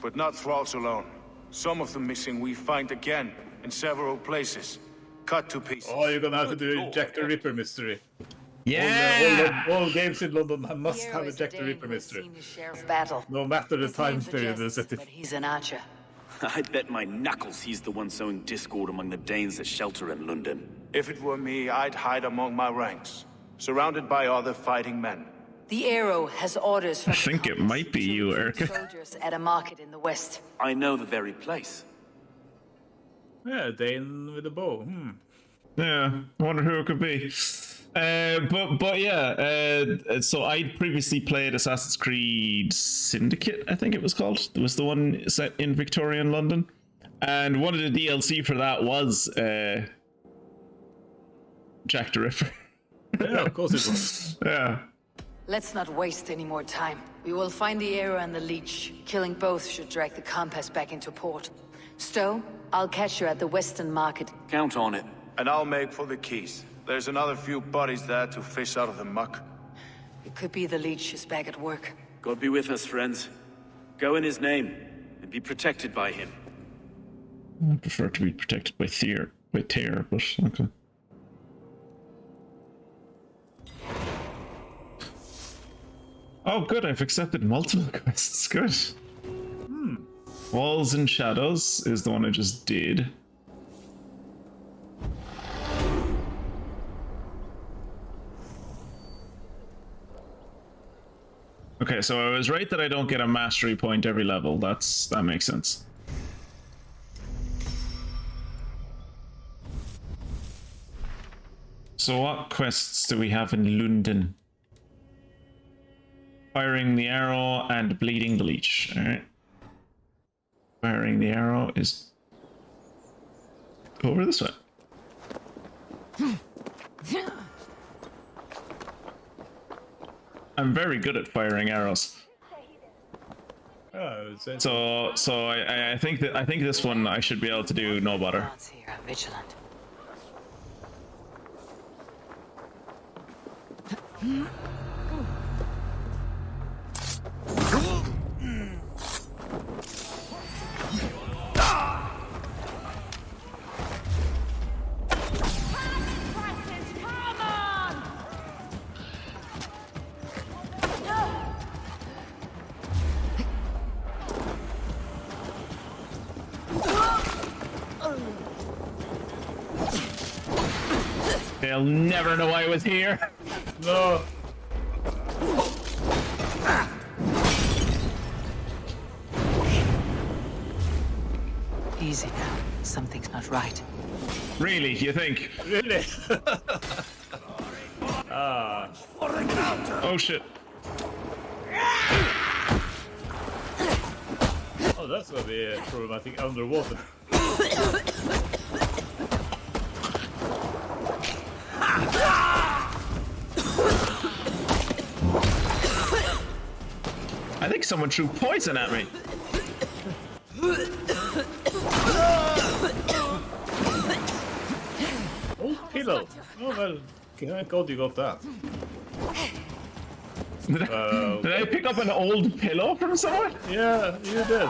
but not thralls alone. Some of the missing we find again in several places, cut to pieces. Oh, you're gonna have to do Jack the Ripper mystery. Yeah! All games in London must have a Jack the Ripper mystery. No matter the time period they set it. He's an archer. I bet my knuckles he's the one sowing discord among the Danes that shelter in Lunden. If it were me, I'd hide among my ranks, surrounded by other fighting men. The arrow has orders from I think it might be you, Erica. soldiers at a market in the west. I know the very place. Yeah, Dane with a bow. Yeah, I wonder who it could be. But yeah, so I'd previously played Assassin's Creed Syndicate, I think it was called. It was the one set in Victorian London. And one of the DLC for that was Jack the Ripper. Yeah, of course it was. Yeah. Let's not waste any more time. We will find the arrow and the leech. Killing both should drag the compass back into port. Stowe, I'll catch you at the Western Market. Count on it. And I'll make for the quays. There's another few bodies there to fish out of the muck. It could be the leech is back at work. God be with us, friends. Go in his name, and be protected by him. I prefer to be protected by Tyr, but okay. Oh, good, I've accepted multiple quests. Good. Walls and Shadows is the one I just did. Okay, so I was right that I don't get a mastery point every level. That makes sense. So what quests do we have in Lunden? Firing the arrow and bleeding the leech. Alright. Firing the arrow is over this way. I'm very good at firing arrows. So I think this one I should be able to do no bother. Vigilant. They'll never know I was here. No. Easy now. Something's not right. Really, you think? Really? Ah. Oh shit. Oh, that's gonna be problematic underwater. I think someone threw poison at me. Oh, pillow. Oh, well, thank God you got that. Did I pick up an old pillow from someone? Yeah, you did.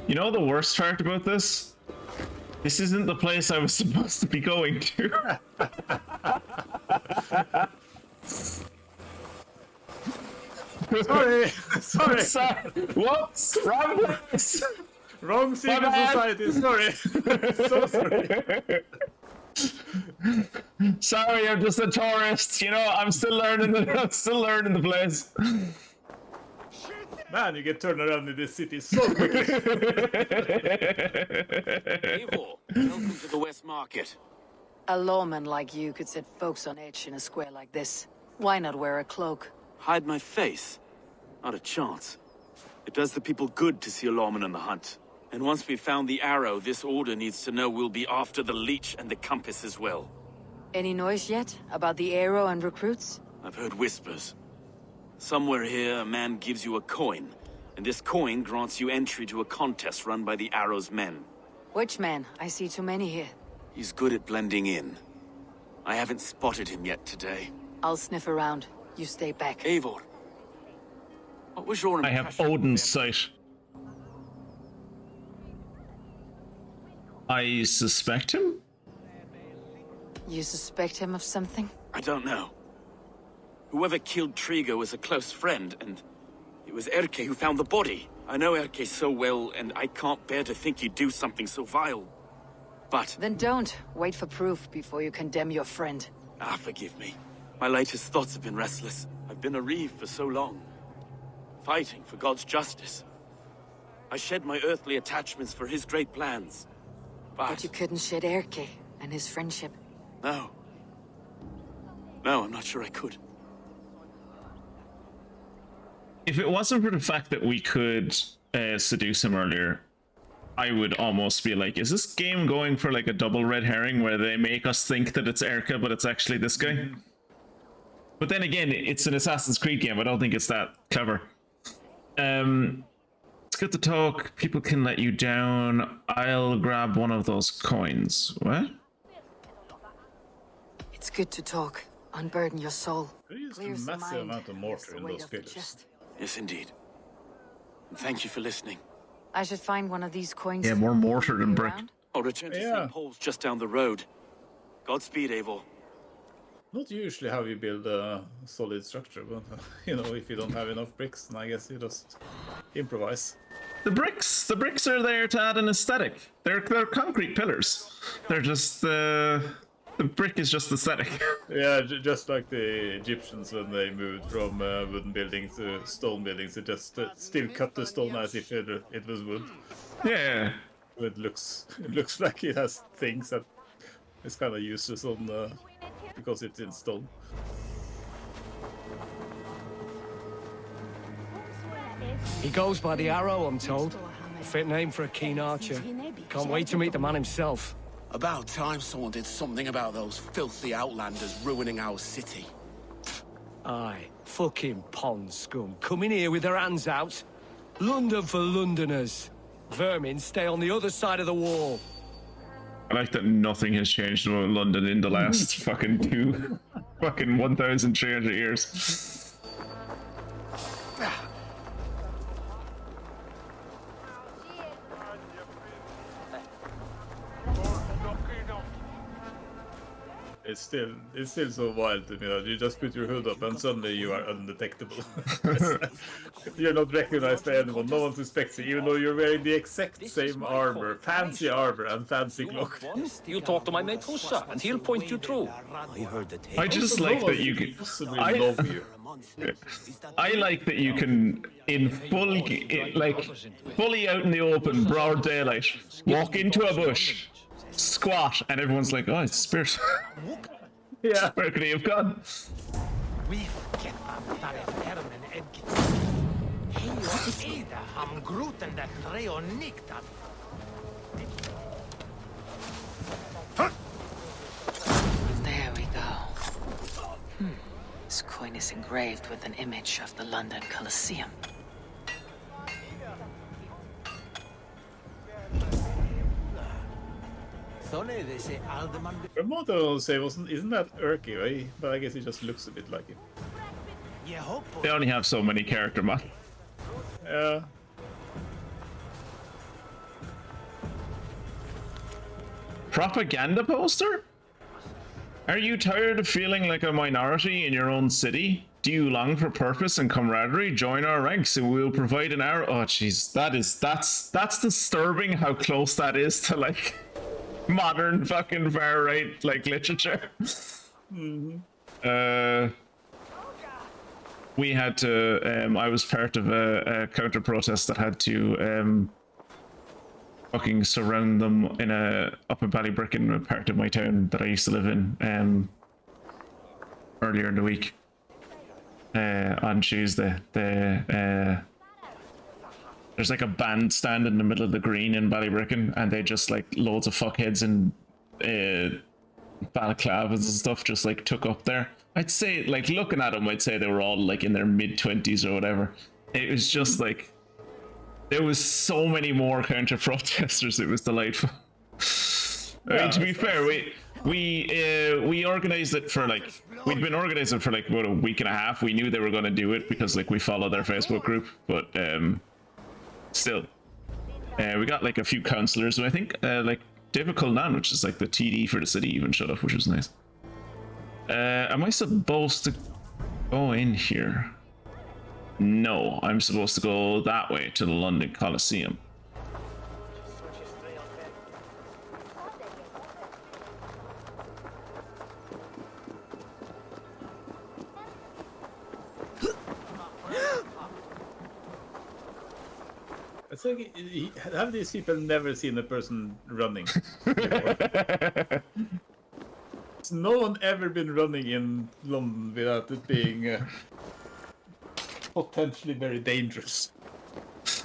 You know the worst part about this? This isn't the place I was supposed to be going to. Sorry, sorry. Sorry. Whoops! Wrong place! Wrong secret society, sorry. So sorry. Sorry, I'm just a tourist. You know, I'm still learning the place. Man, you get turned around in this city so quickly. Eivor, welcome to the West Market. A lawman like you could set folks on edge in a square like this. Why not wear a cloak? Hide my face? Not a chance. It does the people good to see a lawman on the hunt. And once we've found the arrow, this order needs to know we'll be after the leech and the compass as well. Any noise yet about the arrow and recruits? I've heard whispers. Somewhere here, a man gives you a coin, and this coin grants you entry to a contest run by the Arrow's men. Which man? I see too many here. He's good at blending in. I haven't spotted him yet today. I'll sniff around. You stay back. Eivor, what was your impression? I have Odin's sight. I suspect him? You suspect him of something? I don't know. Whoever killed Trigo was a close friend, and it was Erke who found the body. I know Erke so well, and I can't bear to think he'd do something so vile. But... Then don't. Wait for proof before you condemn your friend. Ah, forgive me. My latest thoughts have been restless. I've been a reeve for so long. Fighting for God's justice. I shed my earthly attachments for his great plans. But you couldn't shed Erke and his friendship. No. No, I'm not sure I could. If it wasn't for the fact that we could seduce him earlier, I would almost be like, is this game going for like a double red herring where they make us think that it's Erka, but it's actually this guy? But then again, it's an Assassin's Creed game. I don't think it's that clever. It's good to talk. People can let you down. I'll grab one of those coins. What? It's good to talk. Unburden your soul. They used a massive amount of mortar in those pillars. Yes, indeed. And thank you for listening. I should find one of these coins. Yeah, more mortar than brick. I'll return to St. Paul's just down the road. Godspeed, Eivor. Not usually how you build a solid structure, but you know, if you don't have enough bricks, then I guess you just improvise. The bricks are there to add an aesthetic. They're concrete pillars. They're just the brick is just aesthetic. Yeah, just like the Egyptians when they moved from wooden buildings to stone buildings, they just still cut the stone as if it was wood. Yeah. It looks like it has things that it's kind of useless on because it's in stone. He goes by the Arrow, I'm told. A fit name for a keen archer. Can't wait to meet the man himself. About time someone did something about those filthy outlanders ruining our city. Aye, fucking pond scum. Coming here with their hands out. London for Londoners. Vermin stay on the other side of the wall. I like that nothing has changed about London in the last fucking 1,300 years. It's still so wild to me that you just put your hood up and suddenly you are undetectable. You're not recognized by anyone. No one suspects you, even though you're wearing the exact same armor, fancy armor and fancy cloak. You talk to my mate Hussa, and he'll point you through. I just like that you can. I like that you can, in full, fully out in the open, broad daylight, walk into a bush, squat, and everyone's like, "Oh, it's a spirit." Yeah. Where could he have gone? There we go. This coin is engraved with an image of the London Colosseum. Remoto say isn't that Urki, right? But I guess he just looks a bit like him. They only have so many character mods. Yeah. Propaganda poster? Are you tired of feeling like a minority in your own city? Do you long for purpose and camaraderie? Join our ranks and we'll provide an hour. Oh jeez, that's disturbing how close that is to like modern fucking far right like literature. We had to I was part of a counter protest that had to fucking surround them in up in Ballybricken, a part of my town that I used to live in earlier in the week. On Tuesday, there's like a bandstand in the middle of the green in Ballybricken, and they just like loads of fuckheads in balaclavas and stuff just like took up there. I'd say, like, looking at them, I'd say they were all like in their mid-20s or whatever. It was just like there was so many more counter protesters. It was delightful. I mean, to be fair, we organized it for like, we'd been organizing for like about a week and a half. We knew they were going to do it because like we follow their Facebook group, but still, we got like a few councillors, and I think like David Culnan, which is like the TD for the city, even showed up, which was nice. Am I supposed to go in here? No, I'm supposed to go that way to the London Colosseum. I think have these people never seen a person running before? Has no one ever been running in London without it being potentially very dangerous?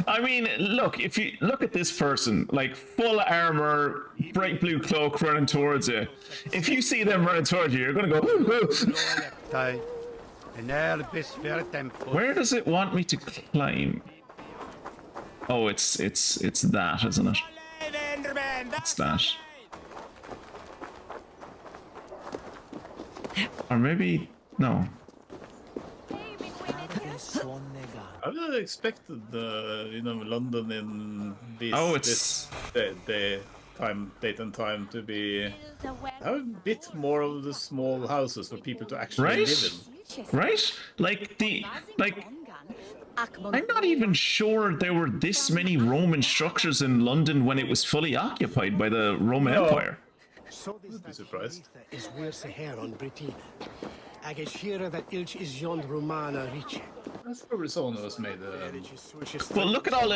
I mean, look, if you look at this person, like full armor, bright blue cloak running towards you, if you see them running towards you, you're gonna go, "Ooh, ooh." Where does it want me to climb? Oh, it's that, isn't it? It's that. Or maybe no. I would have expected London in this, date and time to be have a bit more of the small houses for people to actually live in. Right? I'm not even sure there were this many Roman structures in London when it was fully occupied by the Roman Empire. I'd be surprised. Is worse here on Britain. I guess here that Ilch is yon Romana rich. That's probably someone who was made. Well, look at all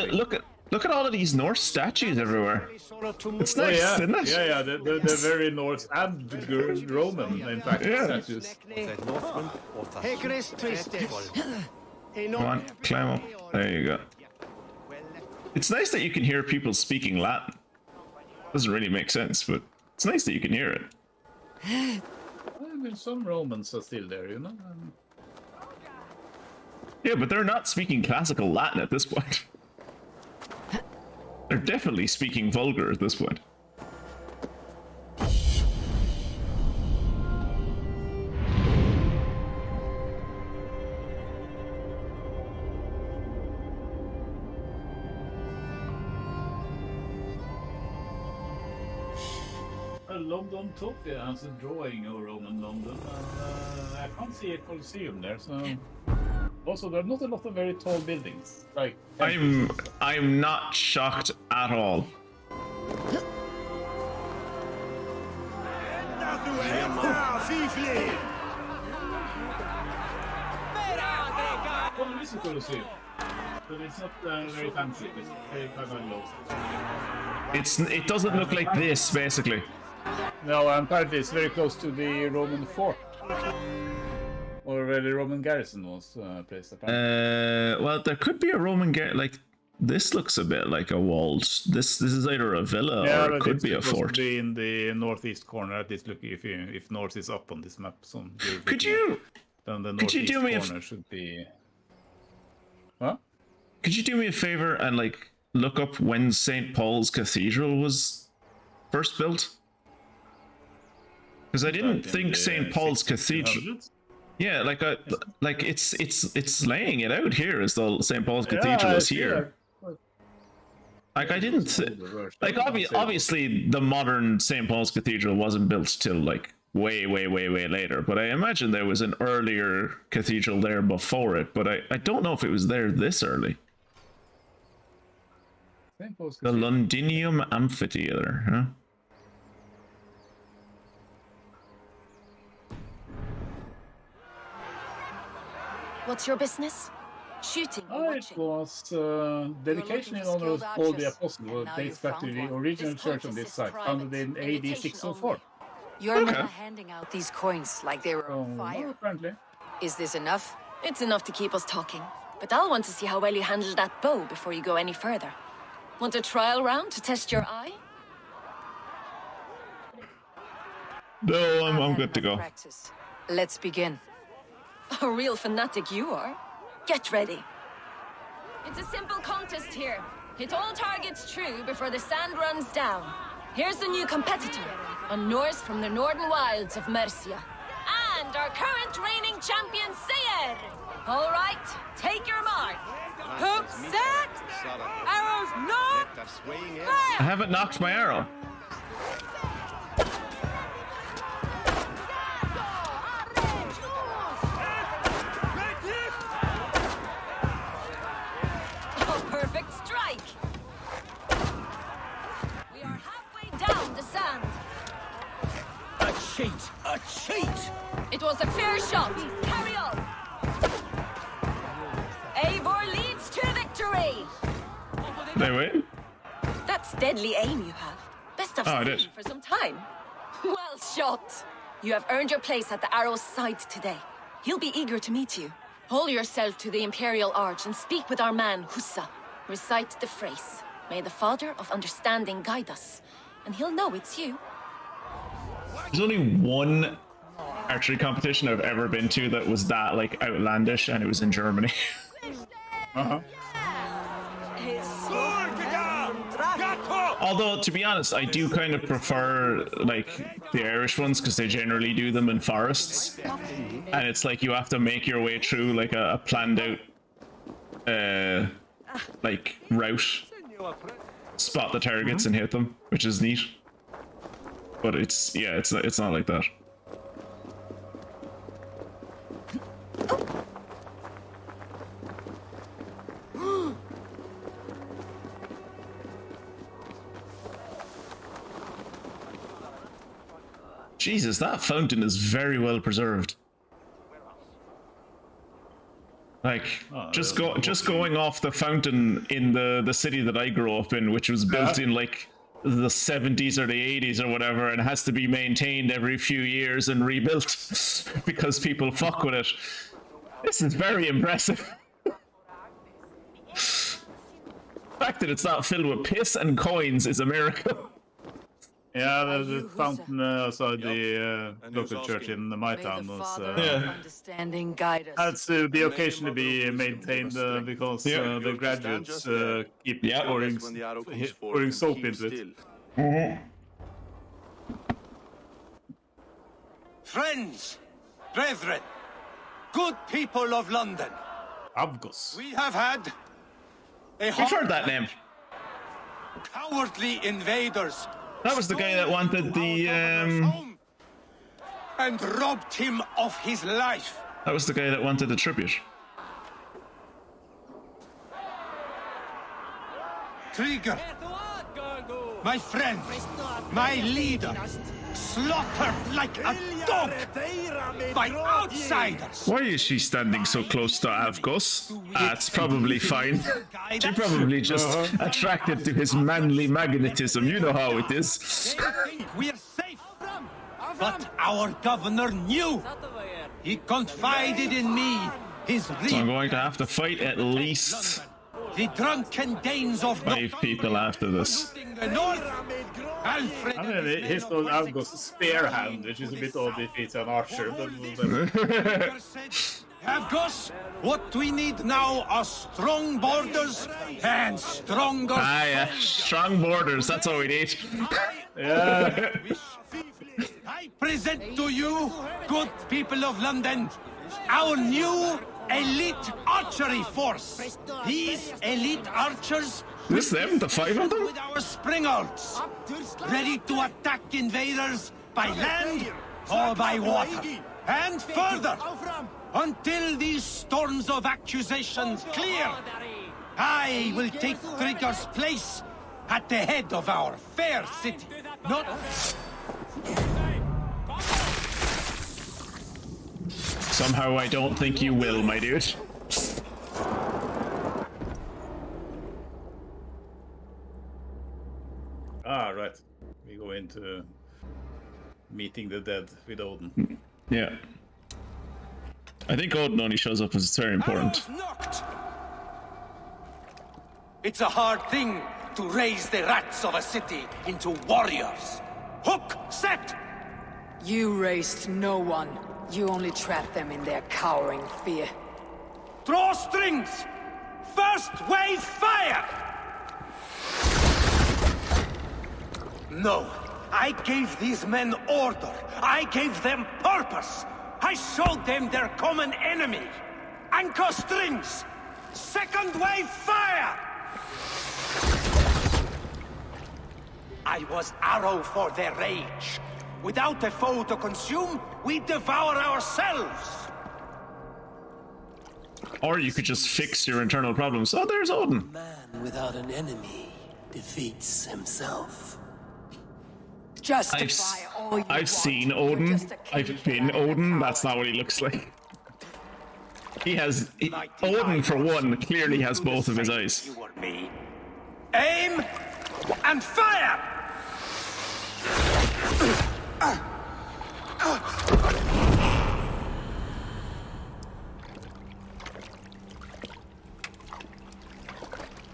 of these Norse statues everywhere. It's nice, isn't it? Yeah, they're very Norse and Roman, in fact, statues. Come on, climb up. There you go. It's nice that you can hear people speaking Latin. Doesn't really make sense, but it's nice that you can hear it. I mean, some Romans are still there, Yeah, but they're not speaking classical Latin at this point. They're definitely speaking vulgar at this point. London totally has a drawing of Roman London, and I can't see a Colosseum there. So also there are not a lot of very tall buildings. Like I'm not shocked at all. Well, it is a Colosseum, but it's not very fancy. It's very kind of low. It doesn't look like this, basically. No, apparently it's very close to the Roman fort, or where the Roman garrison was placed. Apparently. Well, there could be a Roman like this looks a bit like a walled. This is either a villa or it could be a fort. Be in the northeast corner. At least look if north is up on this map. So could you? Then the could you do me corner should be. What? Could you do me a favor and like look up when St. Paul's Cathedral was first built? Because I didn't think St. Paul's Cathedral. Yeah, like it's laying it out here as though St. Paul's Cathedral is here. Like I didn't like obviously the modern St. Paul's Cathedral wasn't built till like way later, but I imagine there was an earlier cathedral there before it, but I don't know if it was there this early. The Londinium Amphitheater, huh? What's your business? Shooting or It was dedication in honor of Paul the Apostle, who dates back to the original church on this site, founded in AD 604. You're not handing out these coins like they were on fire. Apparently. Is this enough? It's enough to keep us talking. But I'll want to see how well you handle that bow before you go any further. Want a trial round to test your eye? No, I'm good to go. Let's begin. A real fanatic you are. Get ready. It's a simple contest here. Hit all targets true before the sand runs down. Here's the new competitor, a Norse from the northern wilds of Mercia. And our current reigning champion, Sayer. All right, take your mark. Hook set! Arrows knocked! I haven't knocked my arrow. Perfect strike! We are halfway down the sand. A cheat! A cheat! It was a fair shot. Carry on. Eivor leads to victory! Did I win? That's deadly aim you have. Best I've seen for some time. Well shot! You have earned your place at the arrow's side today. He'll be eager to meet you. Hold yourself to the Imperial Arch and speak with our man, Hussa. Recite the phrase. May the Father of Understanding guide us. And he'll know it's you. There's only one archery competition I've ever been to that was that like outlandish, and it was in Germany. Although, to be honest, I do kind of prefer like the Irish ones because they generally do them in forests, and it's like you have to make your way through like a planned out like route, spot the targets and hit them, which is neat. But it's not like that. Jesus, that fountain is very well preserved. Like, just going off the fountain in the city that I grew up in, which was built in like the 70s or the 80s or whatever, and has to be maintained every few years and rebuilt because people fuck with it. This is very impressive. The fact that it's not filled with piss and coins is a miracle. Yeah, the fountain outside the local church in my town was had to be occasionally be maintained because the graduates keep pouring soap into it. Friends, brethren, good people of London. Avgos. We have had I've heard that name. Cowardly invaders That was the guy that wanted the and robbed him of his life. That was the guy that wanted the tribute. Trigger, my friend, my leader, slaughtered like a dog by outsiders. Why is she standing so close to Avgos? That's probably fine. She probably just attracted to his manly magnetism. You know how it is. We're safe. But our governor knew. He confided in me his So I'm going to have to fight at least the drunken Danes of 5 people after this. the north. Alfred. I mean, he's not Avgos spear hand, which is a bit odd if he's an archer, but Avgos, what we need now are strong borders and stronger. Ah, yeah, strong borders. That's all we need. yeah. I present to you, good people of London, our new elite archery force. These elite archers This them, the 5 of them? with our springhalds, ready to attack invaders by land or by water. And further, until these storms of accusations clear, I will take Trigger's place at the head of our fair city. Not... Somehow I don't think you will, my dude. Ah, right. We go into meeting the dead with Odin. Yeah. I think Odin only shows up because it's very important. It's a hard thing to raise the rats of a city into warriors. Hook, set! You raised no one. You only trapped them in their cowering fear. Draw strings! First wave fire! No, I gave these men order. I gave them purpose. I showed them their common enemy. Anchor strings! Second wave fire! I was arrow for their rage. Without a foe to consume, we devour ourselves! Or you could just fix your internal problems. Oh, there's Odin. Man without an enemy defeats himself. I've seen Odin. I've been Odin. That's not what he looks like. He has... Odin, for one, clearly has both of his eyes. You or me. Aim and fire!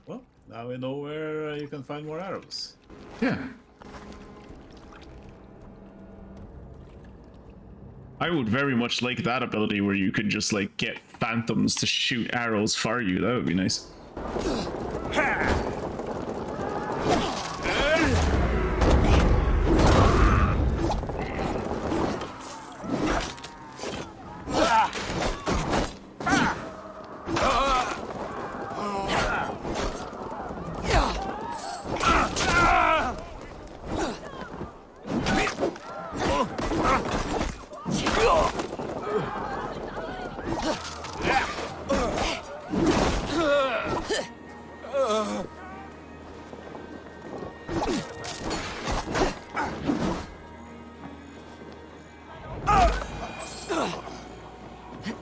Well, now we know where you can find more arrows. Yeah. I would very much like that ability where you could just, like, get phantoms to shoot arrows for you. That would be nice.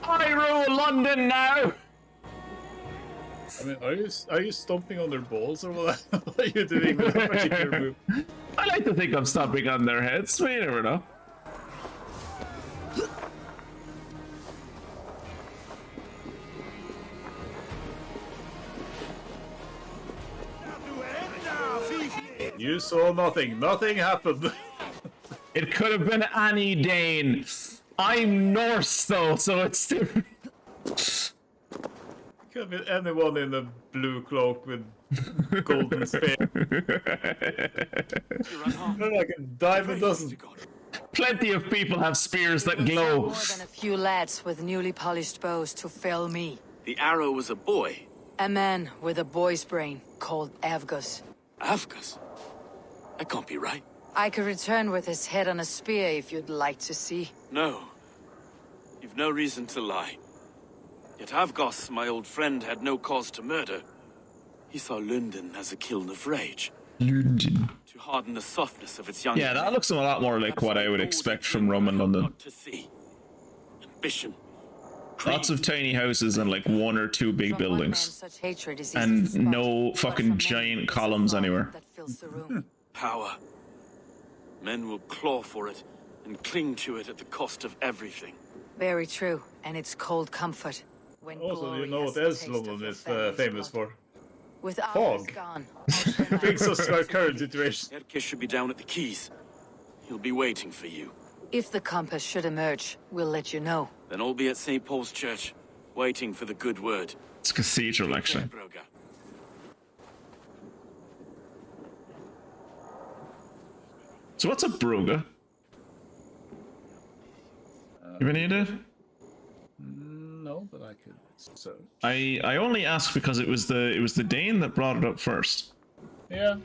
I rule London now! I mean, are you stomping on their balls or what are you doing with that particular move? I like to think I'm stomping on their heads, but you never know. You saw nothing. Nothing happened. It could have been any Dane. I'm Norse though, so it's different. Could have been anyone in a blue cloak with golden spear. They're like a dime a dozen. Plenty of people have spears that glow. More than a few lads with newly polished bows to fell me. The arrow was a boy. A man with a boy's brain called Avgus. Avgus? That can't be right. I could return with his head on a spear if you'd like to see. No. You've no reason to lie. Yet Avgos, my old friend, had no cause to murder. He saw Lunden as a kiln of rage. Lunden. To harden the softness of its young. Yeah, that looks a lot more like what I would expect from Roman London. To see. Ambition. Lots of tiny houses and like 1 or 2 big buildings. And no fucking giant columns anywhere. Power. Men will claw for it and cling to it at the cost of everything. Very true, and it's cold comfort. When also, you know glory what has else the taste London of is your famous blood. for? With Fog. gone, Things of our current situation. LArc should be down at the keys. He'll be waiting for you. if the compass should emerge, we'll let you know. Then I'll be at St. Paul's Church, waiting for the good word. It's a cathedral, actually. Broga. So what's a broga? You have any idea? No, but I could search. I only asked because it was the Dane that brought it up first. Yeah.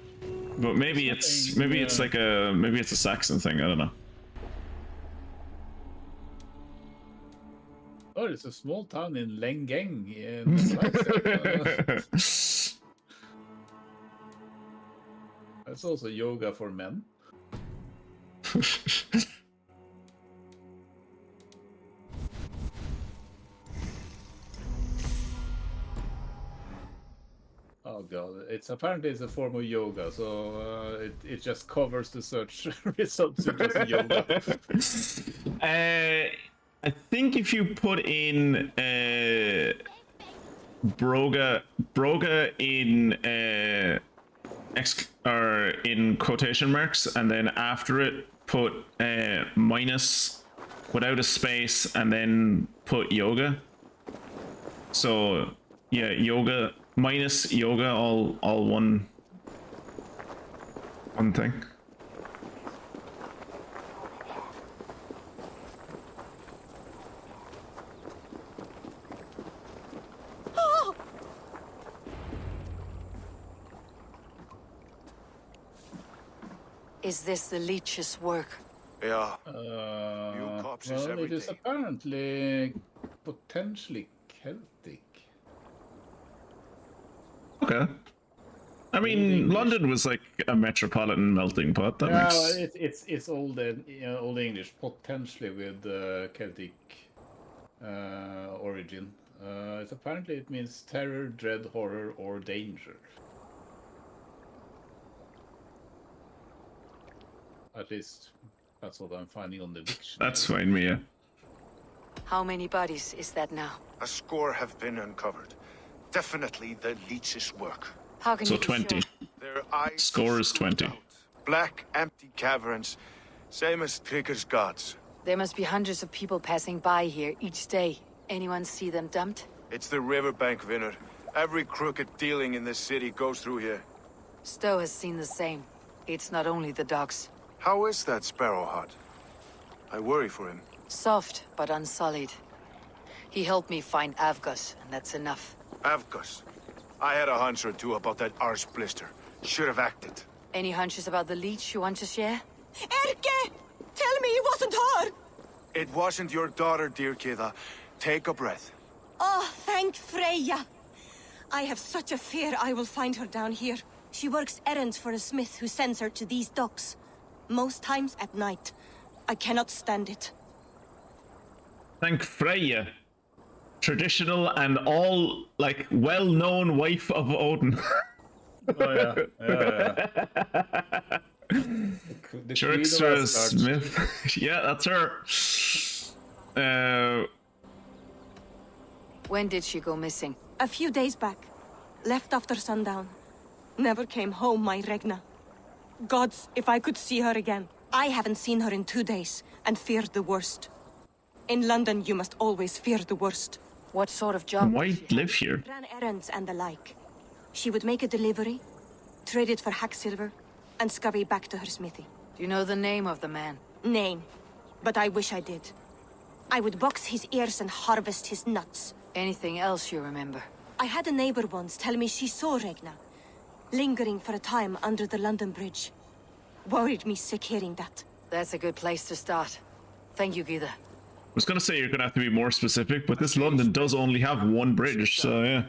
But maybe it's like a Saxon thing. I don't know. Oh, it's a small town in Lengeng. That's also yoga for men. Oh god, it's apparently a form of yoga, so it just covers the search results with just yoga. I think if you put in broga in in quotation marks, and then after it put minus without a space, and then put yoga. So yeah, yoga minus yoga, all one thing. Is this the leech's work? Yeah. Well, corpses every it is day. apparently potentially Celtic. Okay. I mean, London was like a metropolitan melting pot. That makes... it's old old English, potentially with Celtic origin. Apparently it means terror, dread, horror, or danger. At least that's what I'm finding on the dictionary. That's fine, Mia. How many bodies is that now? A score have been uncovered. Definitely the leech's work. How can So you be 20. sure? Their eyes Score is 20. black, empty caverns, same as Trigger's gods. There must be hundreds of people passing by here each day. Anyone see them dumped? It's the riverbank, Vinner. Every crooked dealing in this city goes through here. Stowe has seen the same. It's not only the docks. How is that Sparrow hut? I worry for him. Soft, but unsullied. He helped me find Avgos, and that's enough. Avgos. I had a hunch or two about that arse blister. Should have acted. Any hunches about the leech you want to share? Erke! Tell me it wasn't her! It wasn't your daughter, dear Kida. Take a breath. Oh, thank Freya. I have such a fear I will find her down here. She works errands for a smith who sends her to these docks. Most times at night. I cannot stand it. Thank Freya. Traditional and all, like, well-known wife of Odin. Oh yeah. The Trickster Smith. Yeah, that's her. When did she go missing? A few days back. Left after sundown. Never came home, my Regna. Gods, if I could see her again. I haven't seen her in 2 days, and feared the worst. In London, you must always fear the worst. What sort of job? Why live here? Ran errands and the like. She would make a delivery, trade it for hack silver, and scurry back to her smithy. Do you know the name of the man? Name. But I wish I did. I would box his ears and harvest his nuts. Anything else you remember? I had a neighbor once tell me she saw Regna, lingering for a time under the London Bridge. Worried me sick hearing that. That's a good place to start. Thank you, Gita. I was gonna say you're gonna have to be more specific, but this London does only have one bridge, so yeah.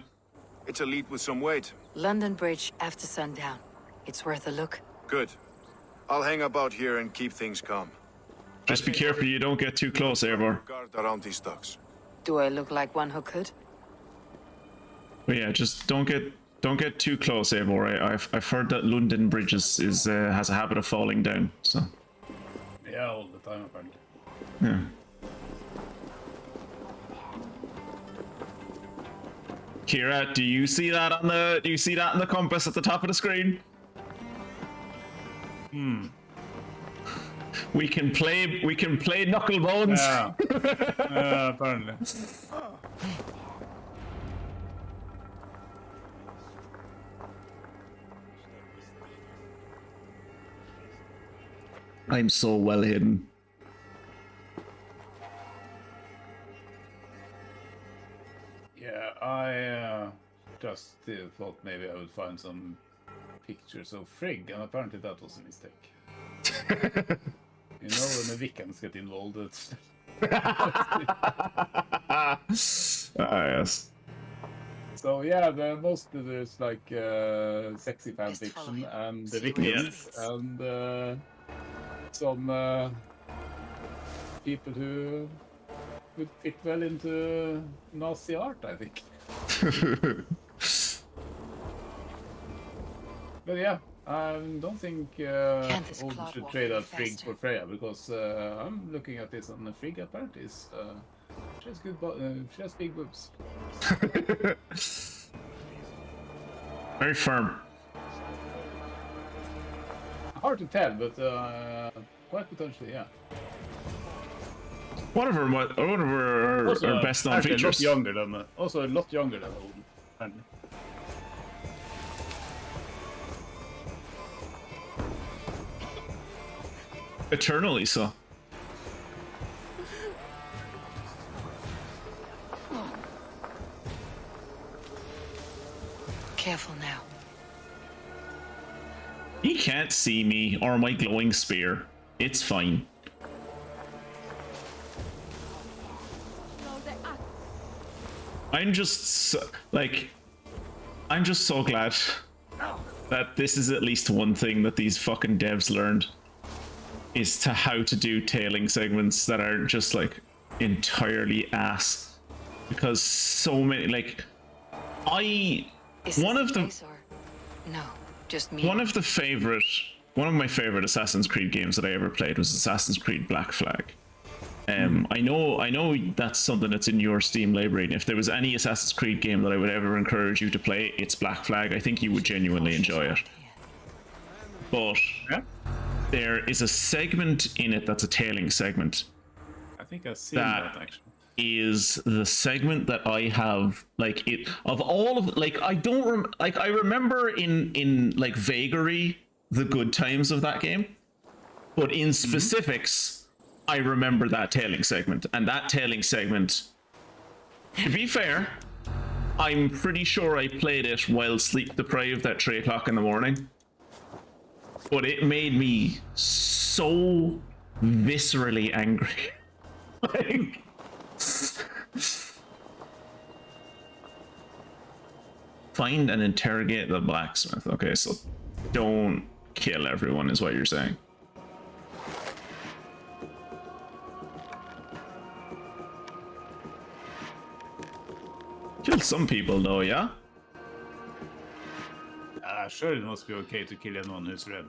It's a lead with some weight. London Bridge after sundown. It's worth a look. Good. I'll hang about here and keep things calm. Just be careful you don't get too close, Eivor. Guard around these ducks. Do I look like one who could? But yeah, just don't get too close, Eivor. I've heard that Lunden Bridge is has a habit of falling down, so. Yeah, all the time apparently. Yeah. Kira, do you see that on the compass at the top of the screen? Hmm. We can play knucklebones. Yeah. Apparently. I'm so well hidden. Yeah, I just thought maybe I would find some pictures of Frigg, and apparently that was a mistake. You know, when the Wiccans get involved, it's... Yes. So yeah, mostly there's like sexy fan fiction and the Wiccans and some people who would fit well into Nazi art, I think. But yeah, I don't think Old should trade out Frigg for Freya, because I'm looking at this and the Frigg apparently is she has good, she has big boobs. Very firm. Hard to tell, but quite potentially, yeah. One of her Also, best known actually features. Also a lot younger than Odin, apparently. Eternally so. Careful now. He can't see me or my glowing spear. It's fine. I'm just so glad that this is at least one thing that these fucking devs learned, is to how to do tailing segments that are just like entirely ass, because so many one of my favorite Assassin's Creed games that I ever played was Assassin's Creed Black Flag. I know that's something that's in your Steam library, and if there was any Assassin's Creed game that I would ever encourage you to play, it's Black Flag. I think you would genuinely enjoy it. But there is a segment in it that's a tailing segment. I think I've seen that actually. Is the segment that I have I remember in like vagary the good times of that game, but in specifics I remember that tailing segment, and that tailing segment, to be fair, I'm pretty sure I played it while sleep deprived at 3 o'clock in the morning, but it made me so viscerally angry. Like, find and interrogate the blacksmith. Okay, so don't kill everyone is what you're saying. Kill some people though, yeah? Sure, it must be okay to kill anyone who's red.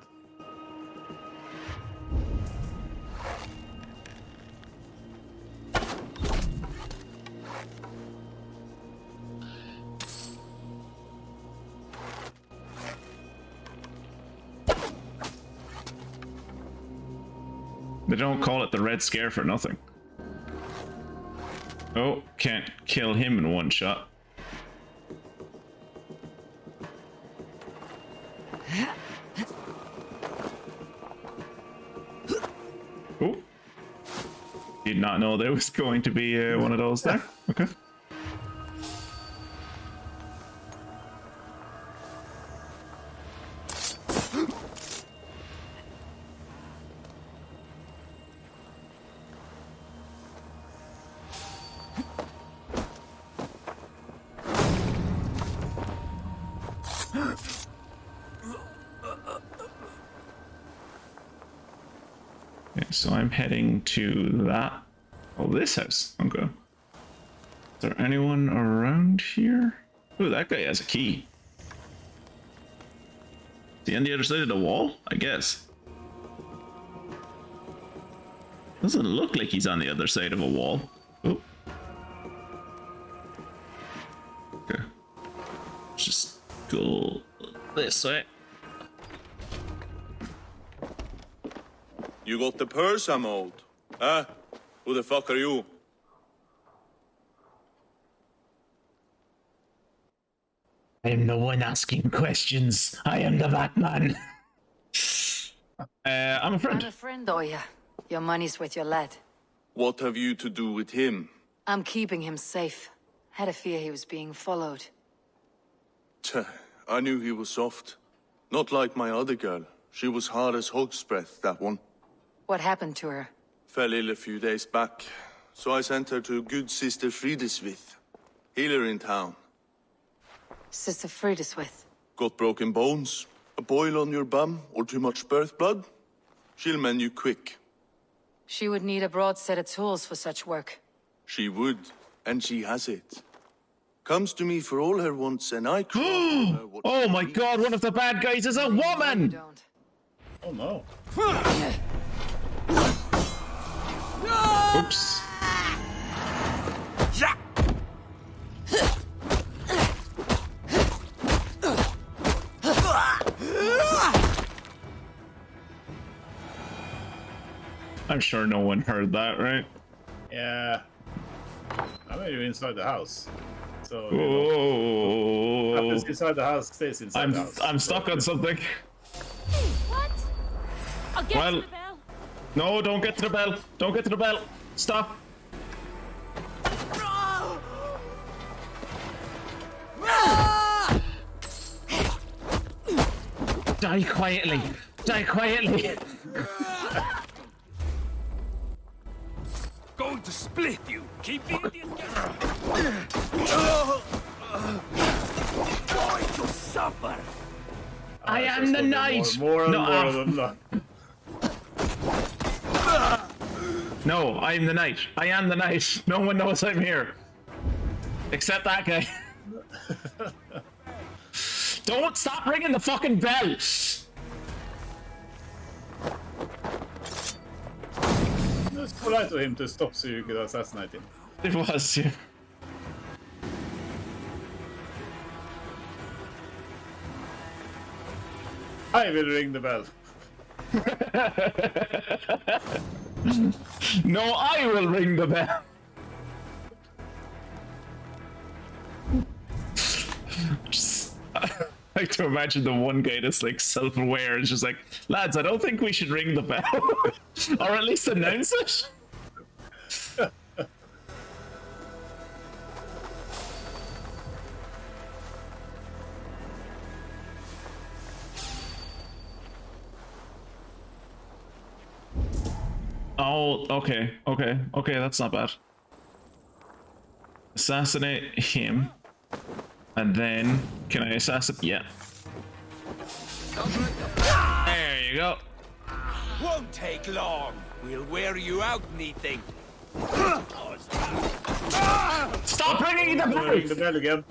They don't call it the Red Scare for nothing. Oh, can't kill him in one shot. Oh. Did not know there was going to be one of those there. Okay. So I'm heading to that. Oh, this house. Okay. Is there anyone around here? Oh, that guy has a key. Is he on the other side of the wall? I guess. Doesn't look like he's on the other side of a wall. Oh. Okay. Just go this way. You got the purse, I'm old. Huh? Who the fuck are you? I am the one asking questions. I am the Batman. I'm a friend. I'm a friend, Oya. Your money's with your lad. What have you to do with him? I'm keeping him safe. Had a fear he was being followed. Tch, I knew he was soft. Not like my other girl. She was hard as hog's breath, that one. What happened to her? Fell ill a few days back. So I sent her to good Sister Frideswith. Healer in town. Sister Frideswith. Got broken bones, a boil on your bum, or too much birth blood? She'll mend you quick. She would need a broad set of tools for such work. She would, and she has it. Comes to me for all her wants, and I cry. Oh my god, one of the bad guys is a woman! Oh no. Oops. I'm sure no one heard that, right? Yeah. I mean, you're inside the house. So, what happens inside the house stays inside the house. I'm stuck on something. What? I'll get Well, to the bell. no, don't get to the bell. Don't get to the bell. Stop. Die quietly. Die quietly. Going to split you. Keep the Indians going to suffer. I am the knight. More and No, more of them. No, I am the knight. I am the knight. No one knows I'm here. Except that guy. Don't stop ringing the fucking bell! It's polite of him to stop so you could assassinate him. It was, yeah. I will ring the bell. No, I will ring the bell. I like to imagine the one guy that's like self-aware and just like, lads, I don't think we should ring the bell. Or at least announce it. Oh, okay, that's not bad. Assassinate him. And then, can I assassinate? Yeah. There you go. Won't take long. We'll wear you out, meeting. Stop ringing the bell! Ring the bell again.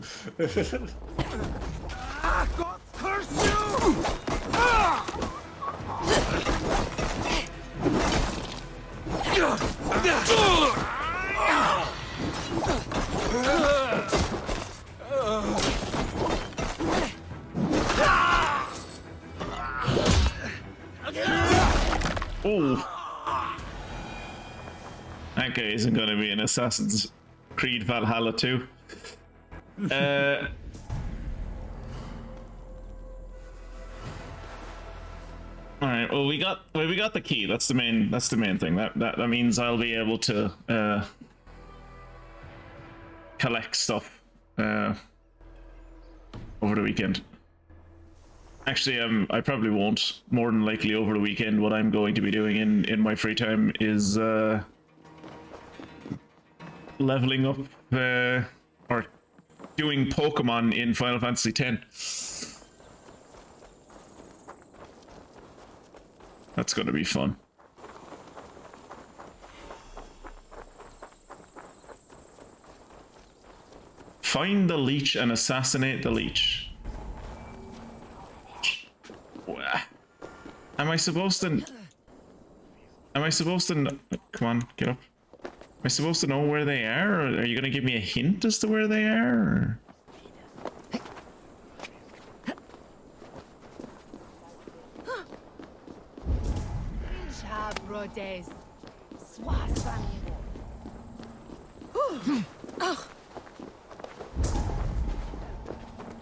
God curse you! Oh, that guy isn't going to be in Assassin's Creed Valhalla 2. All right. Well, we got the key. That's the main thing. That means I'll be able to collect stuff over the weekend. Actually, I probably won't. More than likely over the weekend, what I'm going to be doing in my free time is leveling up or doing Pokemon in Final Fantasy X. That's going to be fun. Find the leech and assassinate the leech. Am I supposed to... Come on, get up. Am I supposed to know where they are? Or are you going to give me a hint as to where they are? Or...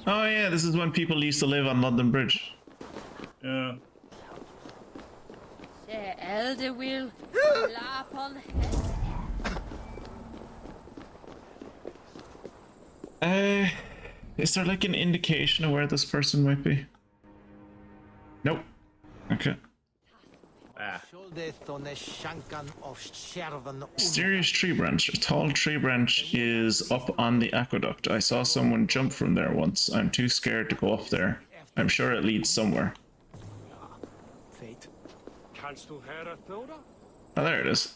Oh yeah, this is when people used to live on London Bridge. Yeah. Elder will Is there like an indication of where this person might be? Nope. Okay. Mysterious tree branch. A tall tree branch is up on the aqueduct. I saw someone jump from there once. I'm too scared to go up there. I'm sure it leads somewhere. Oh, there it is.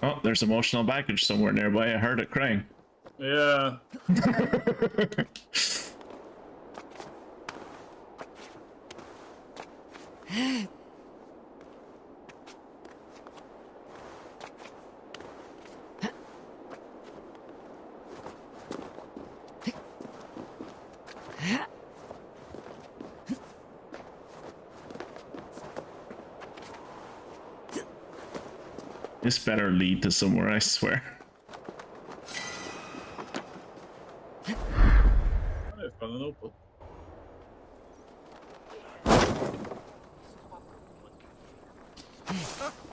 Oh, there's emotional baggage somewhere nearby. I heard it crying. Yeah. This better lead to somewhere, I swear.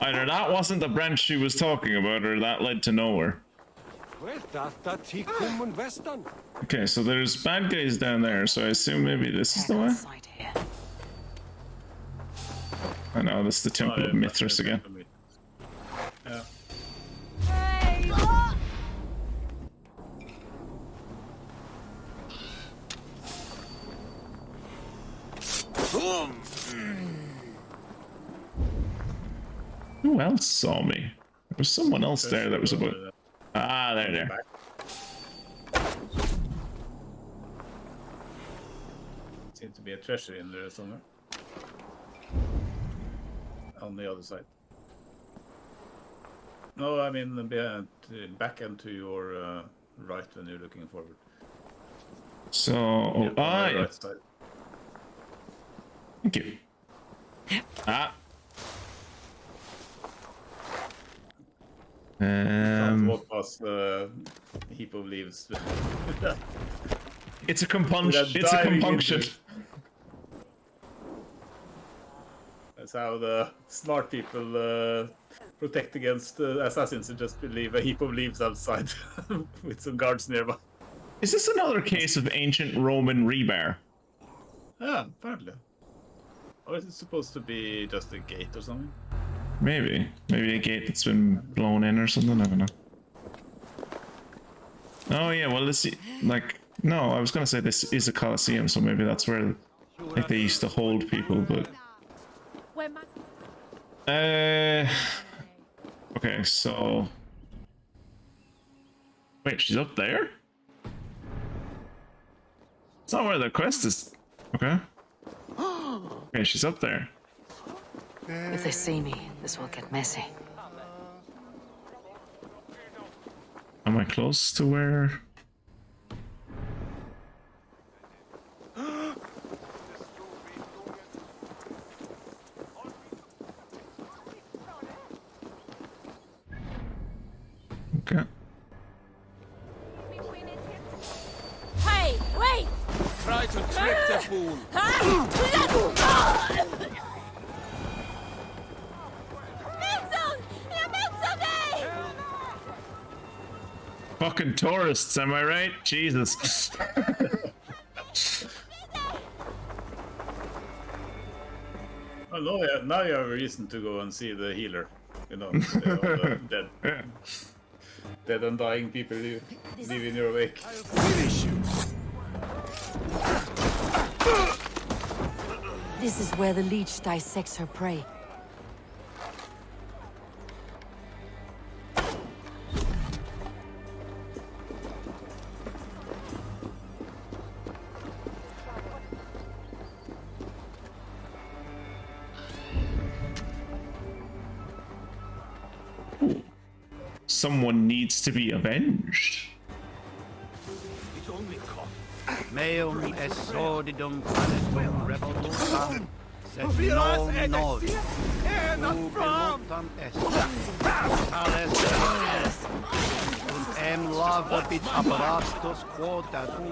Either that wasn't the branch she was talking about, or that led to nowhere. Okay, so there's bad guys down there, so I assume maybe this is the way? I know, this is the Temple of Mithras again. Yeah. Who else saw me? There was someone else there that was about... Ah, there. Seems to be a treasure in there somewhere. On the other side. No, I mean back end to your right when you're looking forward. So, yeah. Right side. Thank you. Can't walk past the heap of leaves. It's a compunction. It's a compunction. That's how the smart people protect against assassins who just leave a heap of leaves outside with some guards nearby. Is this another case of ancient Roman rebar? Yeah, apparently. Or is it supposed to be just a gate or something? Maybe a gate that's been blown in or something. I don't know. Oh yeah, well this no, I was gonna say this is a Colosseum, so maybe that's where like they used to hold people, but. Okay, so. Wait, she's up there? It's not where the quest is. Okay. Okay, she's up there. If they see me, this will get messy. Am I close to where? Okay. Hey, wait! Try to trick the fool. Fucking tourists, am I right? Jesus. Oh, now you have a reason to go and see the healer. You know, the dead and dying people you leave in your wake. This is where the leech dissects her prey. Someone needs to be avenged. Meum est sordidum planetum revolutam, sed non nos. Ubilutam est. Tales est. Und lavabit abrastos quotatum.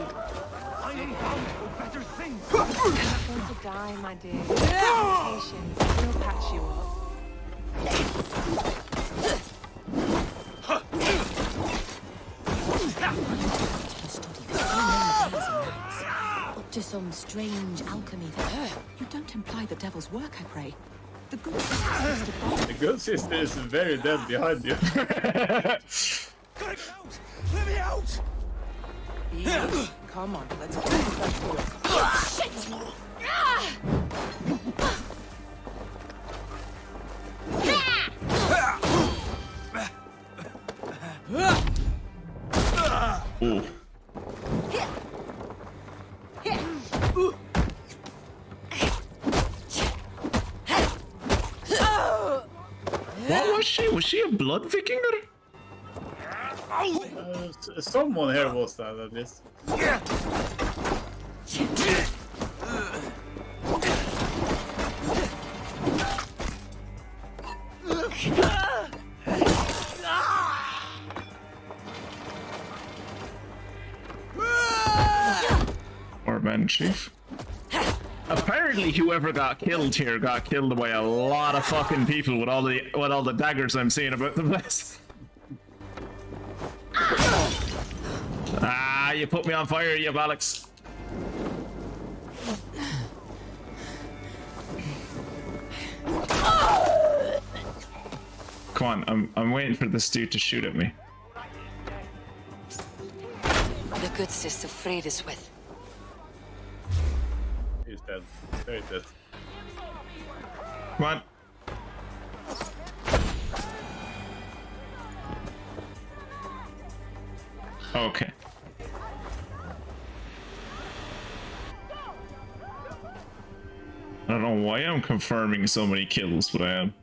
I am bound for better things. You're not going to die, my dear. Patience. We'll patch you Up to some strange alchemy that you don't imply the devil's work, I pray. The good sister is The good sister is very dead behind you. Let me out! Yeah. Come on, let's get this back to work. Shit! Ooh. What was she? Was she a blood vikinger? Someone here was that at least. Or Chief. Apparently, whoever got killed here got killed by a lot of fucking people with all the daggers I'm seeing about the place. Ah, you put me on fire, you bollocks. Come on, I'm waiting for this dude to shoot at me. The good sister Freyd is with. He's dead. Very dead. Come on. Okay. I don't know why I'm confirming so many kills, but I am.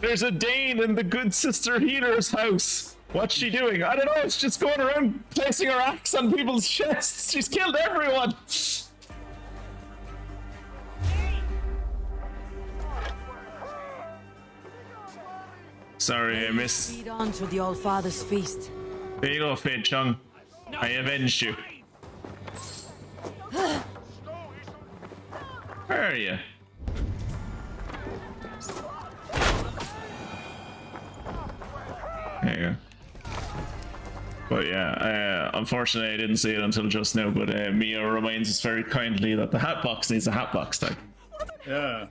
There's a Dane in the good sister healer's house. What's she doing? I don't know. It's just going around placing her axe on people's chests. She's killed everyone. Sorry, I missed. Lead on to the All Father's feast. There you go, Fei Chung. I avenged you. Where are you? There you go. But yeah, unfortunately I didn't see it until just now, but Mia reminds us very kindly that the hat box needs a hat box tag. Yeah.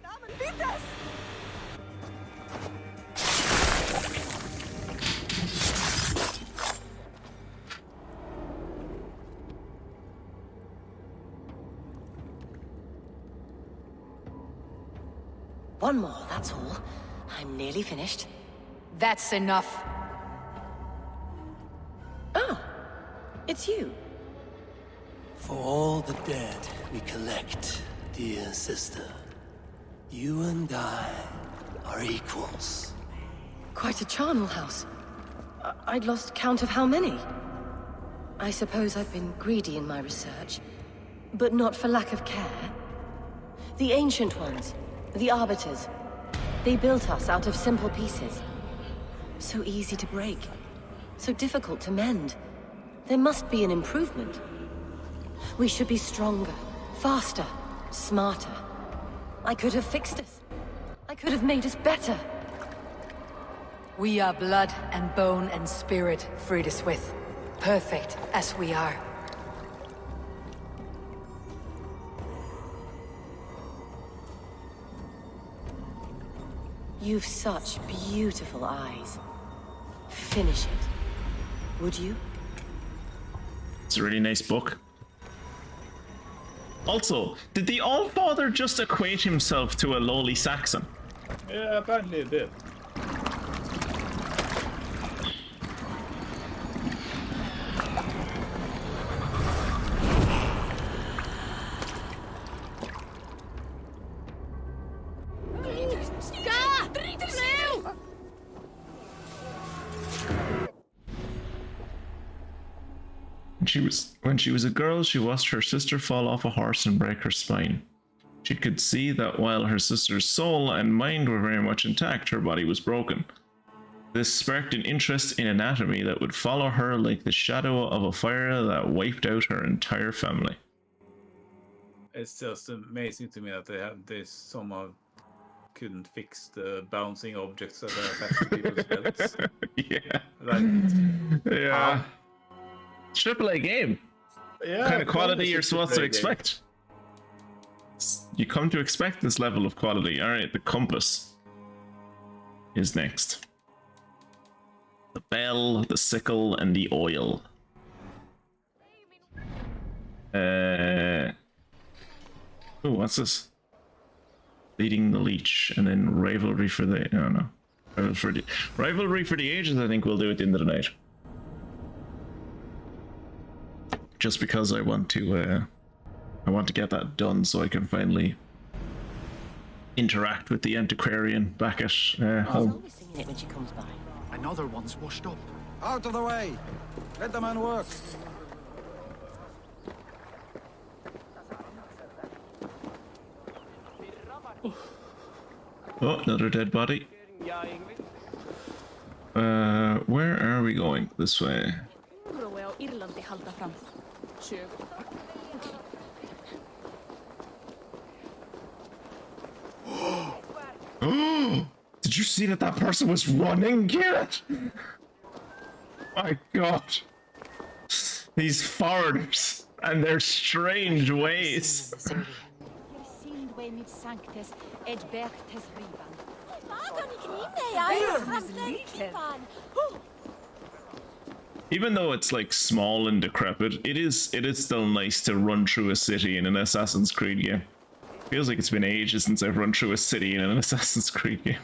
One more, that's all. I'm nearly finished. That's enough. Oh, it's you. For all the dead we collect, dear sister, you and I are equals. Quite a charnel house. I'd lost count of how many. I suppose I've been greedy in my research, but not for lack of care. The ancient ones, the arbiters, they built us out of simple pieces. So easy to break, so difficult to mend. There must be an improvement. We should be stronger, faster, smarter. I could have fixed us. I could have made us better. We are blood and bone and spirit, Frideswith. Perfect as we are. You've such beautiful eyes. Finish it. Would you? It's a really nice book. Also, did the Allfather just equate himself to a lowly Saxon? Yeah, apparently it did. When she was a girl, she watched her sister fall off a horse and break her spine. She could see that while her sister's soul and mind were very much intact, her body was broken. This sparked an interest in anatomy that would follow her like the shadow of a fire that wiped out her entire family. It's just amazing to me that they somehow couldn't fix the bouncing objects that are attached to people's belts. Yeah. Like, yeah. AAA game. Yeah. What kind of quality you're supposed to game. expect? You come to expect this level of quality. Alright, the compass is next. The bell, the sickle, and the oil. Oh, what's this? Leading the leech, and then rivalry for the... I don't know. Rivalry for the ages, I think we'll do at the end of the night. Just because I want to get that done so I can finally interact with the antiquarian back at home. Always singing it when she comes by. Another one's washed up. Out of the way! Let the man work. Oh, another dead body. Where are we going? This way. Did you see that person was running, Garrett? My God. These foreigners and their strange ways. Even though it's like small and decrepit, it is still nice to run through a city in an Assassin's Creed game. Feels like it's been ages since I've run through a city in an Assassin's Creed game.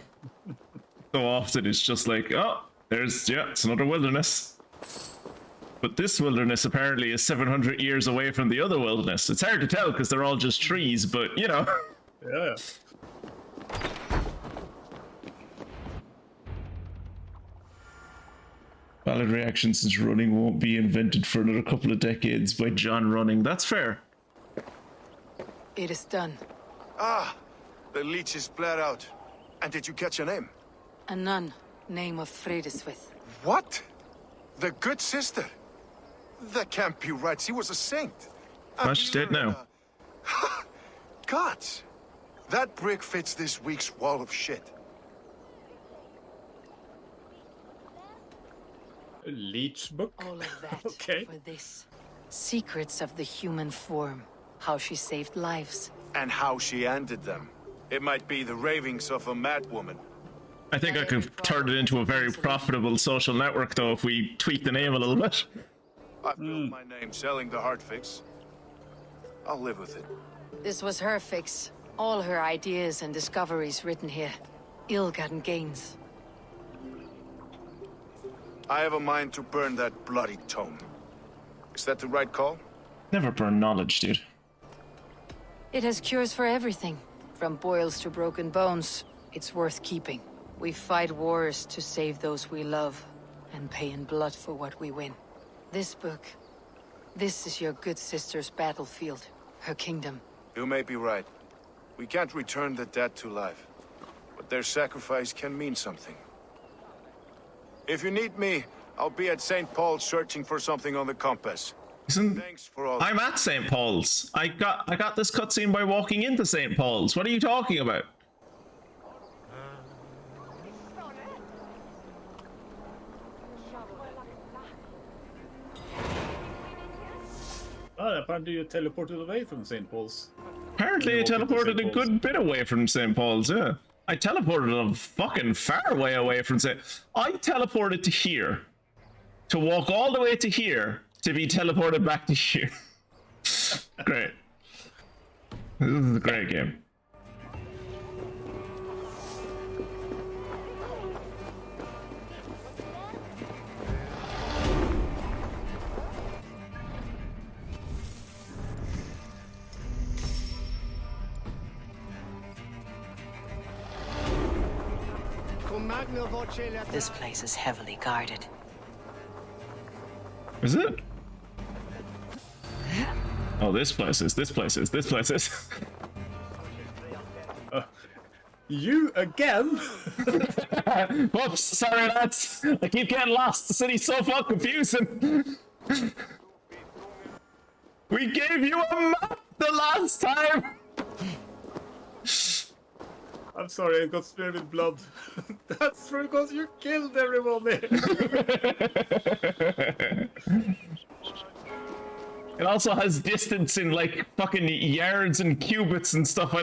So often it's just like, oh, it's another wilderness. But this wilderness apparently is 700 years away from the other wilderness. It's hard to tell because they're all just trees, but you know. Yeah. Valid reaction since running won't be invented for another couple of decades by John Running. That's fair. It is done. Ah, the leech is flared out. And did you catch a name? A nun, name of Frideswith. What? The good sister? That can't be right. She was a saint. Well, she's dead now. Gods, that brick fits this week's wall of shit. A leech book? All of that okay. For this. Secrets of the human form. How she saved lives. And how she ended them. It might be the ravings of a madwoman. I think I could turn it into a very profitable social network, though, if we tweak the name a little bit. I built my name selling the heart fix. I'll live with it. This was her fix. All her ideas and discoveries written here. Ill-gotten gains. I have a mind to burn that bloody tome. Is that the right call? Never burn knowledge, dude. It has cures for everything. From boils to broken bones. It's worth keeping. We fight wars to save those we love, and pay in blood for what we win. This book, this is your good sister's battlefield, her kingdom. You may be right. We can't return the dead to life, but their sacrifice can mean something. If you need me, I'll be at St. Paul's searching for something on the compass. Thanks for all. I'm at St. Paul's. I got this cutscene by walking into St. Paul's. What are you talking about? apparently you teleported away from St. Paul's. Apparently I teleported a good bit away from St. Paul's, yeah. I teleported a fucking far way away from St. I teleported to here. To walk all the way to here, to be teleported back to here. Great. This is a great game. This place is heavily guarded. Is it? Oh, this place is. You again? Whoops, sorry lads. I keep getting lost. The city's so fucking confusing. We gave you a map the last time. I'm sorry, I got smeared with blood. That's because you killed everybody. It also has distance in like fucking yards and cubits and stuff.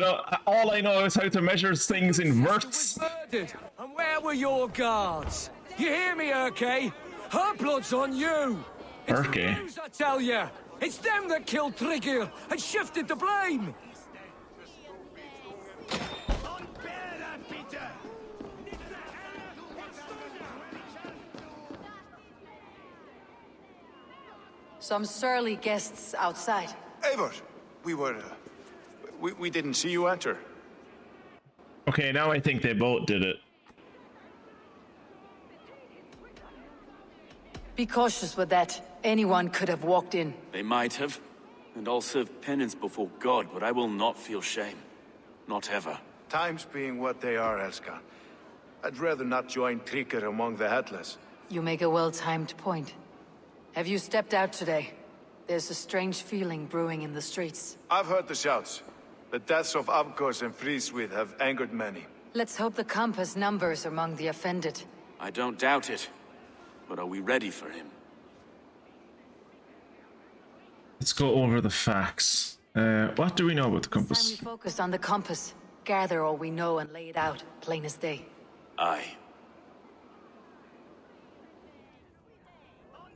All I know is how to measure things in verts. Murdered. And where were your guards? You hear me, Urke? Her blood's on you. It's the Urke? news, I tell ya. It's them that killed Trigger and shifted the blame. Some surly guests outside. Eivor, we didn't see you enter. Okay, now I think they both did it. Be cautious with that. Anyone could have walked in. They might have. And I'll serve penance before God, but I will not feel shame. Not ever. Times being what they are, Elska. I'd rather not join Trigger among the headless. You make a well-timed point. Have you stepped out today? There's a strange feeling brewing in the streets. I've heard the shouts. The deaths of Abkos and Frieswith have angered many. Let's hope the camp has numbers among the offended. I don't doubt it. But are we ready for him? Let's go over the facts. What do we know about the compass? It's time we focused on the compass. Gather all we know and lay it out, plain as day. Aye.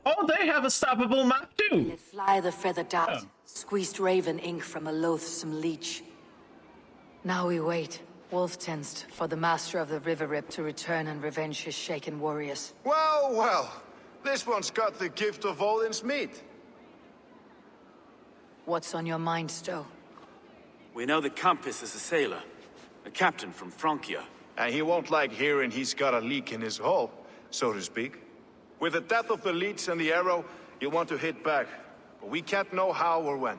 Oh, they have a stoppable map too! Let fly the feather dart, squeezed raven ink from a loathsome leech. Now we wait, wolf-tensed, for the master of the River Rip to return and revenge his shaken warriors. Well, well. This one's got the gift of Odin's meat. What's on your mind, Stowe? We know the Compass is a sailor. A captain from Francia. And he won't like hearing he's got a leak in his hull, so to speak. With the death of the leech and the arrow, you'll want to hit back. But we can't know how or when.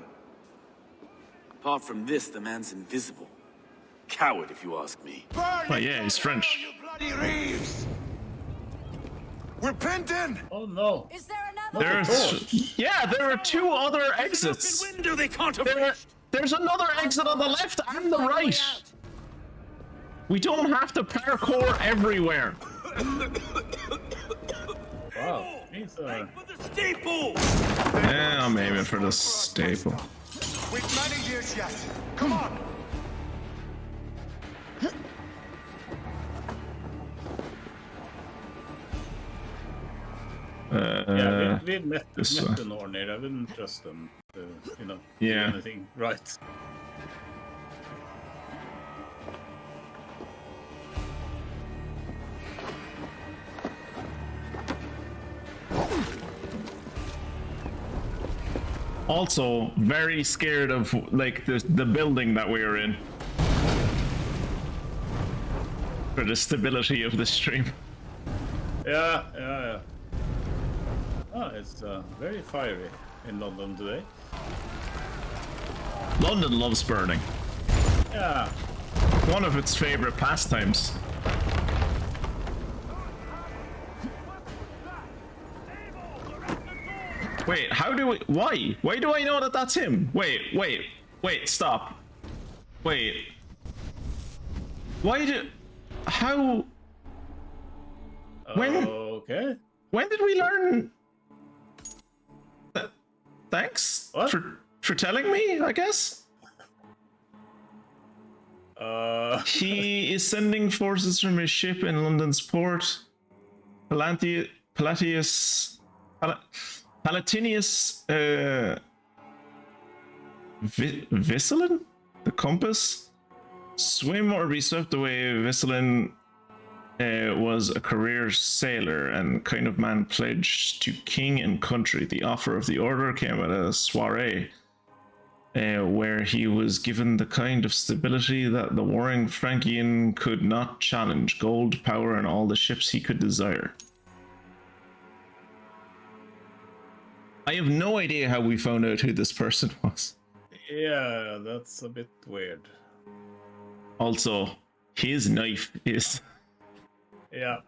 Apart from this, the man's invisible. Coward, if you ask me. Oh yeah, he's French. Bloody Reeves! We're pinned in! Oh no. Is there another? There are two other exits. Window they can't have There's another exit on the left and the right. We don't have to parkour everywhere. Wow. He's for the staple! Yeah, I'm aiming for the staple. We've many years yet. Come on! Yeah, we met the Nornir. I wouldn't trust them to, do anything right. Also, very scared of like the building that we are in. For the stability of the stream. Yeah. Oh, it's very fiery in London today. London loves burning. Yeah. One of its favorite pastimes. Wait, how do we... Why? Why do I know that that's him? Wait, stop. Wait. Why did... How... When... Okay. When did we learn... thanks What? for telling me, I guess. He is sending forces from his ship in London's port. Palatinius Viscelin? The compass? Swim or be swept away. Viscelin was a career sailor and kind of man pledged to king and country. The offer of the order came at a soiree where he was given the kind of stability that the warring Frankian could not challenge, gold, power, and all the ships he could desire. I have no idea how we found out who this person was. Yeah, that's a bit weird. Also, his knife is... Yeah.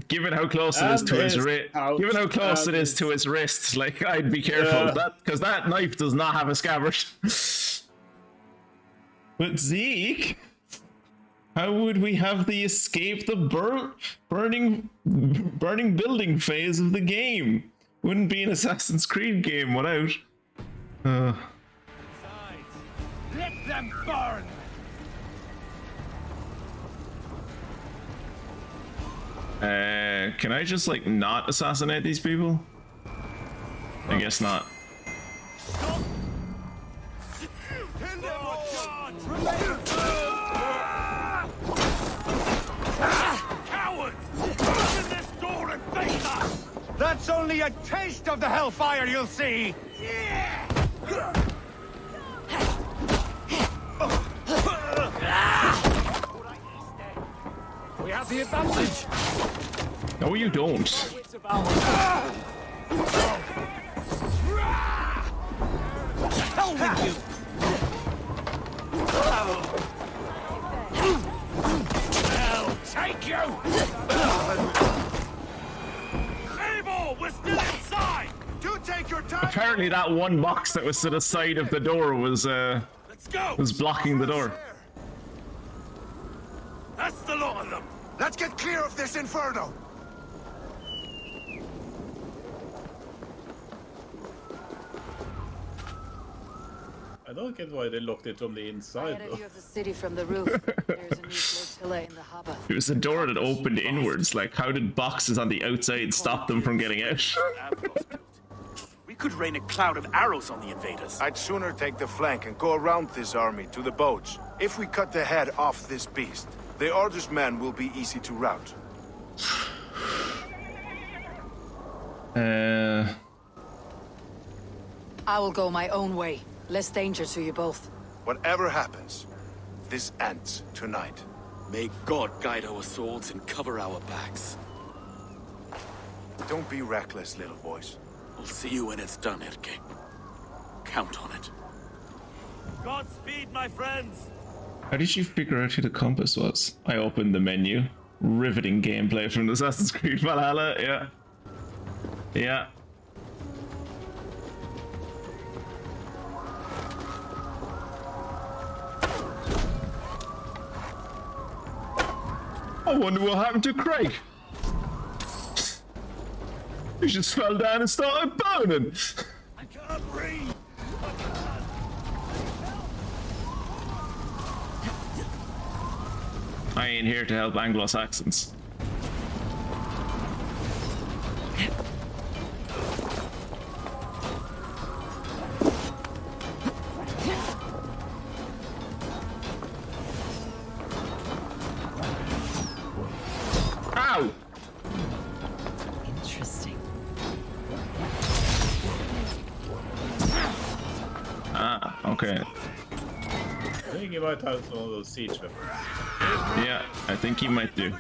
Given how close it is to his wrist, given how close it is to his wrist, like I'd be careful because that knife does not have a scabbard. But Zeke, how would we have the escape the burning building phase of the game? Wouldn't be an Assassin's Creed game without. Let them burn. Can I just like not assassinate these people? I guess not. Cowards! Open this door and face us! That's only a taste of the hellfire you'll see! We have the advantage! No, you don't. Hell with you! I'll take you! Abel, we're still inside! Do take your time! Apparently that one box that was to the side of the door was blocking the door. That's the lot of them! Let's get clear of this inferno! I don't get why they locked it from the I inside, had a though. view of the city from the roof. There's a new flotilla in the harbor. It was a door that opened inwards. Like, how did boxes on the outside stop them from getting out? We could rain a cloud of arrows on the invaders. I'd sooner take the flank and go around this army to the boats. If we cut the head off this beast, the Order's men will be easy to rout. I will go my own way. Less danger to you both. Whatever happens, this ends tonight. May God guide our swords and cover our backs. Don't be reckless, little boys. I'll see you when it's done, LArc. Count on it. Godspeed, my friends! How did you figure out who the compass was? I opened the menu. Riveting gameplay from Assassin's Creed Valhalla, yeah. Yeah. I wonder what happened to Craig. He just fell down and started burning. I can't breathe! I ain't here to help Anglo-Saxons. Ow! Interesting. Ah, okay. I think you might have some of those siege weapons. Yeah, I think he might do.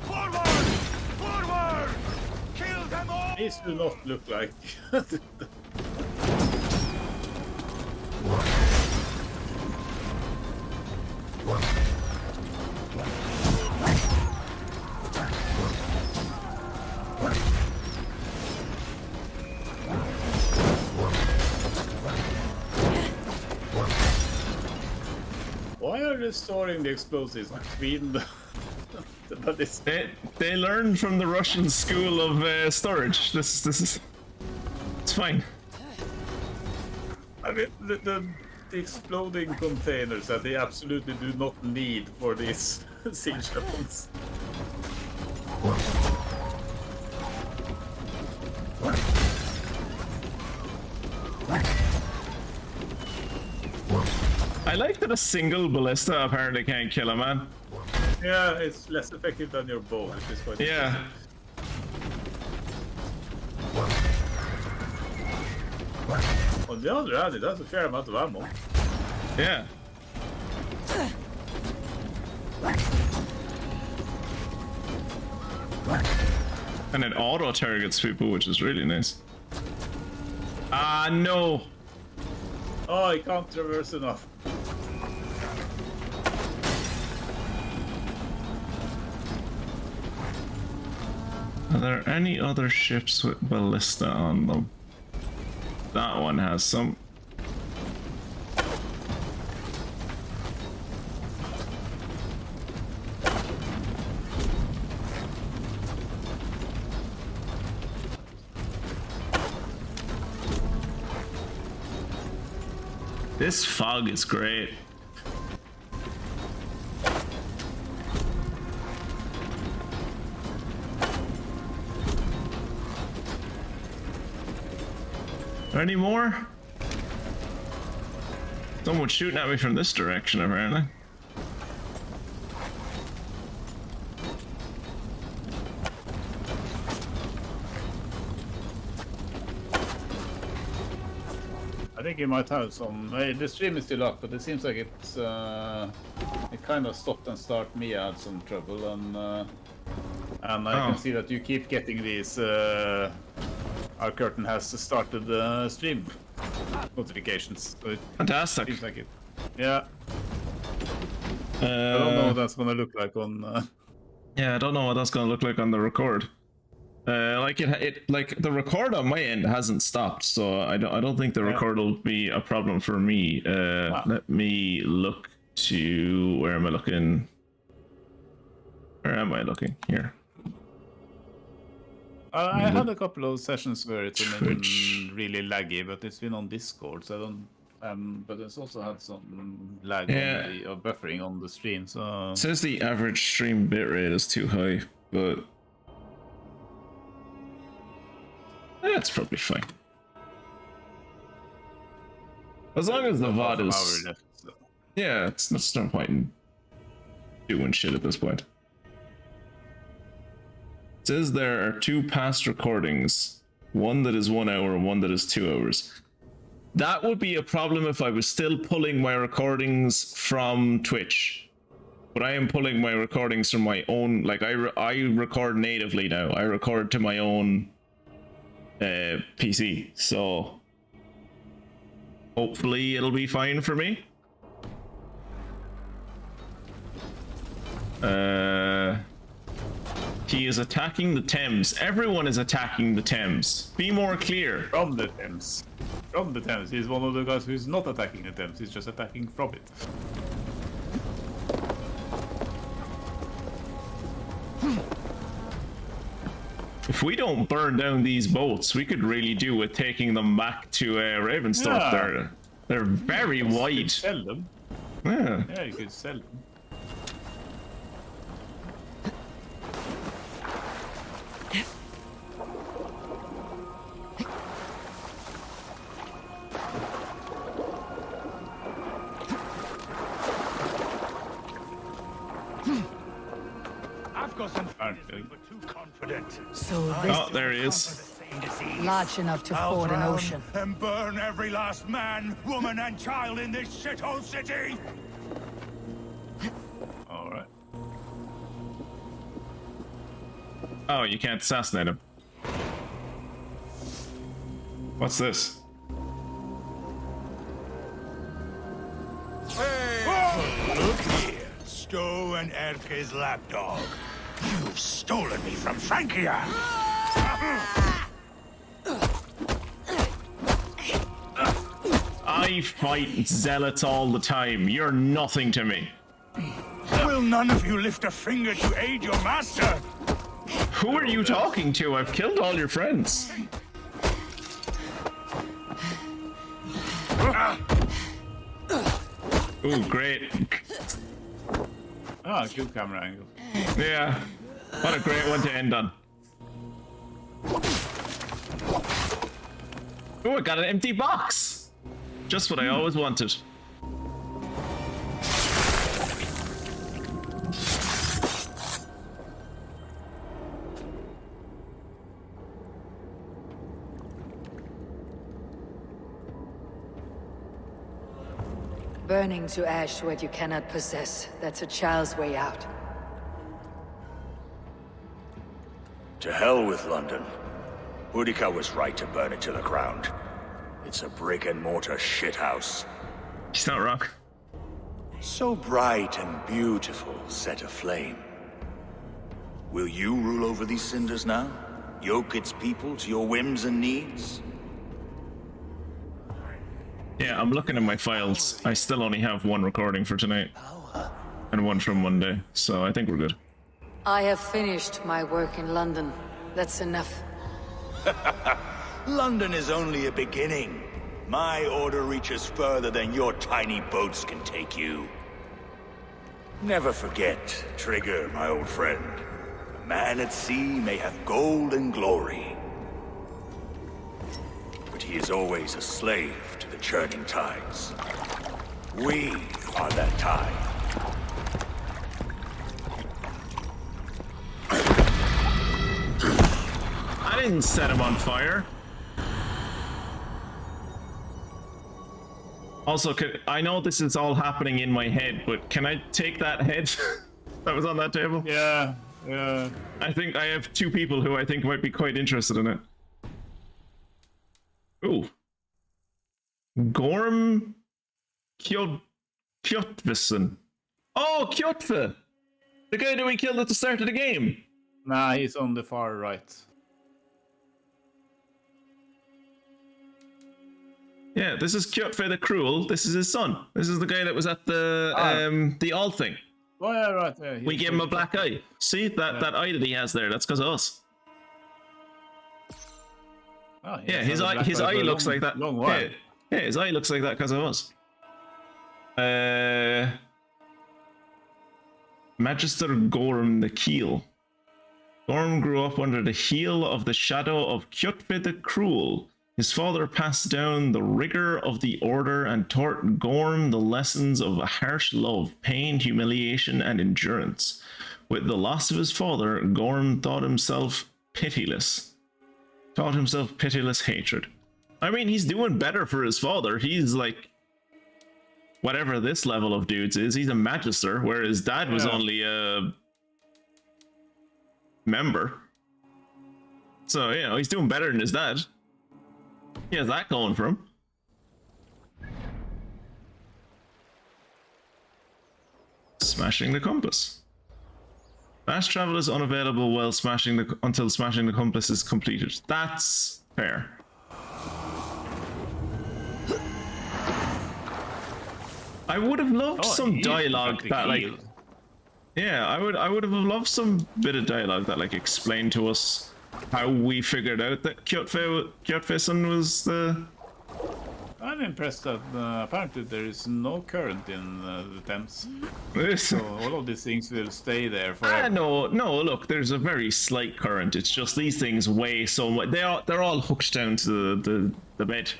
Forward! Kill them all! These do not look like... Why are restoring the explosives between the buddies? They learned from the Russian school of storage. This is it's fine. I mean, the exploding containers that they absolutely do not need for these siege weapons. I like that a single ballista apparently can't kill a man. Yeah, it's less effective than your bow, which is quite yeah. On the other hand, it has a fair amount of ammo. Yeah. And it auto targets people, which is really nice. Ah, no. Oh, I can't traverse enough. Are there any other ships with ballista on them? That one has some. This fog is great. Any more? Someone's shooting at me from this direction, apparently. I think you might have some. The stream is still up, but it seems like it's it kind of stopped and started. Me had some trouble, and I can see that you keep getting these. Our curtain has started stream notifications. So it Fantastic. Seems like it. Yeah. I don't know what that's gonna look like on. Yeah, I don't know what that's gonna look like on the record. Like like the record on my end hasn't stopped, so I don't think the record will be a problem for me. Let me look to where am I looking? Where am I looking? Here. I had a couple of sessions where it's been really laggy, but it's been on Discord, so I don't. But it's also had some lag or buffering on the stream. So it says the average stream bitrate is too high, but that's probably fine. As long as the VoD is, yeah, it's no point in doing shit at this point. It says there are 2 past recordings, one that is 1 hour and one that is 2 hours. That would be a problem if I was still pulling my recordings from Twitch. But I am pulling my recordings from my own, like I record natively now. I record to my own PC, so hopefully it'll be fine for me. He is attacking the Thames. Everyone is attacking the Thames. Be more clear. From the Thames. From the Thames. He's one of the guys who's not attacking the Thames. He's just attacking from it. If we don't burn down these boats, we could really do with taking them back to Ravensthorpe. Yeah. They're very wide. You could sell them. Yeah. Yeah, you could sell them. So this there he is. large enough to ford an ocean. And burn every last man, woman, and child in this shithole city! Alright. Oh, you can't assassinate him. What's this? Hey! Look here, Stowe and Erke's lapdog. You've stolen me from Frankia! I fight zealots all the time. You're nothing to me. Will none of you lift a finger to aid your master? Who are you talking to? I've killed all your friends. Ooh, great. Ah, good camera angle. Yeah. What a great one to end on. Oh, I got an empty box. Just what I always wanted. Burning to ash what you cannot possess. That's a child's way out. To hell with London. Boudica was right to burn it to the ground. It's a brick-and-mortar shithouse. He's not wrong. So bright and beautiful, set aflame. Will you rule over these cinders now? Yoke its people to your whims and needs? Yeah, I'm looking at my files. I still only have one recording for tonight. And one from Monday, so I think we're good. I have finished my work in London. That's enough. London is only a beginning. My order reaches further than your tiny boats can take you. Never forget, Trigger, my old friend. A man at sea may have gold and glory, but he is always a slave to the churning tides. We are that tide. I didn't set him on fire. Also, I know this is all happening in my head, but can I take that head that was on that table? Yeah, yeah. I think I have two people who I think might be quite interested in it. Ooh. Gorm Kjotvesen. Oh, Kjotve! The guy that we killed at the start of the game. Nah, he's on the far right. Yeah, this is Kjotve the Cruel. This is his son. This is the guy that was at the all thing. Oh yeah, right. Yeah, we gave him a black eye. See that eye that he has there? That's because of us. Oh, yeah, his eye looks like that. Long while. Yeah, his eye looks like that because of us. Magister Gorm the Keel. Gorm grew up under the heel of the shadow of Kjotve the Cruel. His father passed down the rigor of the order and taught Gorm the lessons of a harsh love, pain, humiliation, and endurance. With the loss of his father, Gorm taught himself pitiless hatred. I mean, he's doing better for his father. He's like, whatever this level of dudes is, he's a magister, whereas dad was only a member. So, you know, he's doing better than his dad. He has that going for him. Smashing the compass. Fast travel is unavailable while until smashing the compass is completed. That's fair. I would have loved some dialogue that like, yeah, I would have loved some bit of dialogue that like explained to us how we figured out that Kjotveson was the... I'm impressed that apparently there is no current in the Thames. So all of these things will stay there forever. No, look, there's a very slight current. It's just these things weigh so much. They're all hooked down to the bed.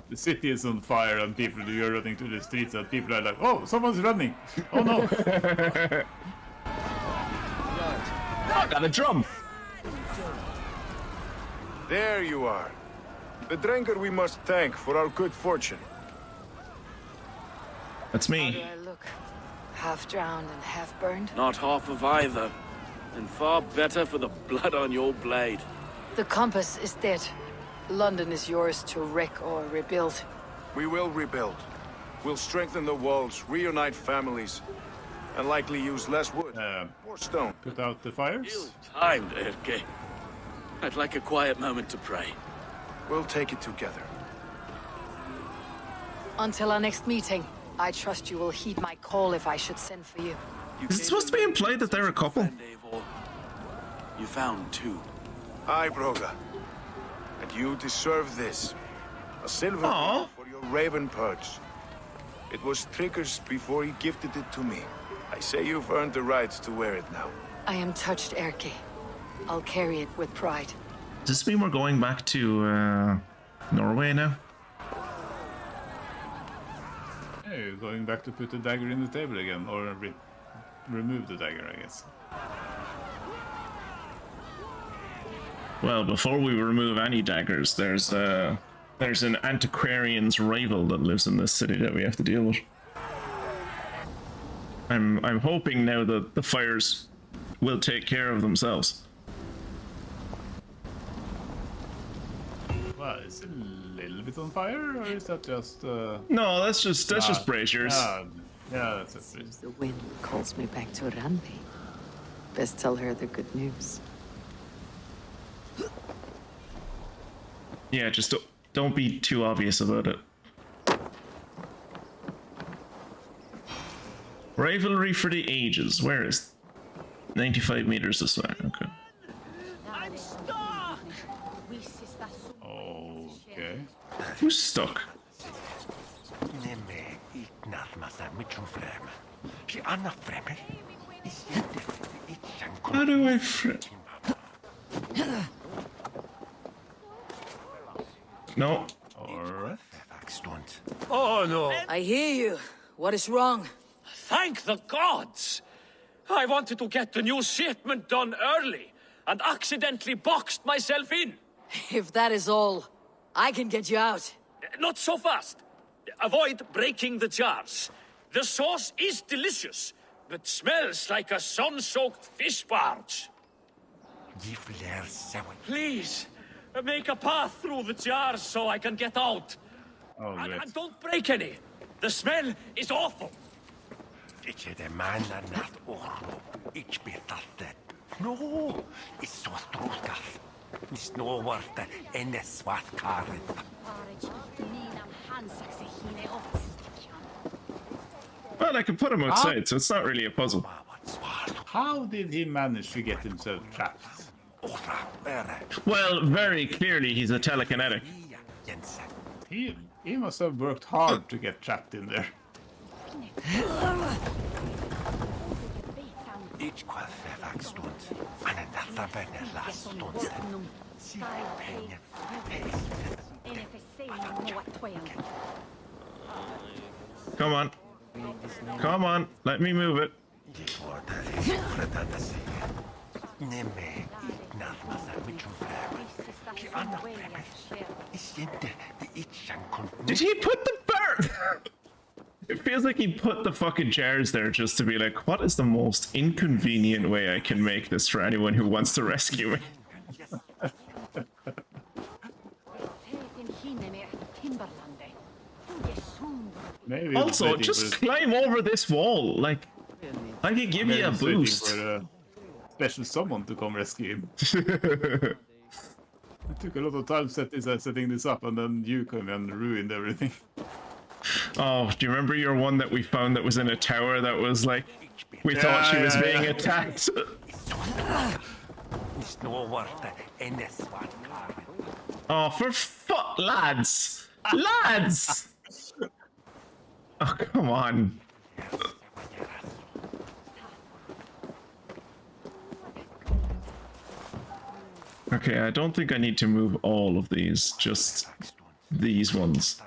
The city is on fire and you're running to the streets and people are like, oh, someone's running. Oh no. I got a drum. There you are. The drinker we must thank for our good fortune. That's me. How do I look? Half drowned and half burned? Not half of either. And far better for the blood on your blade. The compass is dead. London is yours to wreck or rebuild. We will rebuild. We'll strengthen the walls, reunite families, and likely use less wood, more stone. Put out the fires? Timed, LArc. I'd like a quiet moment to pray. We'll take it together. Until our next meeting, I trust you will heed my call if I should send for you. Is it supposed to be implied that they're a couple? You found two. Aye, Broga. And you deserve this. A silver ring for your raven perch. It was Trigger's before he gifted it to me. I say you've earned the right to wear it now. I am touched, LArc. I'll carry it with pride. Does this mean we're going back to Norway now? Yeah, you're going back to put the dagger in the table again, or remove the dagger, I guess. Well, before we remove any daggers, there's an antiquarian's rival that lives in this city that we have to deal with. I'm hoping now that the fires will take care of themselves. Well, is it a little bit on fire, or is that just? No, that's just braziers. Yeah, that's it. Seems the wind calls me back to Randi. Best tell her the good news. Yeah, just don't be too obvious about it. Rivalry for the ages. Where is 95 meters this way? Okay. Okay. Who's stuck? How do I No. Alright. Oh no! I hear you. What is wrong? Thank the gods! I wanted to get the new shipment done early, and accidentally boxed myself in. If that is all, I can get you out. Not so fast. Avoid breaking the jars. The sauce is delicious, but smells like a sun-soaked fish barge. Please, make a path through the jars so I can get out. Oh, and don't break any. The smell is awful. No, it's so struggle. It's no worth any swat card. Well, I can put him outside, so it's not really a puzzle. How did he manage to get himself trapped? Well, very clearly he's a telekinetic. He must have worked hard to get trapped in there. Each quadrifac stund, and another penny last stund. Come on. Come on, let me move it. Did he put the bird? It feels like he put the fucking jars there just to be like, what is the most inconvenient way I can make this for anyone who wants to rescue me? Maybe also, just climb over this wall. Like, I can give you a boost. For a special someone to come rescue him. It took a lot of time setting this up, and then you came and ruined everything. Oh, do you remember your one that we found that was in a tower that was like, we thought she was being attacked? Oh, for fuck, lads! Lads! Oh, come on. Okay, I don't think I need to move all of these, just these ones.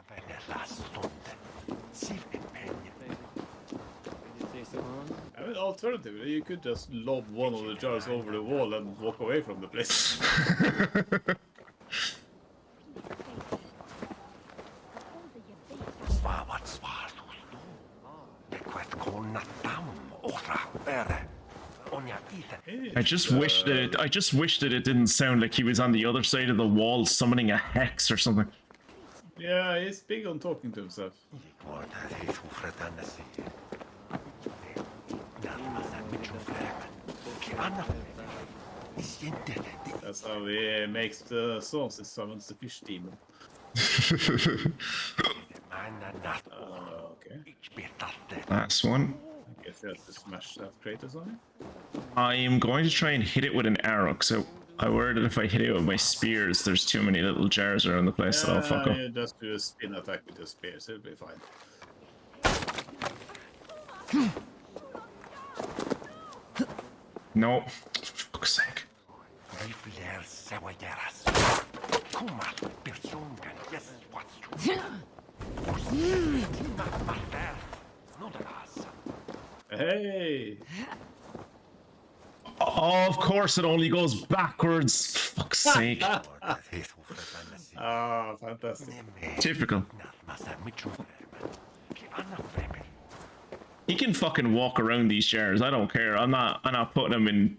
I mean, alternatively, you could just lob one of the jars over the wall and walk away from the place. I just wish that it didn't sound like he was on the other side of the wall summoning a hex or something. Yeah, he's big on talking to himself. That's how he makes the sauce. He summons the fish demon. Okay. Last one. I guess you have to smash that crate or something. I am going to try and hit it with an arrow, so I worry that if I hit it with my spears, there's too many little jars around the place that I'll fuck up. You just do a spin attack with your spears, it'll be fine. No, for fuck's sake. Hey! Oh, of course it only goes backwards. Fuck's sake. Ah, fantastic. Typical. He can fucking walk around these jars. I don't care. I'm not putting him in.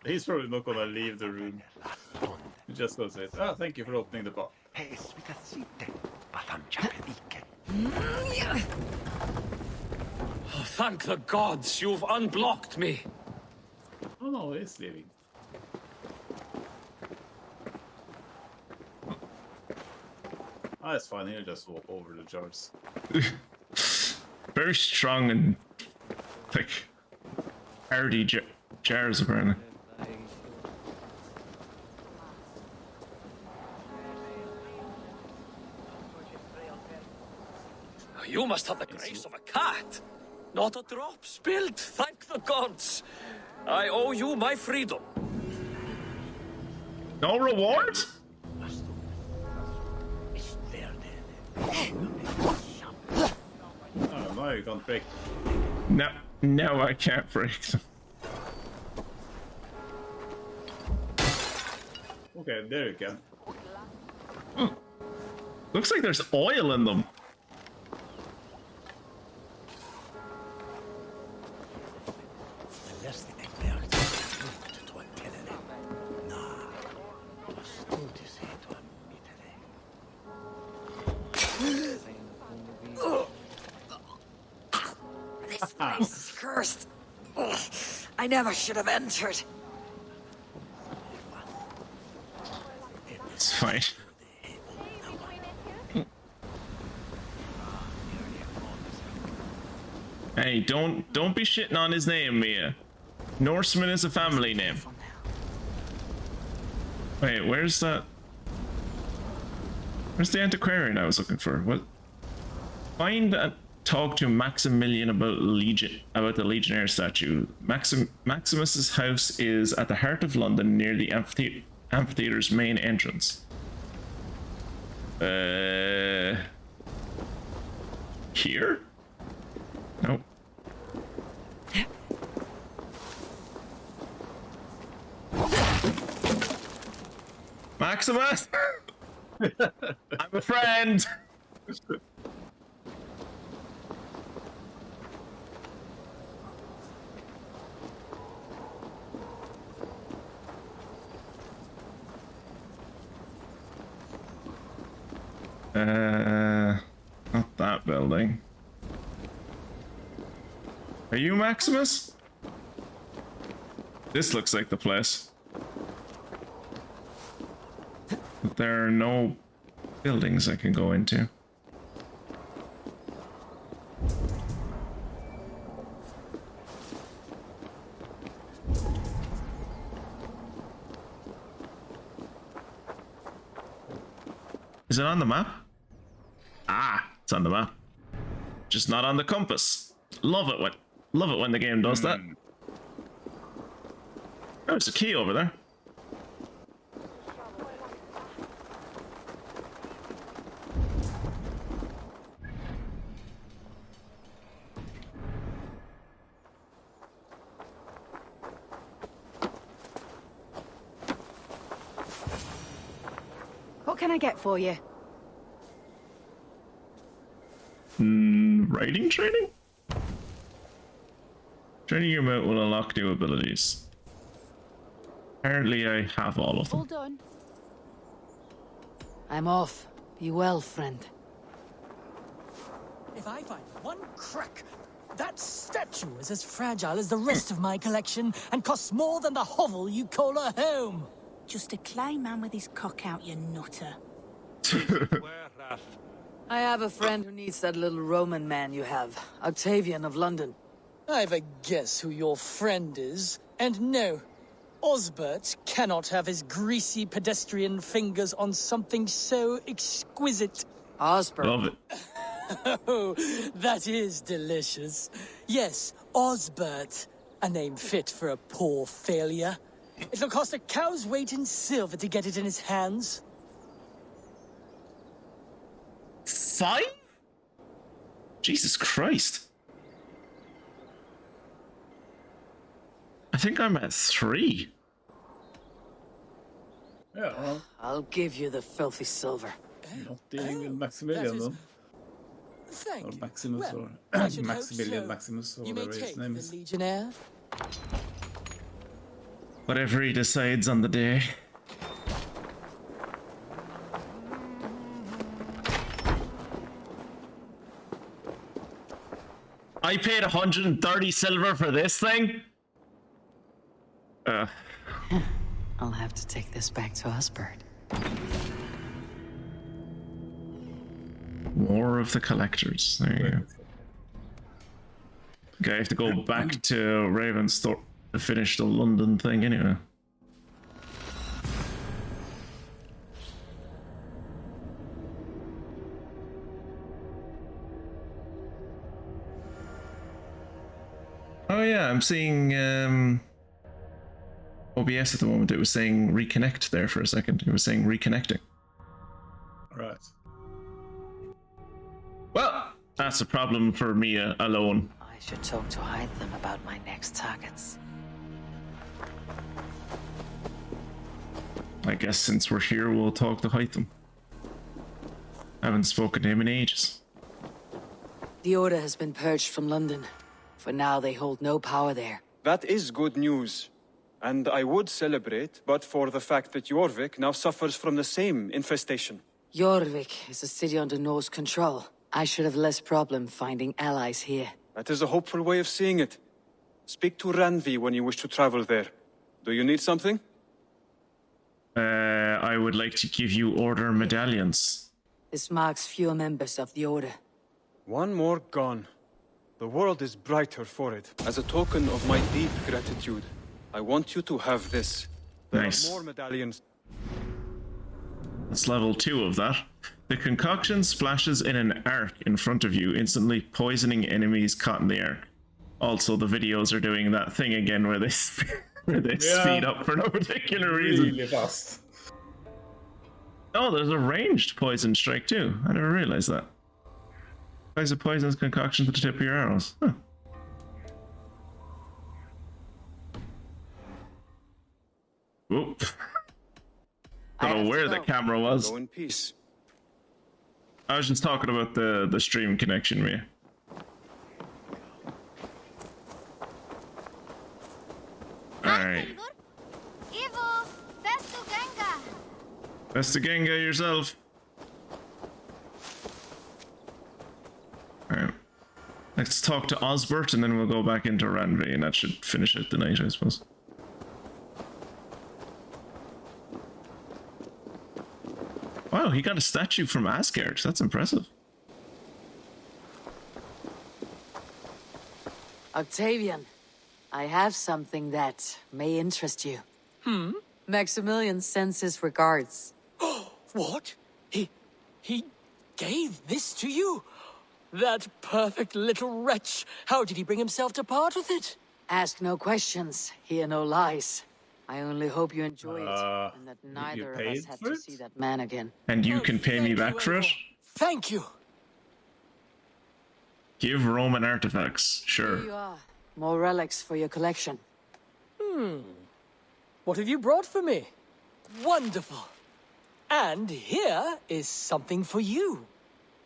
He's probably not gonna leave the room. He's just gonna say, "Ah, thank you for opening the bar." Oh, thank the gods, you've unblocked me. Oh no, he's leaving. Ah, it's fine. He'll just walk over the jars. Very strong and like hardy jars apparently. You must have the grace of a cat. Not a drop spilled, thank the gods. I owe you my freedom. No reward? Oh, no, you can't break. No, I can't break them. Okay, there you go. Oh. Looks like there's oil in them. This place is cursed. Ugh, I never should have entered. It's fine. Hey, don't be shitting on his name, Mia. Norseman is a family name. Wait, where's that? Where's the antiquarian I was looking for? What? Find and talk to Maximilian about the Legionnaire statue. Maximus's house is at the heart of London, near the amphitheater's main entrance. Here? Nope. Maximus! I'm a friend! Not that building. Are you Maximus? This looks like the place. But there are no buildings I can go into. Is it on the map? Ah, it's on the map. Just not on the compass. Love it when the game does that. Oh, there's a key over there. What can I get for you? Writing training? Training your mount will unlock new abilities. Apparently I have all of them. All done. I'm off. Be well, friend. If I find one crack, that statue is as fragile as the rest of my collection and costs more than the hovel you call a home. Just a clay man with his cock out, you nutter. I have a friend who needs that little Roman man you have. Octavian of London. I've a guess who your friend is. And no, Osbert cannot have his greasy pedestrian fingers on something so exquisite. Osbert. Love it. Oh, that is delicious. Yes, Osbert. A name fit for a poor failure. It'll cost a cow's weight in silver to get it in his hands. 5? Jesus Christ. I think I'm at 3. Yeah, well, I'll give you the filthy silver. not dealing with Maximilian, though. Thank Or you. Maximus, Well, or I should hope Maximilian so. Maximus, or You may whatever his take name the is. Legionnaire. Whatever he decides on the day. I paid 130 silver for this thing? I'll have to take this back to Osbert. War of the Collectors. There you go. Okay, I have to go back to Ravensthorpe to finish the London thing anyway. Oh yeah, I'm seeing OBS at the moment. It was saying reconnect there for a second. It was saying reconnecting. Right. Well, that's a problem for me alone. I should talk to Hytham about my next targets. I guess since we're here, we'll talk to Hytham. I haven't spoken to him in ages. The Order has been purged from London. For now, they hold no power there. That is good news. And I would celebrate, but for the fact that Jorvik now suffers from the same infestation. Jorvik is a city under Norse control. I should have less problem finding allies here. That is a hopeful way of seeing it. Speak to Ranvi when you wish to travel there. Do you need something? I would like to give you Order medallions. This marks fewer members of the Order. One more gone. The world is brighter for it. As a token of my deep gratitude, I want you to have this. There Nice. are more medallions. That's level 2 of that. The concoction splashes in an arc in front of you, instantly poisoning enemies caught in the arc. Also, the videos are doing that thing again where they speed up for no particular reason. Really fast. Oh, there's a ranged poison strike too. I never realized that. Applies a poisonous concoction to the tip of your arrows. Huh. Whoop. Don't know where the camera was. Go in peace. I was just talking about the stream connection, Mia. Alright. Ivo, best to Ganga. Best to Genga yourself. Alright. Let's talk to Osbert and then we'll go back into Ranvi and that should finish it tonight, I suppose. Wow, he got a statue from Asgard. That's impressive. Octavian, I have something that may interest you. Maximilian sends his regards. What? He gave this to you? That perfect little wretch. How did he bring himself to part with it? Ask no questions, hear no lies. I only hope you enjoy it, and that neither of us paid have for to it? see that man again. And you can pay me back for it? Thank you. Give Roman artifacts, Here you sure. are. More relics for your collection. What have you brought for me? Wonderful. And here is something for you.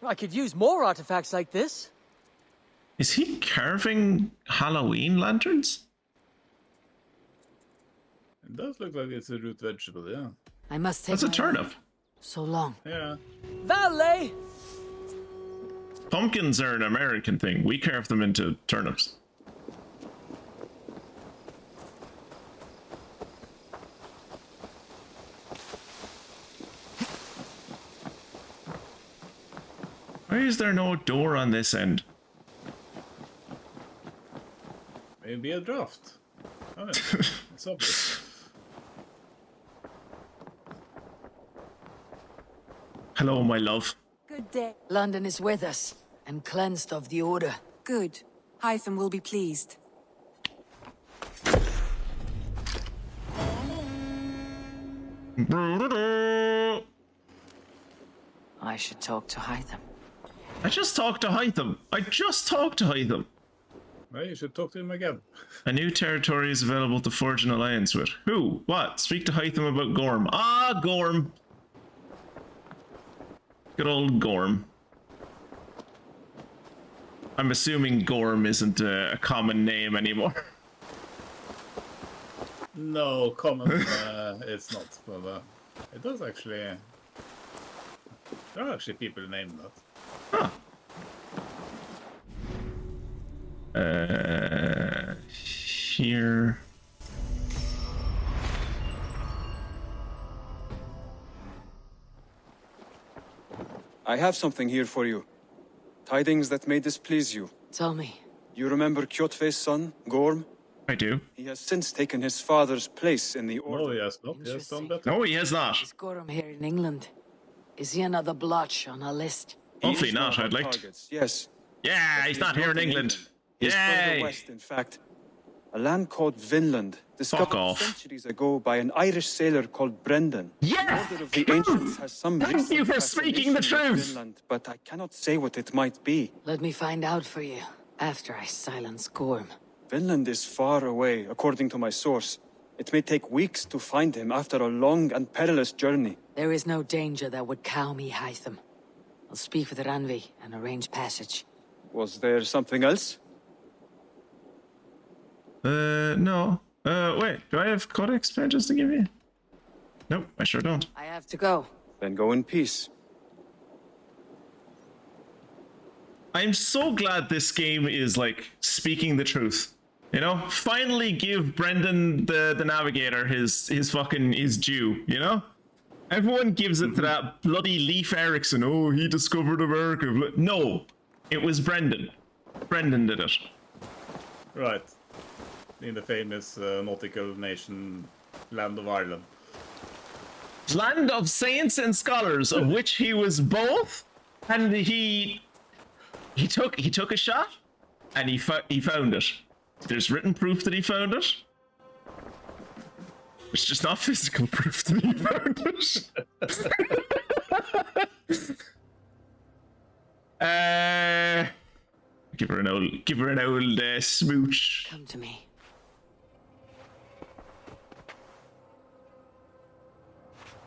I could use more artifacts like this. Is he carving Halloween lanterns? It does look like it's a root vegetable, yeah. I must take That's a my turnip. leave. So long. Yeah. Valet! Pumpkins are an American thing. We carve them into turnips. Why is there no door on this end? Maybe a draft. Oh, it's obvious. Hello, my love. Good day. London is with us, and cleansed of the Order. Good. Hytham will be pleased. I should talk to Hytham. I just talked to Hytham. Well, you should talk to him again. A new territory is available to forge an alliance with. Who? What? Speak to Hytham about Gorm. Ah, Gorm. Good old Gorm. I'm assuming Gorm isn't a common name anymore. No, common, it's not. But it does actually. There are actually people named that. Huh. Here. I have something here for you. Tidings that may displease you. Tell me. You remember Kjotve's son, Gorm? I do. He has since taken his father's place in the Order. No, he has not. He has done better. No, he has not. Is Gorham here in England? Is he another blotch on our list? Hopefully not, I'd like to. Targets, yes. Yeah, he's not here in England. He's further Yay! west, in fact. A land called Vinland, discovered off. centuries ago by an Irish sailor called Brendan. Yeah! The Order of the Ancients has some Thank recent you for speaking the fascination with truth! Vinland, but I cannot say what it might be. Let me find out for you, after I silence Gorm. Vinland is far away, according to my source. It may take weeks to find him after a long and perilous journey. There is no danger that would cow me, Hytham. I'll speak with Ranvi and arrange passage. Was there something else? No. Wait, do I have codex pages to give you? Nope, I sure don't. I have to go. Then go in peace. I'm so glad this game is, like, speaking the truth. You know? Finally give Brendan the Navigator his due, you know? Everyone gives it to that bloody Leif Erikson. Oh, he discovered America. No, it was Brendan. Brendan did it. Right. In the famous nautical nation, Land of Ireland. Land of saints and scholars, of which he was both, and he took a shot, and he found it. There's written proof that he found it. It's just not physical proof that he found it. Give her an old smooch. Come to me.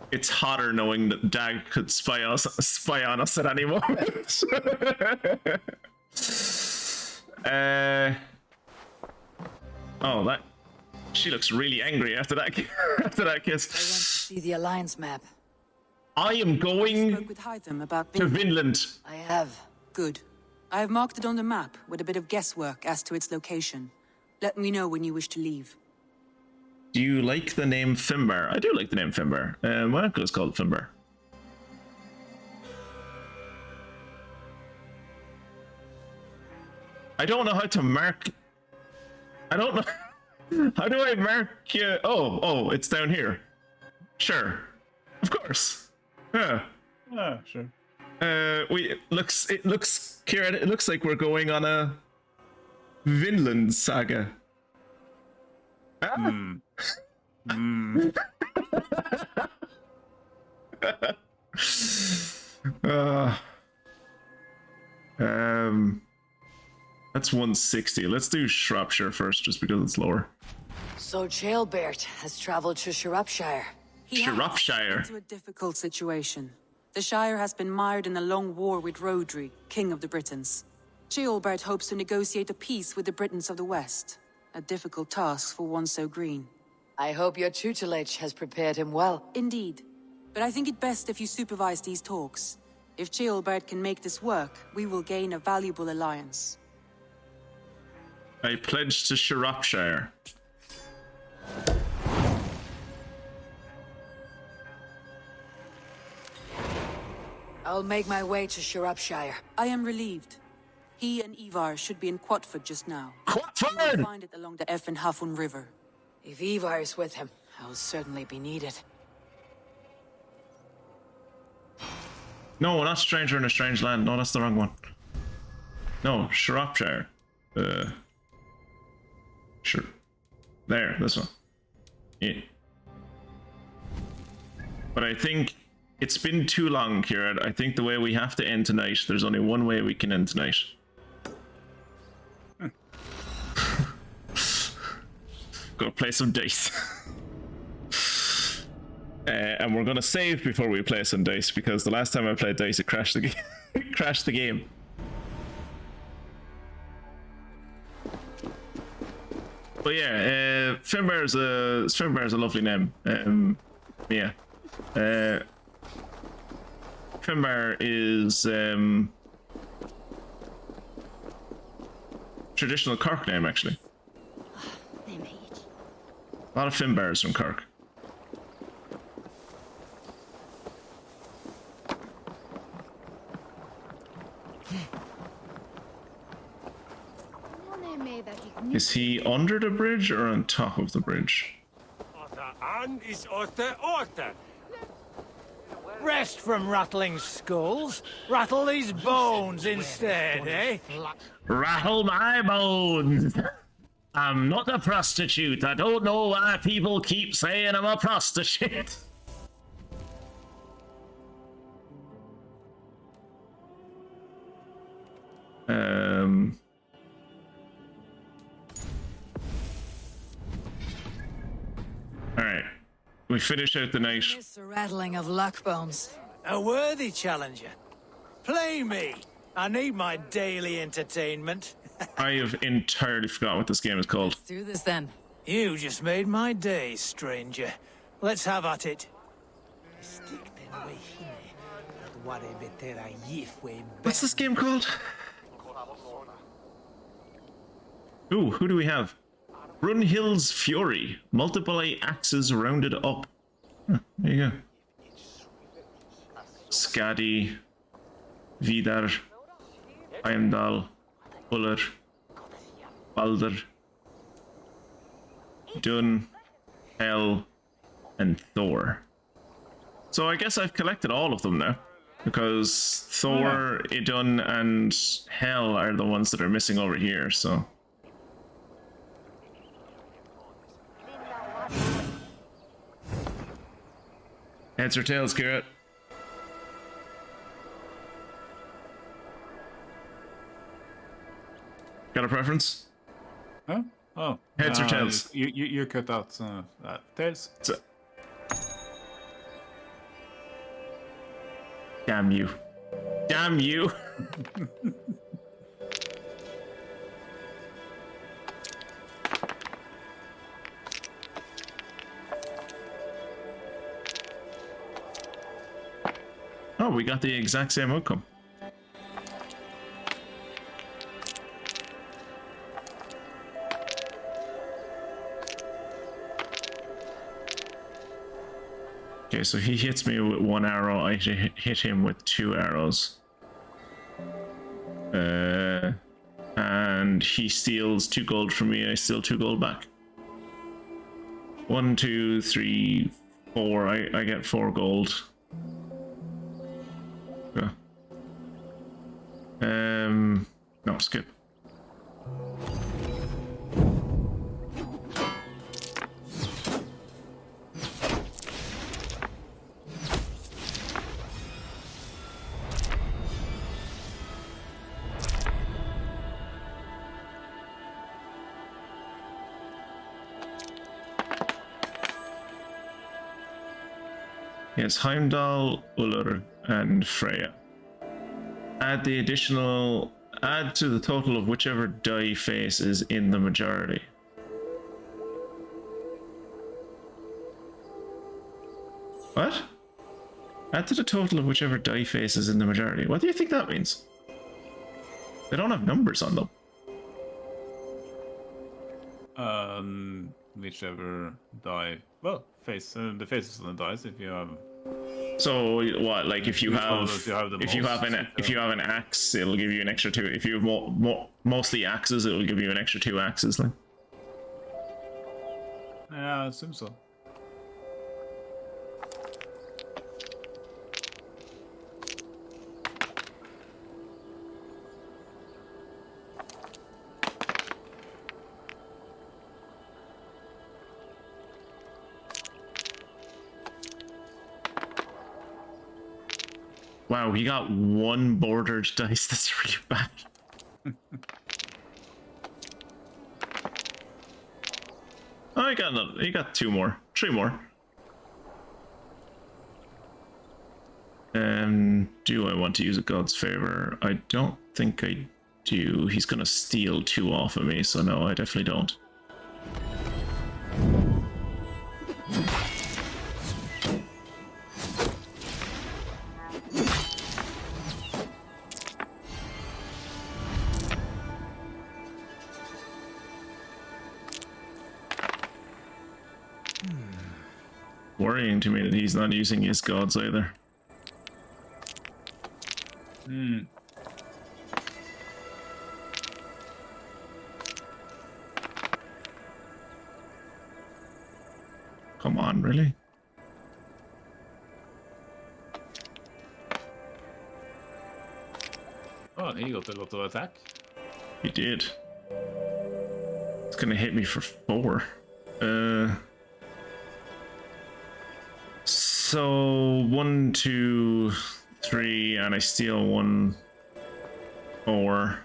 It's hotter knowing that Dag could spy on us at any moment. Oh, that. She looks really angry after that kiss. I want to see the Alliance map. I am going Spoke with Hytham about to Vinland. I have. Good. I have marked it on the map with a bit of guesswork as to its location. Let me know when you wish to leave. Do you like the name Finbar? I do like the name Finbar. My uncle is called Finbar. I don't know how to mark. I don't know. How do I mark? Oh, it's down here. Sure, of course. Yeah. Yeah, sure. It looks, Kieran, it looks like we're going on a Vinland saga. That's 160. Let's do Shropshire first, just because it's lower. So Jailbert has traveled to Shropshire. Shropshire. Into a difficult situation. The Shire has been mired in a long war with Rodri, King of the Britons. Ceolbert hopes to negotiate a peace with the Britons of the West. A difficult task for one so green. I hope your tutelage has prepared him well. Indeed. But I think it best if you supervise these talks. If Ceolbert can make this work, we will gain a valuable alliance. I pledge to Shropshire. I'll make my way to Shropshire. I am relieved. He and Ivar should be in Quatford just now. Quatford! You will find it along the Eff and Hafun River. If Ivar is with him, I'll certainly be needed. No, not stranger in a strange land. No, that's the wrong one. No, Shropshire. Sure. There, this one. Yeah. But I think it's been too long, Kira. I think the way we have to end tonight, there's only one way we can end tonight. Go play some dice. And we're gonna save before we play some dice, because the last time I played dice, it crashed the game. It crashed the game. But yeah, Finbar's a lovely name. Yeah. Finbar is traditional Cork name, actually. A lot of Finbars from Cork. Is he under the bridge or on top of the bridge? Rest from rattling skulls. Rattle these bones instead, eh? Rattle my bones! I'm not a prostitute. I don't know why people keep saying I'm a prostitute. Alright. We finish out the night. It's the rattling of luck bones. A worthy challenger. Play me. I need my daily entertainment. I have entirely forgotten what this game is called. Let's do this then. You just made my day, stranger. Let's have at it. What's this game called? Ooh, who do we have? Brunhild's Fury. Multiply axes rounded up. Huh, there you go. Skadi, Vidar, Heimdall, Uller, Balder, Dun, Hel, and Thor. So I guess I've collected all of them now, because Thor, Idun, and Hel are the ones that are missing over here, so... Heads or tails, Garrett? Got a preference? Huh? Oh. Heads or tails? You cut out tails. Damn you. Damn you! Oh, we got the exact same outcome. Okay, so he hits me with 1 arrow, I hit him with 2 arrows. And he steals 2 gold from me, I steal 2 gold back. 1, 2, 3, 4, I get 4 gold. No, skip. Yes, Heimdall, Uller, and Freya. Add the additional add to the total of whichever die face is in the majority. What? Add to the total of whichever die face is in the majority. What do you think that means? They don't have numbers on them. Whichever die. Well, face the faces on the dice. If you have. So what? Like if you have if you have an axe, it'll give you an extra 2. If you have mostly axes, it'll give you an extra 2 axes. Like. Yeah, I assume so. Wow, he got 1 bordered dice. That's really bad. Oh, he got 2 more, 3 more. Do I want to use a God's Favor? I don't think I do. He's gonna steal 2 off of me, so no, I definitely don't. Worrying to me that he's not using his gods either. Come on, really? Oh, he got a lot of attack. He did. It's gonna hit me for 4. So 1, 2, 3, and I steal 1, 4.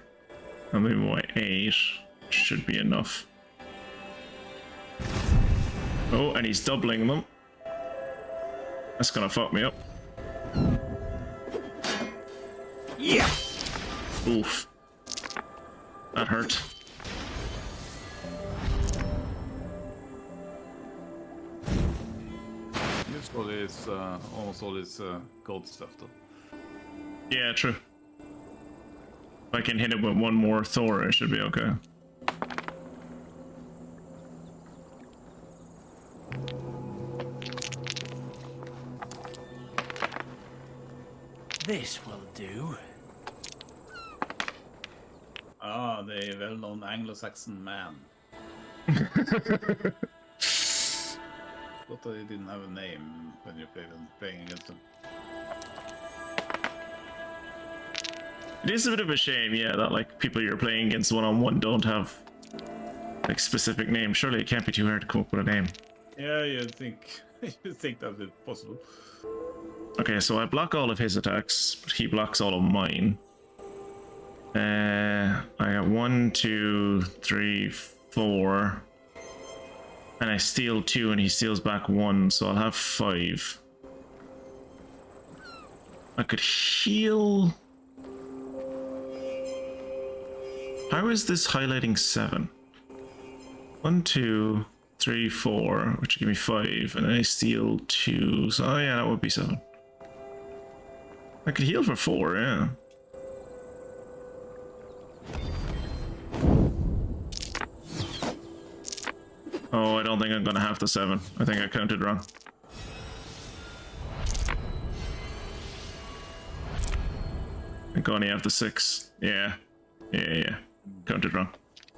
I'm moving away 8. Should be enough. Oh, and he's doubling them. That's gonna fuck me up. Yeah. Oof. That hurt. All his, almost all his gold stuff, though. Yeah, true. If I can hit it with 1 more Thor, it should be okay. This will do. Ah, the well-known Anglo-Saxon man. Thought they didn't have a name when you're playing against them. It is a bit of a shame, yeah, that like people you're playing against one-on-one don't have like specific names. Surely it can't be too hard to come up with a name. Yeah, you'd think that would be possible. Okay, so I block all of his attacks, but he blocks all of mine. I got 1, 2, 3, 4. And I steal 2 and he steals back 1, so I'll have 5. I could heal... How is this highlighting 7? 1, 2, 3, 4, which would give me 5, and then I steal 2, so oh yeah, that would be 7. I could heal for 4, yeah. Oh, I don't think I'm gonna have the 7. I think I counted wrong. I think I only have the 6. Yeah. Yeah. Counted wrong.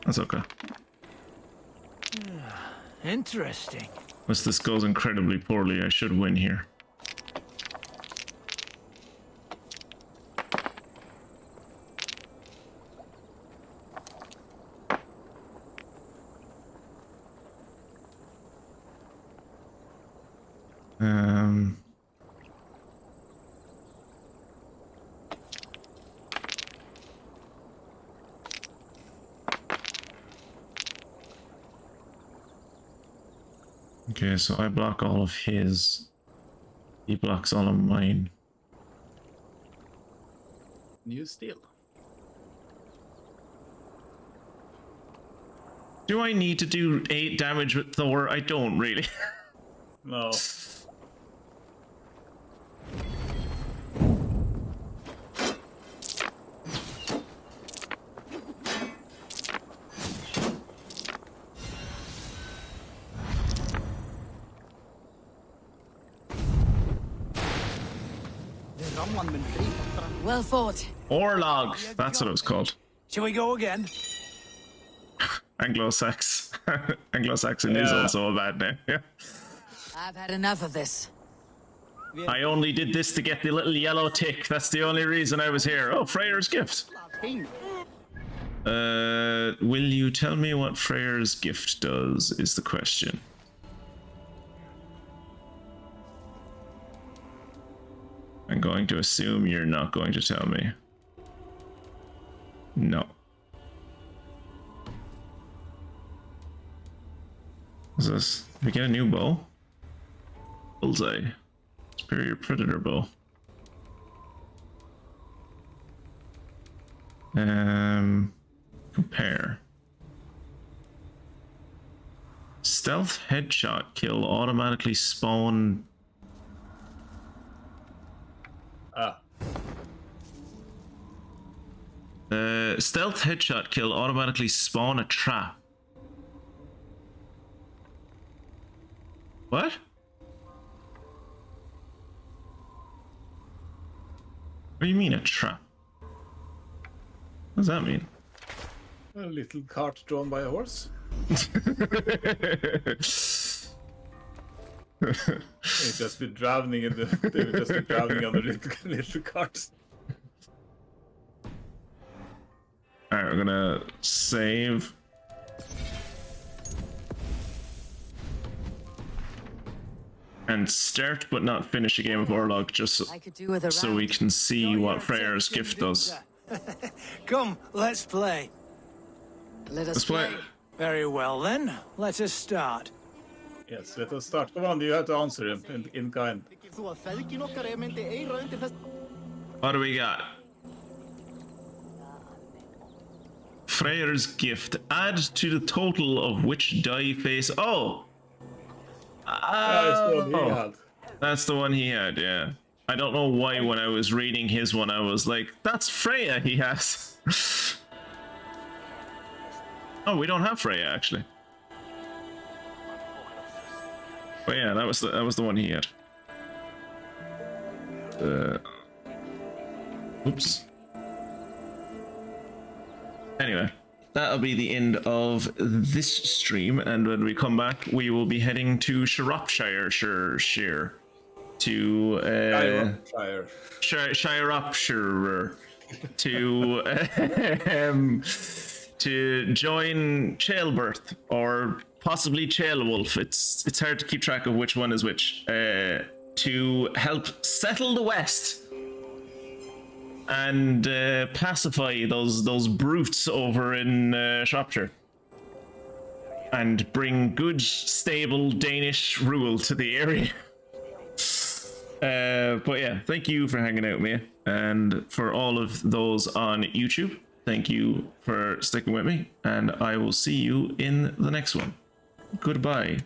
That's okay. Interesting. Unless this goes incredibly poorly, I should win here. Okay, so I block all of his. He blocks all of mine. You steal. Do I need to do 8 damage with Thor? I don't really. No. Well fought. LArc, that's what it was called. Shall we go again? Anglo-Saxon is also a bad name. Yeah. I've had enough of this. I only did this to get the little yellow tick. That's the only reason I was here. Oh, Freyr's gift. Will you tell me what Freyr's gift does, is the question. I'm going to assume you're not going to tell me. No. What's this? Did we get a new bow? Bullseye. Superior Predator bow. Compare. Stealth headshot kill automatically spawn. Stealth headshot kill automatically spawn a trap. What? What do you mean a trap? What does that mean? A little cart drawn by a horse. They've just been drowning in the. They've just been drowning on the little carts. All right, we're gonna save. And start but not finish a game of LArc just so we can see what Freyr's gift does. Come, let's play. Let's play. Very well then, let us start. Yes, let us start. Come on, you have to answer him in kind. What do we got? Freyr's gift. Add to the total of which die face. Oh! That's the one he had. That's the one he had, yeah. I don't know why when I was reading his one I was like, that's Freya he has. Oh, we don't have Freya actually. But yeah, that was the one he had. Oops. Anyway, that'll be the end of this stream, and when we come back, we will be heading to Shropshire, to Shropshire, to join Chaelbirth or possibly Chaelwolf. It's hard to keep track of which one is which. To help settle the West and pacify those brutes over in Shropshire, and bring good, stable Danish rule to the area. But yeah, thank you for hanging out with me, and for all of those on YouTube, thank you for sticking with me, and I will see you in the next one. Goodbye.